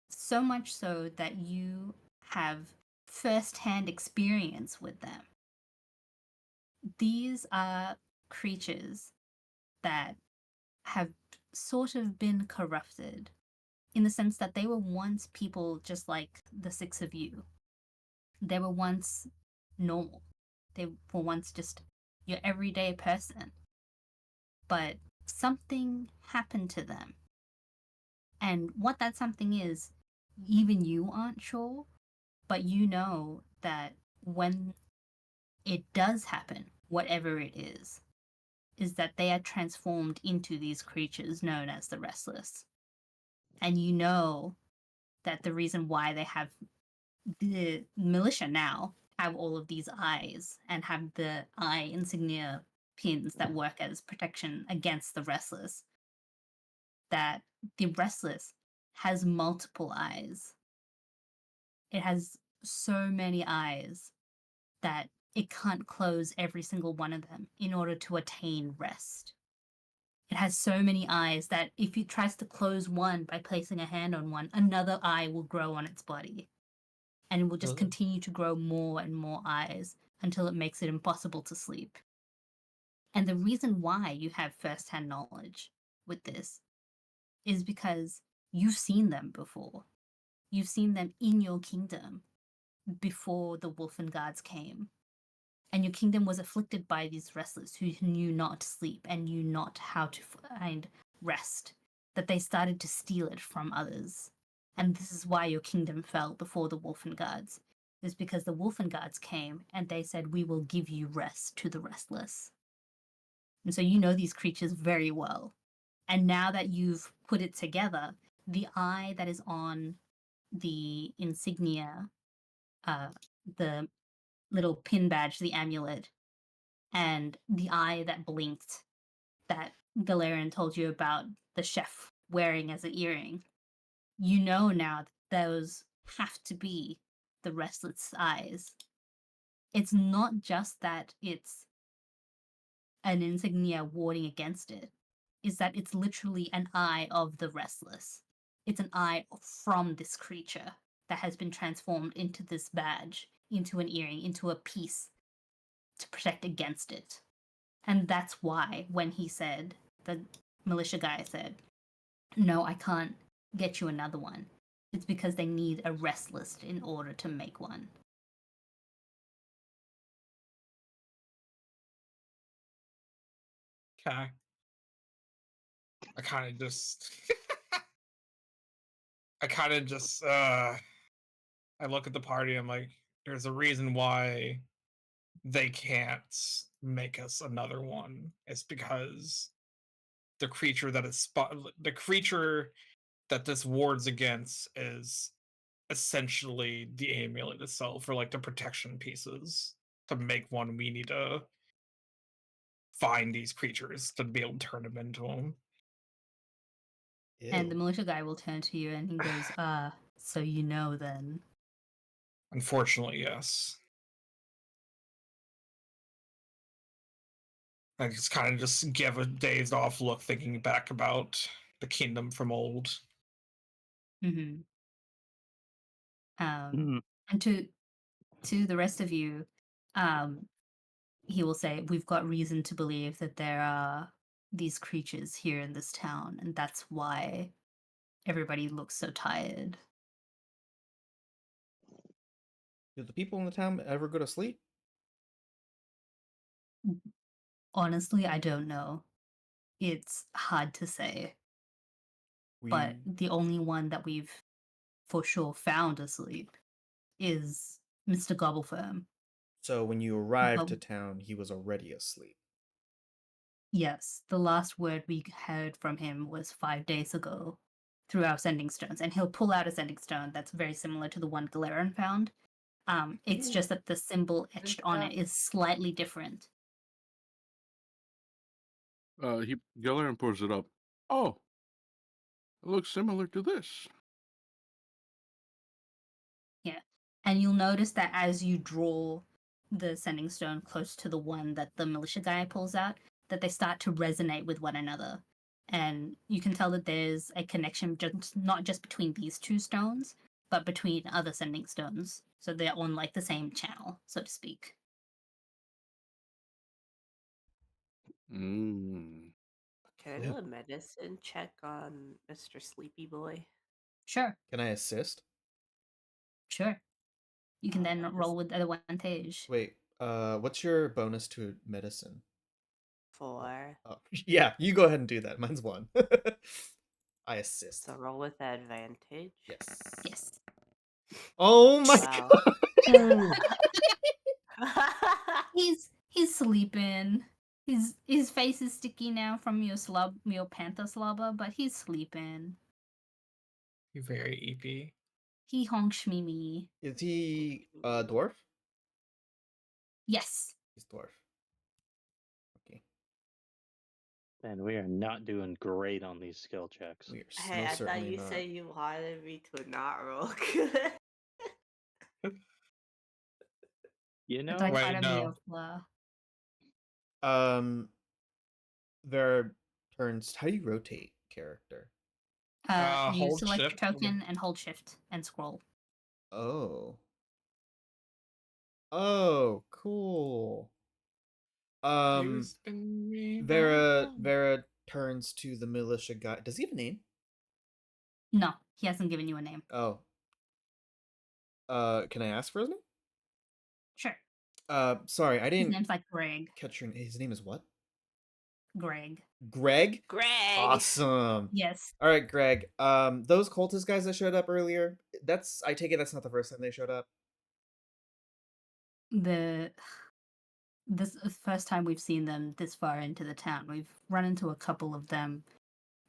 So much so that you have first-hand experience with them. These are creatures that have sort of been corrupted in the sense that they were once people just like the 6 of you. They were once normal. They were once just your everyday person. But something happened to them. And what that something is, even you aren't sure, but you know that when it does happen, whatever it is that they are transformed into these creatures known as the Restless. And you know that the reason why they have the militia now have all of these eyes and have the eye insignia pins that work as protection against the Restless, that the Restless has multiple eyes. It has so many eyes that it can't close every single one of them in order to attain rest. It has so many eyes that if it tries to close one by placing a hand on one, another eye will grow on its body. and it will just Mhm. continue to grow more and more eyes until it makes it impossible to sleep. And the reason why you have first-hand knowledge with this is because you've seen them before. You've seen them in your kingdom before the Wolfen Guards came. And your kingdom was afflicted by these restless who knew not sleep and knew not how to find rest, that they started to steal it from others. And this is why your kingdom fell before the Wolfen Guards, is because the Wolfen Guards came and they said, we will give you rest to the restless. And so you know these creatures very well. And now that you've put it together, the eye that is on the insignia, the little pin badge, the amulet, and the eye that blinked that Galarian told you about the chef wearing as an earring, you know now that those have to be the restless eyes. It's not just that it's an insignia warding against it, is that it's literally an eye of the restless. It's an eye from this creature that has been transformed into this badge, into an earring, into a piece to protect against it. And that's why when he said, the militia guy said, no, I can't get you another one, it's because they need a rest list in order to make one. Okay. I kind of just I look at the party, I'm like, there's a reason why they can't make us another one. It's because the creature the creature that this wards against is essentially the amulet itself, or like the protection pieces. To make one, we need to find these creatures to be able to turn them into them. And the Ew. militia guy will turn to you and he goes, so you know then. Unfortunately, yes. I just kind of just give a dazed off look, thinking back about the kingdom from old. Mm-hmm. Mhm. And to the rest of you, he will say, we've got reason to believe that there are these creatures here in this town, and that's why everybody looks so tired. Do the people in the town ever go to sleep? Honestly, I don't know. It's hard to say, but We the only one that we've for sure found asleep is Mr. Gobblefirm. So when you arrived But to town, he was already asleep. yes, the last word we heard from him was 5 days ago through our sending stones, and he'll pull out a sending stone that's very similar to the one Galarian found. It's just that the symbol etched on it is slightly different. Gillerin pulls it up. Oh, it looks similar to this. Yeah. And you'll notice that as you draw the sending stone close to the one that the militia guy pulls out, that they start to resonate with one another. And you can tell that there's a connection not just between these two stones, but between other sending stones. So they're on like the same channel, so to speak. Mm. Can I do a medicine check on Mr. Sleepy Boy? Sure, Can I assist? sure. You can then Just roll with advantage. Wait, what's your bonus to medicine? 4. Oh, yeah, you go ahead and do that. Mine's 1. I assist. So roll with advantage. Yes. Yes. Oh my Wow. god. He's sleeping. His face is sticky now from your panther slobber, but he's sleeping. You're very EP. He honks me. Is he a dwarf? Yes. He's dwarf. Okay. And we are not doing great on these skill checks. We are Hey, I thought certainly you not. said you wanted me to not roll good. You But know, I Wait, kind of no. There are turns. How do you rotate character? You Hold select your shift. token and hold shift and scroll. Oh. Oh, cool. You spin me round. Vera turns to the militia guy. Does he have a name? No, he hasn't given you a name. Oh. Can I ask for his name? Sure. Sorry, I His didn't name's like Greg. catch your name. His name is what? Greg. Greg? Greg. Awesome. Yes. All right, Greg. Those cultist guys that showed up earlier, I take it that's not the first time they showed up. This is the first time we've seen them this far into the town. We've run into a couple of them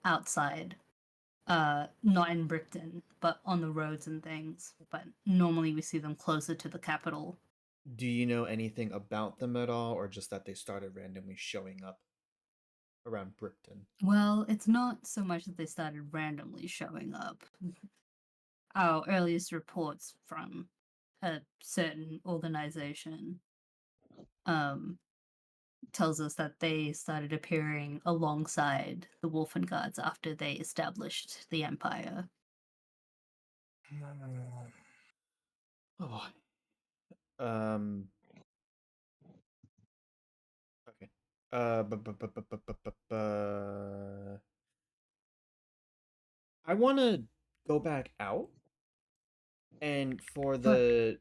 outside. Not in Bripton, but on the roads and things. But normally we see them closer to the capital. Do you know anything about them at all, or just that they started randomly showing up around Bripton? Well, it's not so much that they started randomly showing up. Our earliest reports from a certain organization tells us that they started appearing alongside the Wolfen Guards after they established the Empire. Oh. Um. Okay. I want to go back out, and for Sure. the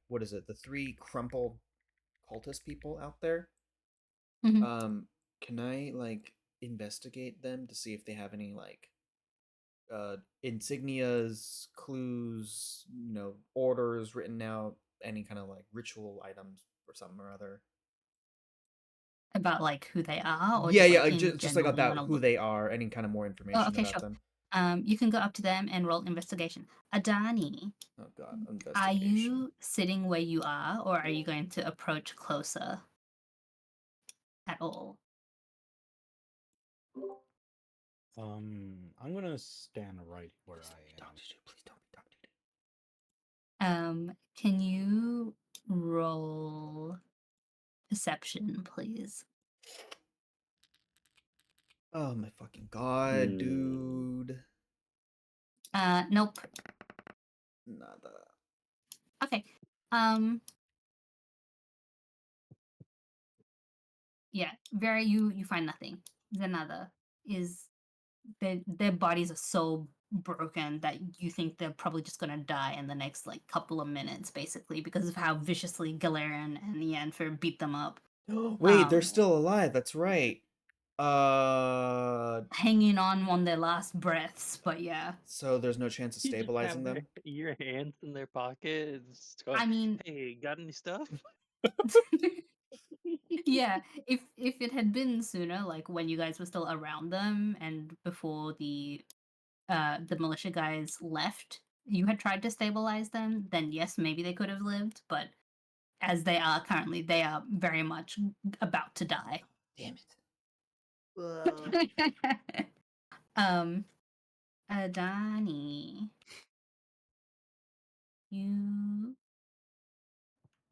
what is it? The three crumpled cultist people out there. Mhm. Can I like investigate them to see if they have any like insignias, clues, orders written out, any kind of like ritual items or something or other? About like who they are, or Yeah, just yeah, like in just like general, you want about to who look. they are, any kind of more Oh, information okay, about sure. them. You can go up to them and roll investigation. Adani, Oh god, are investigation. you sitting where you are, or are you going to approach closer at all? I'm gonna stand right where Please don't be I Dr. am. Dude, please don't be Dr. Dude. Can you roll perception, please? Oh my fucking god, dude. Nope. Nada. Okay. Yeah, very you find nothing. Zanada is their bodies are so broken that you think they're probably just gonna die in the next like couple of minutes, basically, because of how viciously Galarian and Yanfer beat them up. Wait, they're still alive. That's right. Hanging on their last breaths, but yeah. So there's no chance of You just have stabilizing them? your hands in their pocket and just going, I mean, "Hey, got any stuff?" yeah, if it had been sooner, like when you guys were still around them and before the militia guys left, you had tried to stabilize them, then yes, maybe they could have lived, but as they are currently, they are very much about to die. Damn um, Adani, you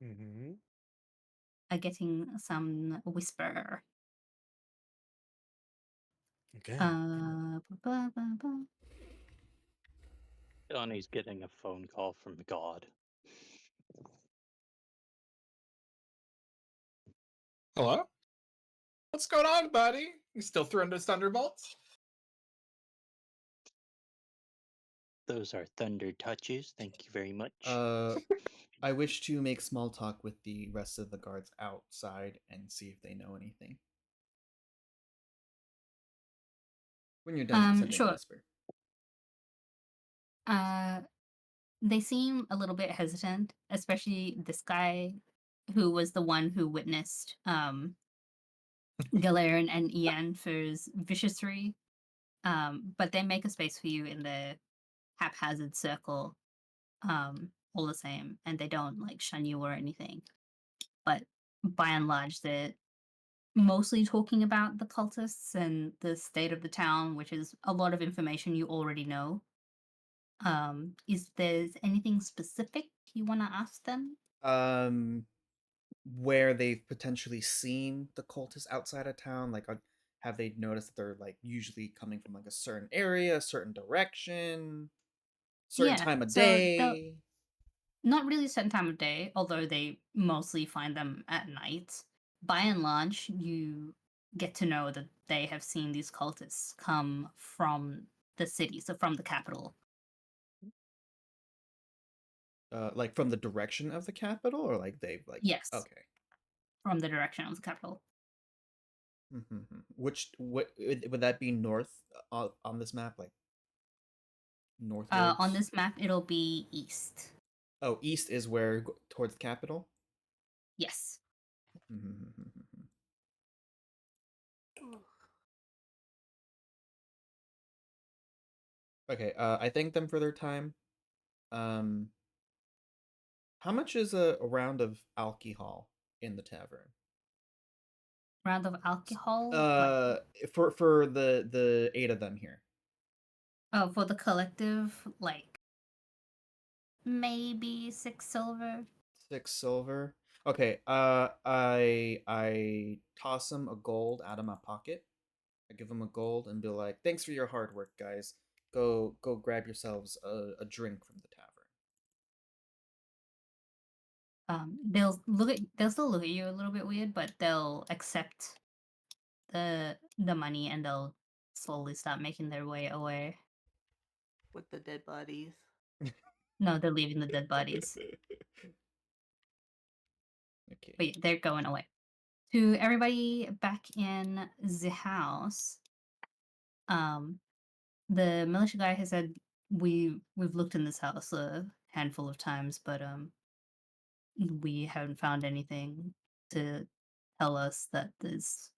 Mm-hmm. are getting some whisper. Okay. Ba, ba, ba. Donnie's getting a phone call from God. Hello? What's going on, buddy? You still throwing those thunderbolts? Those are thunder touches. Thank you very much. I wish to make small talk with the rest of the guards outside and see if they know anything. When you're done sending a Sure. whisper. They seem a little bit hesitant, especially this guy who was the one who witnessed Galarian and Ianfer's viciousry. But they make a space for you in the haphazard circle, all the same, and they don't like shun you or anything. But by and large, they're mostly talking about the cultists and the state of the town, which is a lot of information you already know. Is there anything specific you want to ask them? Where they've potentially seen the cultists outside of town, like have they noticed that they're like usually coming from like a certain area, a certain direction, certain Yeah, time of so day? Not really a certain time of day, although they mostly find them at night. By and large, you get to know that they have seen these cultists come from the city, so from the capital. Like from the direction of the capital, or like they've like Yes, okay. from the direction of the capital. Which what would that be north on this map, like On northwards? this map, it'll be east. Oh, east is where towards the capital. Yes. Okay, I thank them for their time. Um, how much is a round of alcohol in the tavern? Round of alcohol, Uh, for the 8 of them here. oh, for the collective, like maybe 6 silver. 6 silver. Okay, I toss them a gold out of my pocket. I give them a gold and be like, "Thanks for your hard work, guys. Go grab yourselves a drink from the tavern." They'll still look at you a little bit weird, but they'll accept the money and they'll slowly start making their way away. With the dead bodies. No, they're leaving the dead bodies. Okay. But yeah, they're going away. To everybody back in the house, the militia guy has said we've looked in this house a handful of times, but we haven't found anything to tell us that there's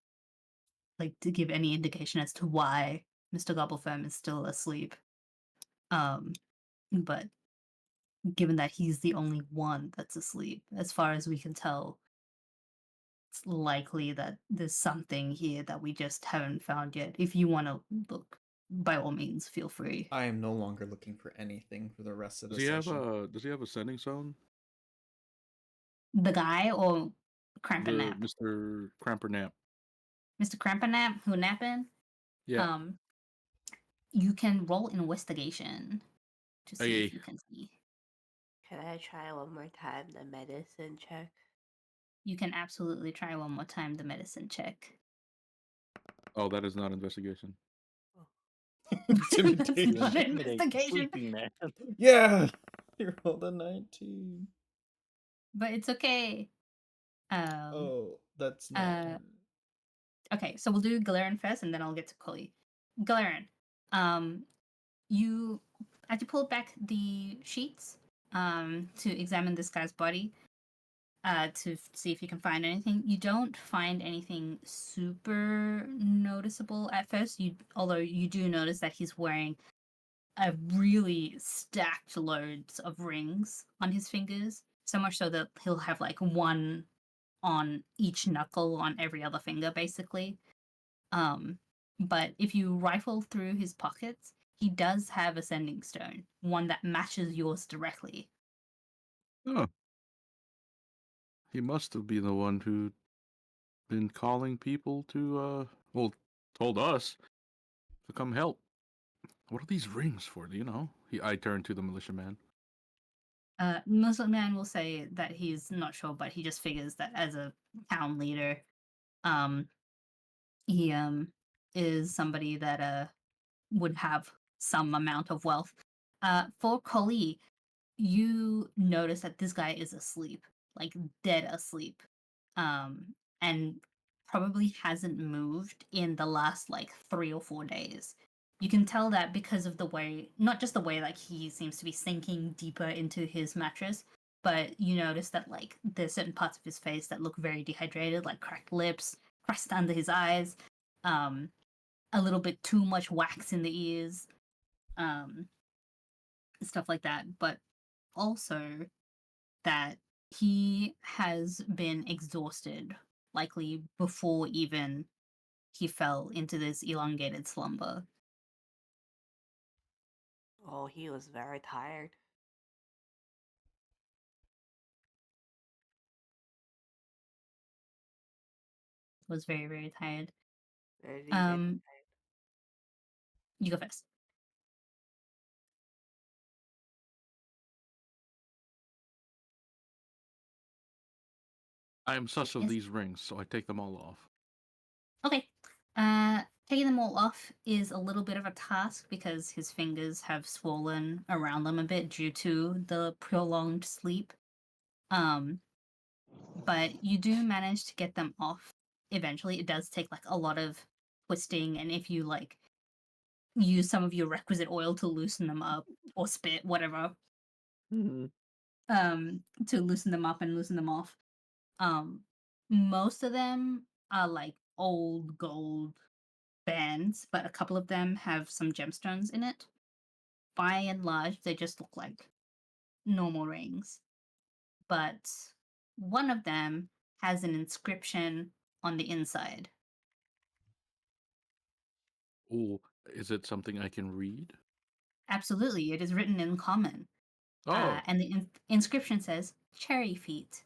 like to give any indication as to why Mr. Gobblefem is still asleep. But given that he's the only one that's asleep, as far as we can tell, it's likely that there's something here that we just haven't found yet. If you want to look, by all means, feel free. I am no longer looking for anything for the rest of the Does he have session. a sending zone? The guy or Crampernap? Mr. Crampernap. Mr. Crampernap, who napping? Yeah. You can roll investigation to see if Okay. you can see. Can I try one more time the medicine check? You can absolutely try one more time the medicine check. Oh, that is not investigation. That's Intimidation. not an Intimidate the investigation, sleeping man. Yeah, you rolled a 19. but it's okay. Oh, that's not. uh, Okay, so we'll do Galeran first, and then I'll get to Cully. Galeran, you as you pull back the sheets, to examine this guy's body, to see if you can find anything. You don't find anything super noticeable at first. Although you do notice that he's wearing a really stacked loads of rings on his fingers, so much so that he'll have like one on each knuckle on every other finger, basically. But if you rifle through his pockets, he does have a sending stone, one that matches yours directly. Oh. He must have been the one who been calling people to told us to come help. What are these rings for? Do you know? I turned to the militiaman. Muslim man will say that he's not sure, but he just figures that as a town leader, um, he is somebody that would have some amount of wealth. For Kali, you notice that this guy is asleep, like dead asleep, and probably hasn't moved in the last like 3 or 4 days. You can tell that because of the way, not just the way like he seems to be sinking deeper into his mattress, but you notice that like there's certain parts of his face that look very dehydrated, like cracked lips, crust under his eyes, um, a little bit too much wax in the ears, um, stuff like that. But also that he has been exhausted, likely before even he fell into this elongated slumber. Oh, he was very tired. Was very, very tired. Very, very tired. You go first. I am sus of Yes. these rings, so I take them all off. Okay. Taking them all off is a little bit of a task because his fingers have swollen around them a bit due to the prolonged sleep. But you do manage to get them off eventually. It does take like a lot of twisting, and if you like use some of your requisite oil to loosen them up or spit, whatever, Mm-hmm. to loosen them up and loosen them off. Most of them are like old gold bands, but a couple of them have some gemstones in it. By and large, they just look like normal rings. But one of them has an inscription on the inside. Oh, is it something I can read? Absolutely, it is written in common. Oh, And the inscription says, Cherry Feet.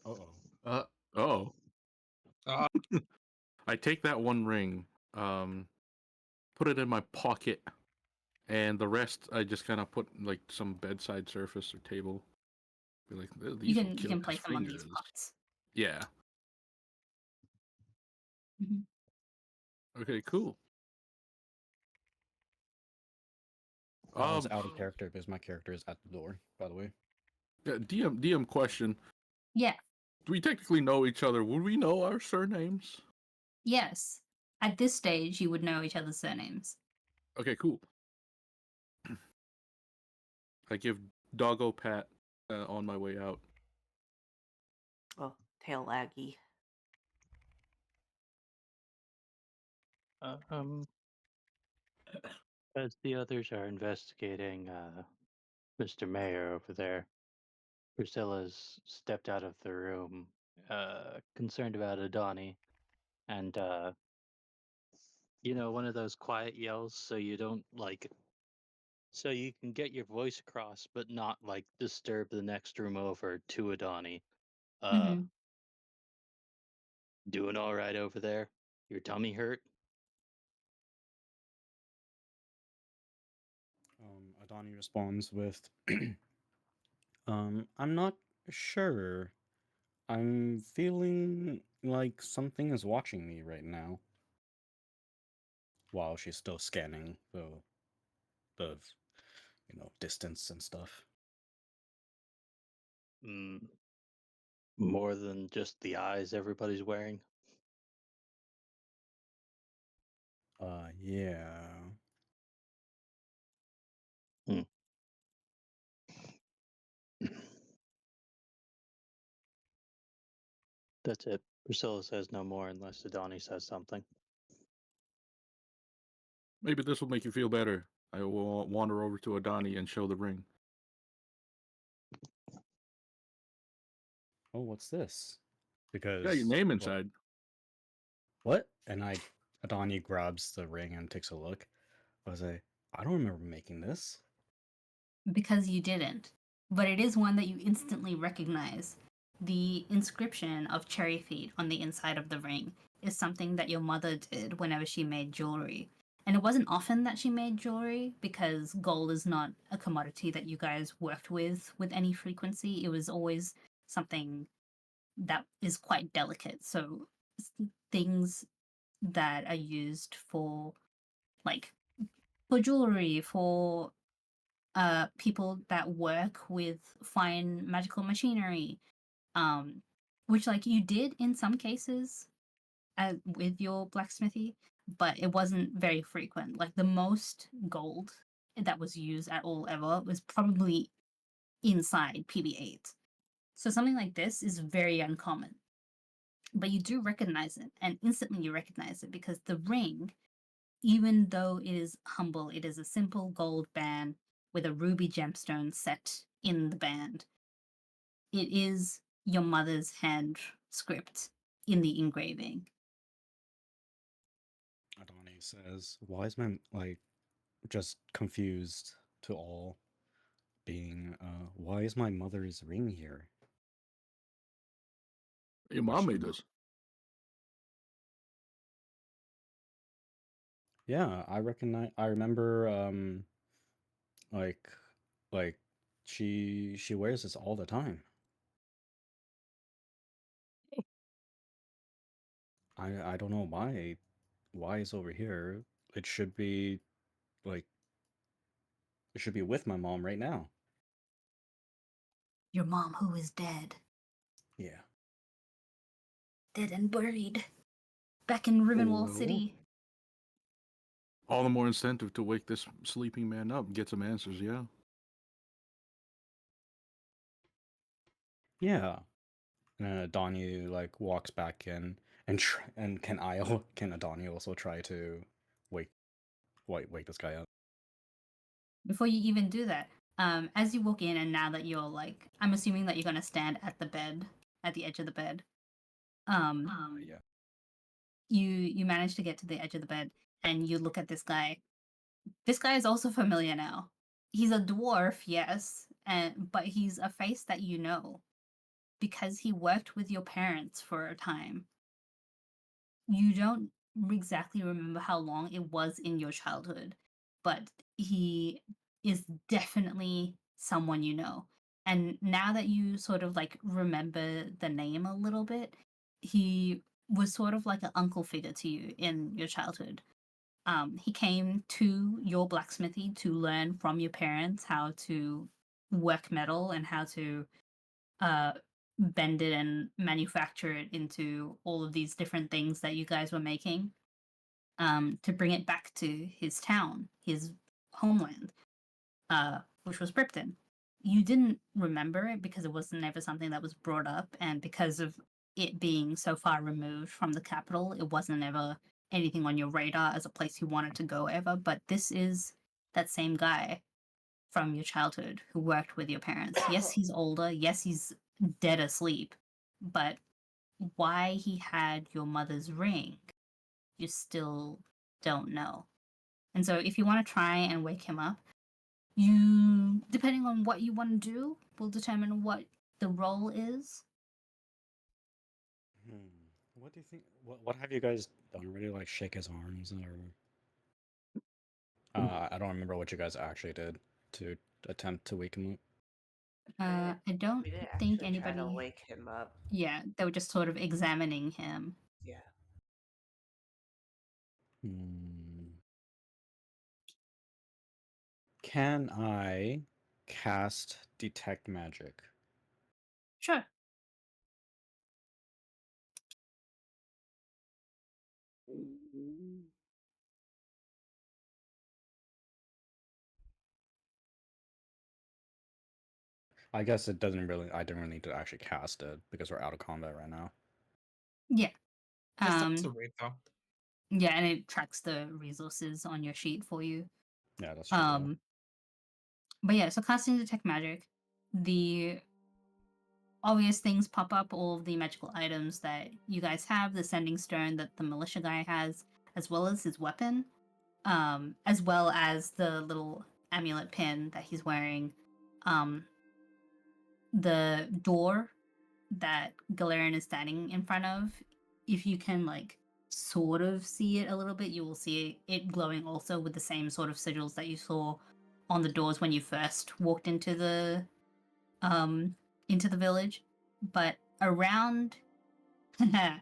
Uh-oh. oh. Uh, I take that one ring, put it in my pocket, and the rest I just kind of put like some bedside surface or table. Be like, these will You kill can his place them on these fingers. pots. Yeah. Mhm. Okay. Cool. I was out of character because my character is at the door, by the way. Yeah, DM question. Yeah, Do we technically know each other? Would we know our surnames? yes. At this stage, you would know each other's surnames. Okay, cool. I give Doggo Pat on my way out. Oh, tail laggy. As the others are investigating Mr. Mayor over there, Priscilla's stepped out of the room, concerned about Adani, and one of those quiet yells, so you don't so you can get your voice across, but not like disturb the next room over to Adani. Uh, Mhm. Doing all right over there? Your tummy hurt? Adani responds with, I'm not sure. I'm feeling like something is watching me right now. While she's still scanning the distance and stuff. Mm, more than just the eyes everybody's wearing? Yeah. Hmm. That's it. Priscilla says no more unless Adani says something. Maybe this will make you feel better. I will wander over to Adani and show the ring. Oh, what's this? Yeah, your Because name well, inside. what? And Adani grabs the ring and takes a look. I was like, I don't remember making this. Because you didn't. But it is one that you instantly recognize. The inscription of Cherry Feet on the inside of the ring is something that your mother did whenever she made jewelry. And it wasn't often that she made jewelry because gold is not a commodity that you guys worked with any frequency. It was always something that is quite delicate. So things that are used for like for jewelry, for people that work with fine magical machinery, um, which like you did in some cases with your blacksmithy, but it wasn't very frequent. Like the most gold that was used at all ever was probably inside PB8. So something like this is very uncommon. But you do recognize it, and instantly you recognize it because the ring, even though it is humble, it is a simple gold band with a ruby gemstone set in the band. It is your mother's hand script in the engraving. Adani says, why is my just confused to all being why is my mother's ring here? Your mom made this. Yeah, I remember like like She wears this all the time. I don't know why it's over here. It should be like it should be with my mom right now. Your mom, who is dead. Yeah. Dead and buried. Back in Rivenwall Oh. City. All the more incentive to wake this sleeping man up and get some answers, yeah. Yeah. And Adani like walks back in and can Adani also try to wake wake this guy up? Before you even do that, as you walk in, and now that you're like, I'm assuming that you're gonna stand at the bed, at the edge of the bed. Yeah. You manage to get to the edge of the bed, and you look at this guy. This guy is also familiar now. He's a dwarf, yes, but he's a face that you know because he worked with your parents for a time. You don't exactly remember how long it was in your childhood, but he is definitely someone you know. And now that you sort of like remember the name a little bit, he was sort of like an uncle figure to you in your childhood. He came to your blacksmithy to learn from your parents how to work metal and how to uh, bend it and manufacture it into all of these different things that you guys were making, to bring it back to his town, his homeland, which was Bripton. You didn't remember it because it was never something that was brought up, and because of it being so far removed from the capital, it wasn't ever anything on your radar as a place you wanted to go ever. But this is that same guy from your childhood who worked with your parents. Yes, he's older. Yes, he's dead asleep. But why he had your mother's ring, you still don't know. And so if you want to try and wake him up, you, depending on what you want to do, will determine what the role is. What do you think? What have you guys done? Really, like shake his arms or? I don't remember what you guys actually did to attempt to wake him up. I don't We didn't think actually try to anybody. wake him up. Yeah, they were just sort of examining him. Yeah. Can I cast detect magic? Sure. I guess it doesn't really. I didn't really need to actually cast it because we're out of combat right now. Yeah. That's the rate though. Yeah, and it tracks the resources on your sheet for you. Yeah, that's true. But yeah, so casting detect magic, the obvious things pop up, all of the magical items that you guys have, the sending stone that the militia guy has, as well as his weapon, as well as the little amulet pin that he's wearing, the door that Galarian is standing in front of. If you can like sort of see it a little bit, you will see it glowing also with the same sort of sigils that you saw on the doors when you first walked into the village. But around I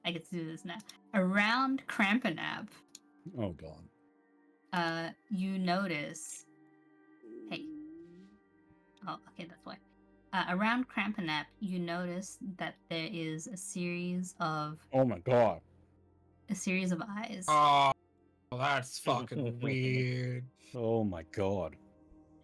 get to do this now. Around Crampanap, Oh god. you notice. Hey. Oh, okay, that's why. Around Crampanap, you notice that there is a series of Oh my god. eyes. Oh, that's fucking weird. Oh my god.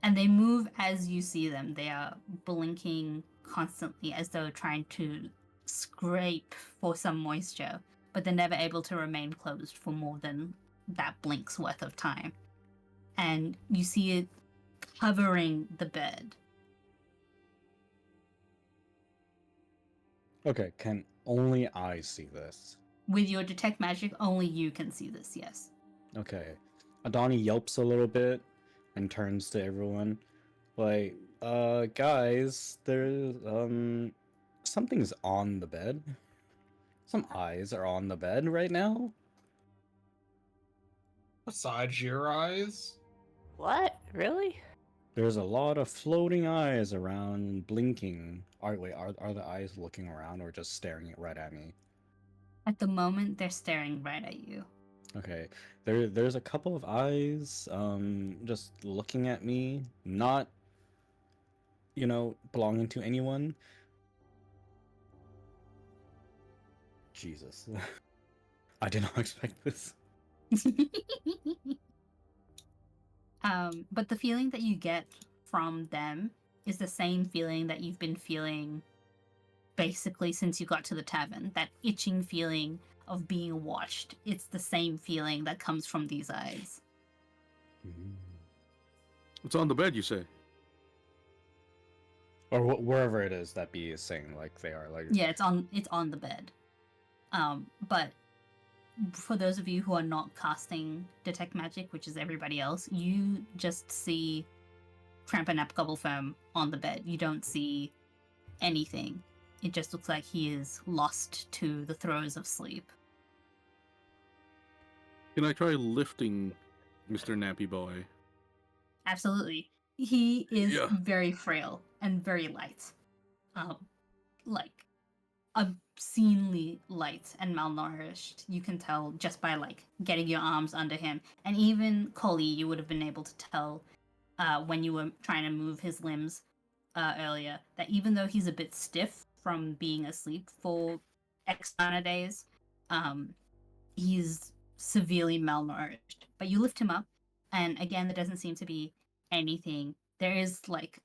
And they move as you see them. They are blinking constantly as though trying to scrape for some moisture, but they're never able to remain closed for more than that blink's worth of time. And you see it covering the bed. Okay, can only I see this? With your detect magic, only you can see this, yes. Okay. Adani yelps a little bit and turns to everyone. Like, guys, there's, something's on the bed. Some eyes are on the bed right now. Besides your eyes? What? Really? There's a lot of floating eyes around, blinking. Are the eyes looking around or just staring right at me? At the moment, they're staring right at you. Okay, there's a couple of eyes, just looking at me, not, belonging to anyone. Jesus, I did not expect this. But the feeling that you get from them is the same feeling that you've been feeling basically since you got to the tavern. That itching feeling of being watched. It's the same feeling that comes from these eyes. It's on the bed, you say? Or wherever it is that B is saying, like, they are, like... Yeah, it's on the bed. But for those of you who are not casting Detect Magic, which is everybody else, you just see Tramp and Gobblefirm on the bed. You don't see anything. It just looks like he is lost to the throes of sleep. Can I try lifting Mr. Nappy Boy? Absolutely. He is Yeah. very frail and very light. Like obscenely light and malnourished. You can tell just by like getting your arms under him. And even Collie, you would have been able to tell when you were trying to move his limbs earlier, that even though he's a bit stiff from being asleep for X amount of days, he's severely malnourished. But you lift him up, and again, there doesn't seem to be anything. There is like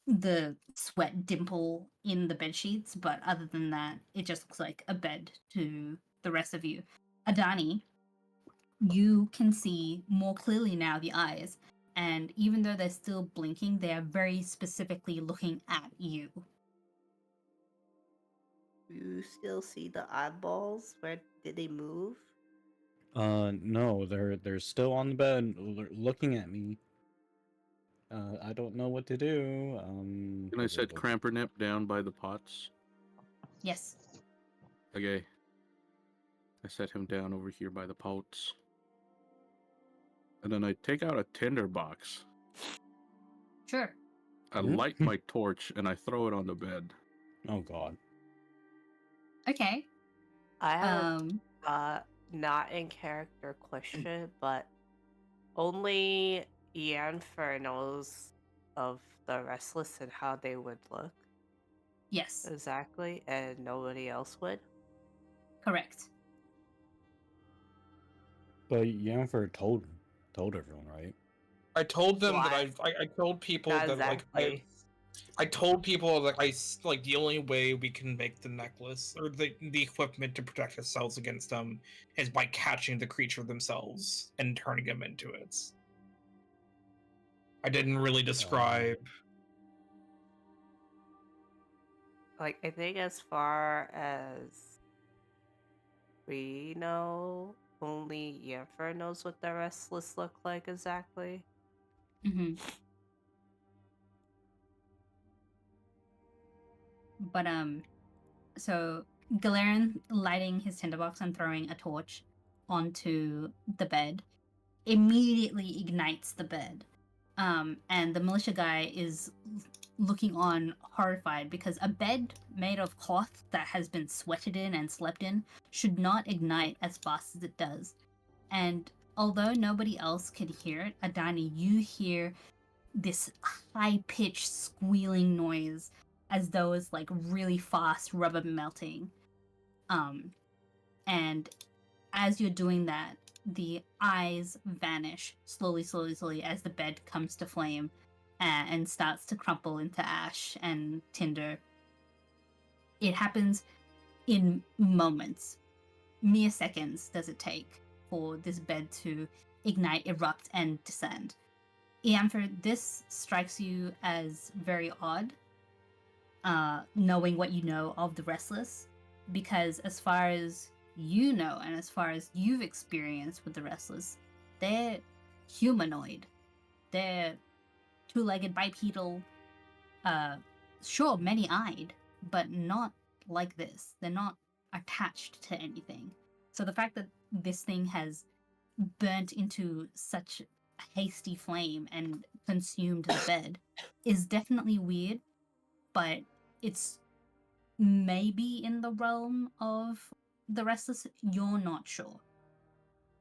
the sweat dimple in the bed sheets, but other than that, it just looks like a bed to the rest of you. Adani, you can see more clearly now the eyes, and even though they're still blinking, they are very specifically looking at you. You still see the eyeballs? Where did they move? No, they're still on the bed, looking at me. I don't know what to do. Can I set Crampernip down by the pots? Yes. Okay. I set him down over here by the pots. And then I take out a tinder box. Sure. I light my torch and I throw it on the bed. Oh god. Okay. I have not in character question, but only Ianfer knows of the Restless and how they would look. Yes. Exactly, and nobody else would. Correct. But Yennefer told everyone, right? I told them Why? that I told people Not that exactly. I told people that like the only way we can make the necklace or the equipment to protect ourselves against them is by catching the creature themselves and turning them into it. I didn't really describe. Like, I think as far as we know, only Yennefer knows what the Restless look like exactly. Mm-hmm. But so Galeran lighting his tinderbox and throwing a torch onto the bed immediately ignites the bed. And the militia guy is looking on horrified because a bed made of cloth that has been sweated in and slept in should not ignite as fast as it does. And although nobody else could hear it, Adani, you hear this high-pitched squealing noise as though it's like really fast rubber melting. And as you're doing that, the eyes vanish slowly as the bed comes to flame and starts to crumple into ash and tinder. It happens in moments. Mere seconds does it take for this bed to ignite, erupt, and descend. Iamfer, this strikes you as very odd, knowing what you know of the Restless, because as far as you know and as far as you've experienced with the Restless, they're humanoid. They're two-legged bipedal, sure, many-eyed, but not like this. They're not attached to anything. So the fact that this thing has burnt into such hasty flame and consumed the bed is definitely weird, but it's maybe in the realm of the rest of us. You're not sure.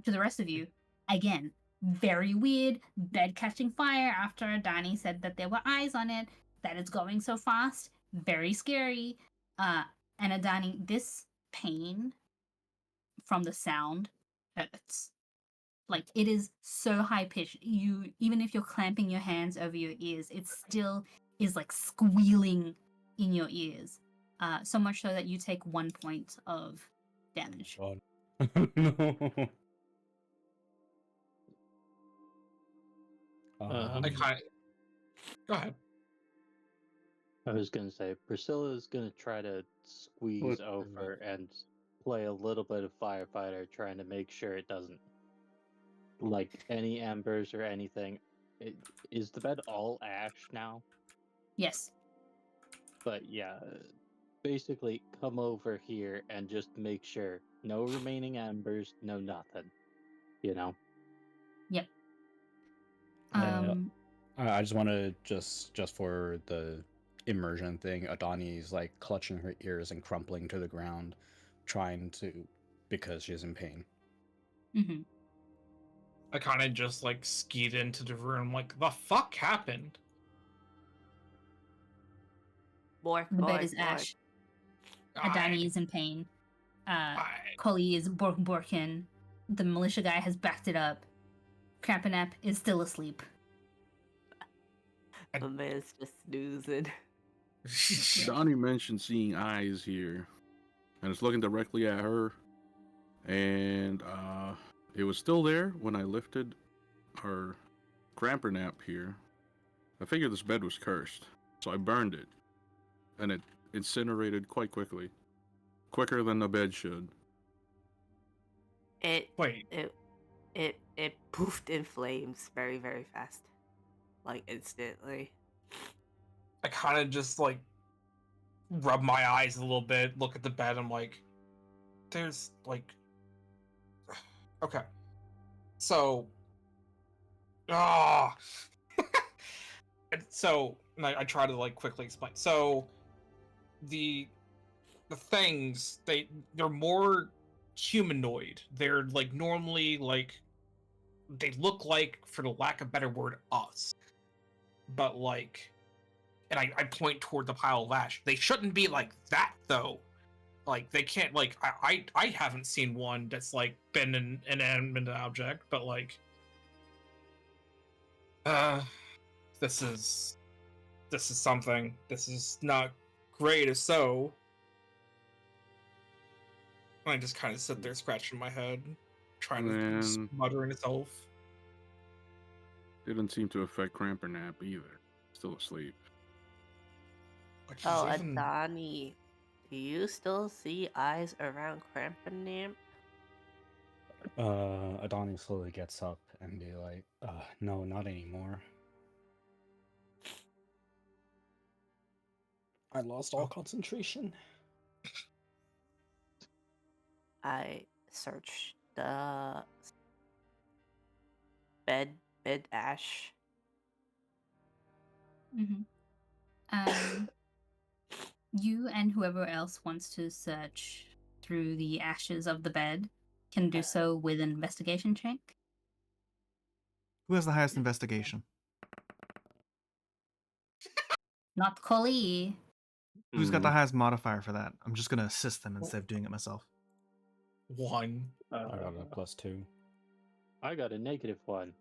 To the rest of you, again, very weird. Bed catching fire after Danny said that there were eyes on it. That it's going so fast. Very scary. And Adani, this pain from the sound hurts. Like, it is so high pitched. You, even if you're clamping your hands over your ears, it still is like squealing in your ears. So much so that you take 1 point of damage. God. No. I kind of. Go ahead. I was gonna say Priscilla is gonna try to squeeze What? over and play a little bit of firefighter, trying to make sure it doesn't like any embers or anything. Is the bed all ash now? Yes. But yeah, basically come over here and just make sure no remaining embers, no nothing. You know. Yep. Uh, I just want to just for the immersion thing, Adani's like clutching her ears and crumpling to the ground, trying to because she's in pain. Mm-hmm. I kind of just like skied into the room, like, the fuck happened? Bork, The bed bork, is bork. ash. Adani is in pain. Collie is borking. The militia guy has backed it up. Crampanap is still asleep. The man's just snoozing. Donnie mentioned seeing eyes here, and it's looking directly at her, and it was still there when I lifted our cramper nap here. I figured this bed was cursed, so I burned it, and it incinerated quite quickly, quicker than the bed should. It Wait, it poofed in flames very, very fast. Like instantly. I kind of just like rub my eyes a little bit, look at the bed. I'm like, there's like, okay, so, ah, and I try to like quickly explain. So, the things they're more humanoid. They're like normally like they look like, for the lack of a better word, us. But like, and I point toward the pile of ash. They shouldn't be like that though. Like they can't like I haven't seen one that's like been an inanimate object, but like this is something. This is not great as so. I just kind of sit there scratching my head, trying to mutter in itself. Didn't seem to affect cramper nap either. Still asleep. Which is Oh, even- Adani, do you still see eyes around Crampanamp? Adani slowly gets up and be like, no, not anymore. I lost all concentration. I searched the bed ash. Mm-hmm. You and whoever else wants to search through the ashes of the bed can do so with an investigation check. Who has the highest investigation? Not Collie. Who's got the highest modifier for that? I'm just gonna assist them instead of doing it myself. 1. I got a +2. I got a -1.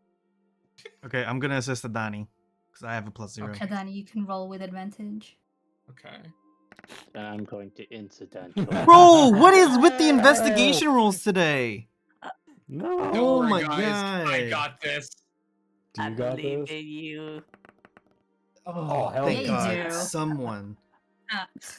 Okay, I'm gonna assist Adani because I have a +0. Okay. Adani, you can roll with advantage. Okay. And I'm going to incidentally. Bro, what is with the investigation rules today? No. Don't Oh worry, my guys. I God. got this. Do I you got believe this? in you. Oh, hell thank yeah. God, You do. someone. This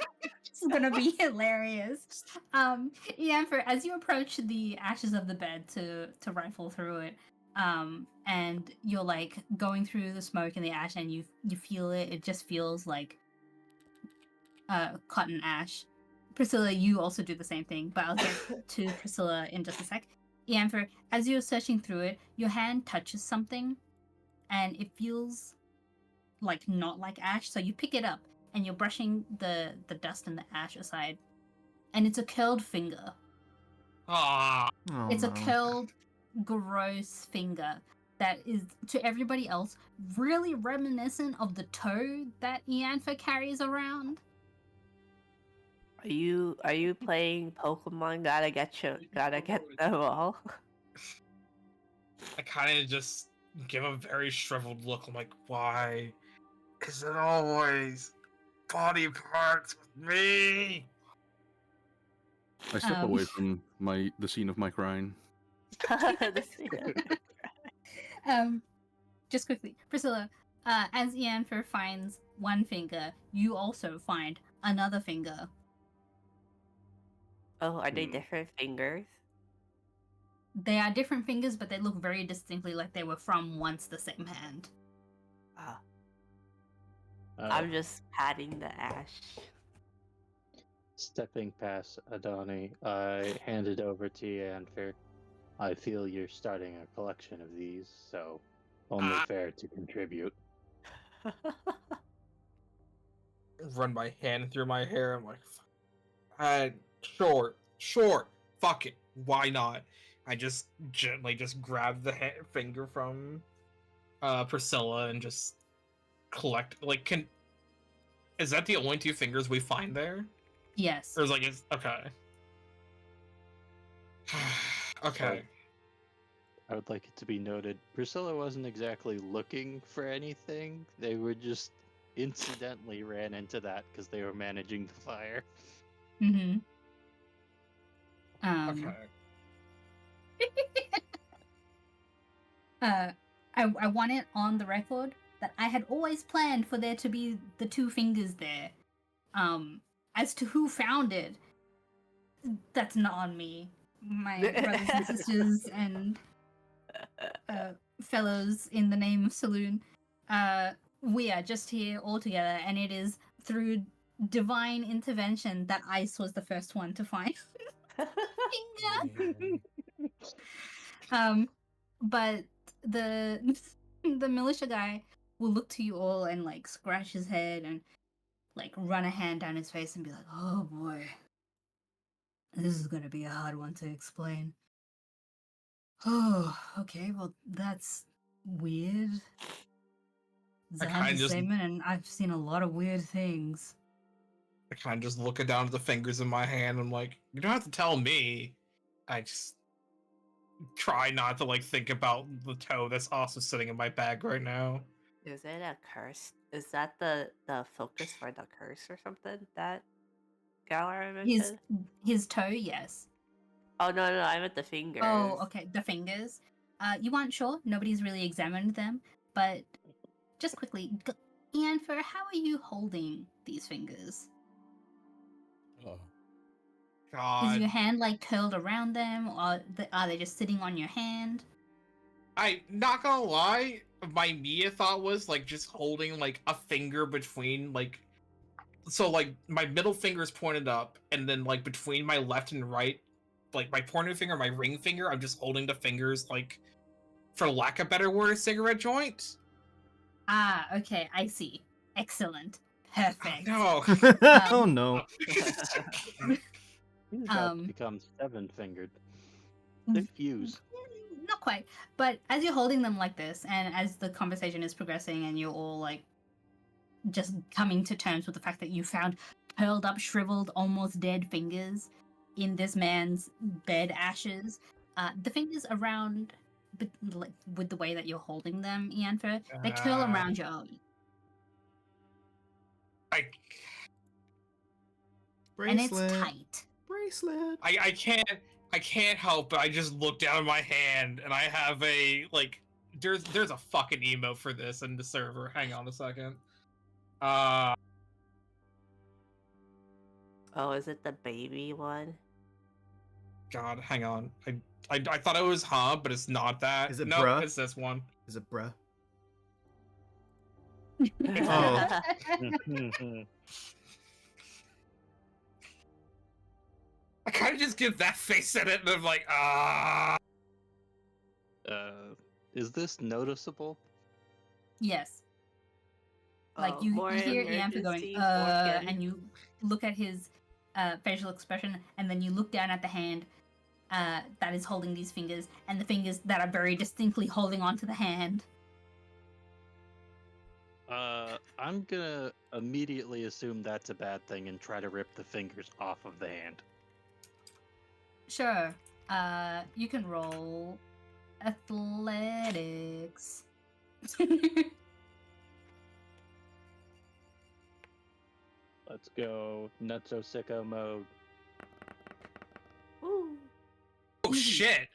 is gonna be hilarious. For as you approach the ashes of the bed to rifle through it, and you're like going through the smoke and the ash, and you feel it. It just feels like cotton ash. Priscilla, you also do the same thing, but I'll get to Priscilla in just a sec. Ianfer, as you're searching through it, your hand touches something and it feels like not like ash. So you pick it up and you're brushing the dust and the ash aside, and it's a curled finger. Ah, Oh, It's no. a curled, gross finger that is, to everybody else, really reminiscent of the toe that Ianfa carries around. Are you playing Pokemon? Gotta get them all. I kind of just give a very shriveled look. I'm like, why is it always body parts with me? I step away from the scene of my crime. Just quickly, Priscilla, as Ianfer finds one finger, you also find another finger. Oh, are they Hmm. different fingers? They are different fingers, but they look very distinctly like they were from once the same hand. Ah, Uh, I'm just patting the ash. Stepping past Adani, I hand it over to Yanfer. I feel you're starting a collection of these, so only Ah. fair to contribute. Run my hand through my hair. I'm like, sure, fuck it, why not? I just gently just grab the finger from Priscilla and just collect. Like, is that the only two fingers we find there? Yes. Or is like, it's okay. Okay. I would like it to be noted, Priscilla wasn't exactly looking for anything. They were just incidentally ran into that because they were managing the fire. Mm-hmm. Okay. I want it on the record that I had always planned for there to be the two fingers there. As to who found it, that's not on me. My brothers and sisters and fellows in the name of Saloon, we are just here all together, and it is through divine intervention that Ice was the first one to find finger. But the militia guy will look to you all and like scratch his head and like run a hand down his face and be like, "Oh boy, this is gonna be a hard one to explain." Oh, okay, well that's weird. It's I an kinda just- understatement, and I've seen a lot of weird things. I kind of just look down at the fingers in my hand. I'm like, you don't have to tell me. I just try not to like think about the toe that's also sitting in my bag right now. Is it a curse? Is that the focus for the curse or something that Galar mentioned? His toe, yes. Oh no, I meant the fingers. Oh, okay, the fingers. You aren't sure. Nobody's really examined them, but just quickly, Ianfer, how are you holding these fingers? Oh. Is God, your hand like curled around them, or are they just sitting on your hand? I not gonna lie. My immediate thought was like just holding like a finger between like, so like my middle finger's pointed up, and then like between my left and right, like my pointer finger, my ring finger, I'm just holding the fingers like, for lack of a better word, a cigarette joint. Ah, okay, I see. Excellent. Perfect. No. Oh no. He's about to Um, become seven-fingered. They fuse. Not quite. But as you're holding them like this, and as the conversation is progressing, and you're all like just coming to terms with the fact that you found curled up, shriveled, almost dead fingers in this man's bed ashes, the fingers around, like, with the way that you're holding them, Ianfer, they curl around your own. And it's Bracelet. tight. Bracelet. I can't help but I just look down at my hand and I have a like there's a fucking emote for this in the server. Hang on a second. Oh, is it the baby one? God, hang on. I thought it was but it's not that. Is it no, bruh? it's this one. Is it bruh? Oh. I kind of just give that face at it and I'm like, Is this noticeable? Yes. Like Oh, you more hear Iantha going, emergency fortune. and you look at his facial expression, and then you look down at the hand that is holding these fingers, and the fingers that are very distinctly holding onto the hand. I'm gonna immediately assume that's a bad thing and try to rip the fingers off of the hand. Sure. You can roll athletics. Let's go nutso sicko mode. Ooh. Oh shit!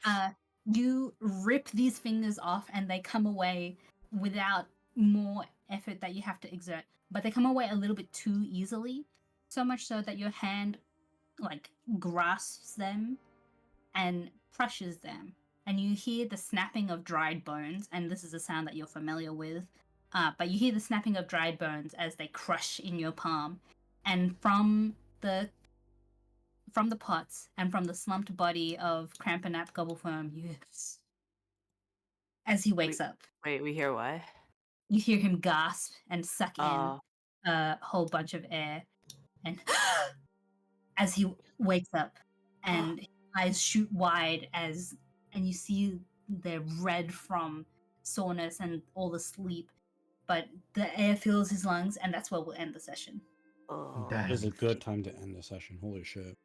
You rip these fingers off, and they come away without more effort that you have to exert, but they come away a little bit too easily, so much so that your hand like grasps them and crushes them, and you hear the snapping of dried bones, and this is a sound that you're familiar with, but you hear the snapping of dried bones as they crush in your palm, and from the pots and from the slumped body of Crampanap Gobblefirm, as he wakes up, Wait, we hear what? you hear him gasp and suck in Oh. a whole bunch of air, and as he wakes up, and his eyes shoot wide and you see they're red from soreness and all the sleep, but the air fills his lungs, and that's where we'll end the session. Oh. Damn. It's a good time to end the session. Holy shit.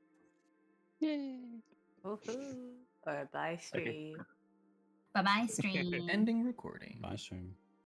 Yay! Woohoo. Or bye stream. Bye bye, stream. Ending recording. Bye, stream.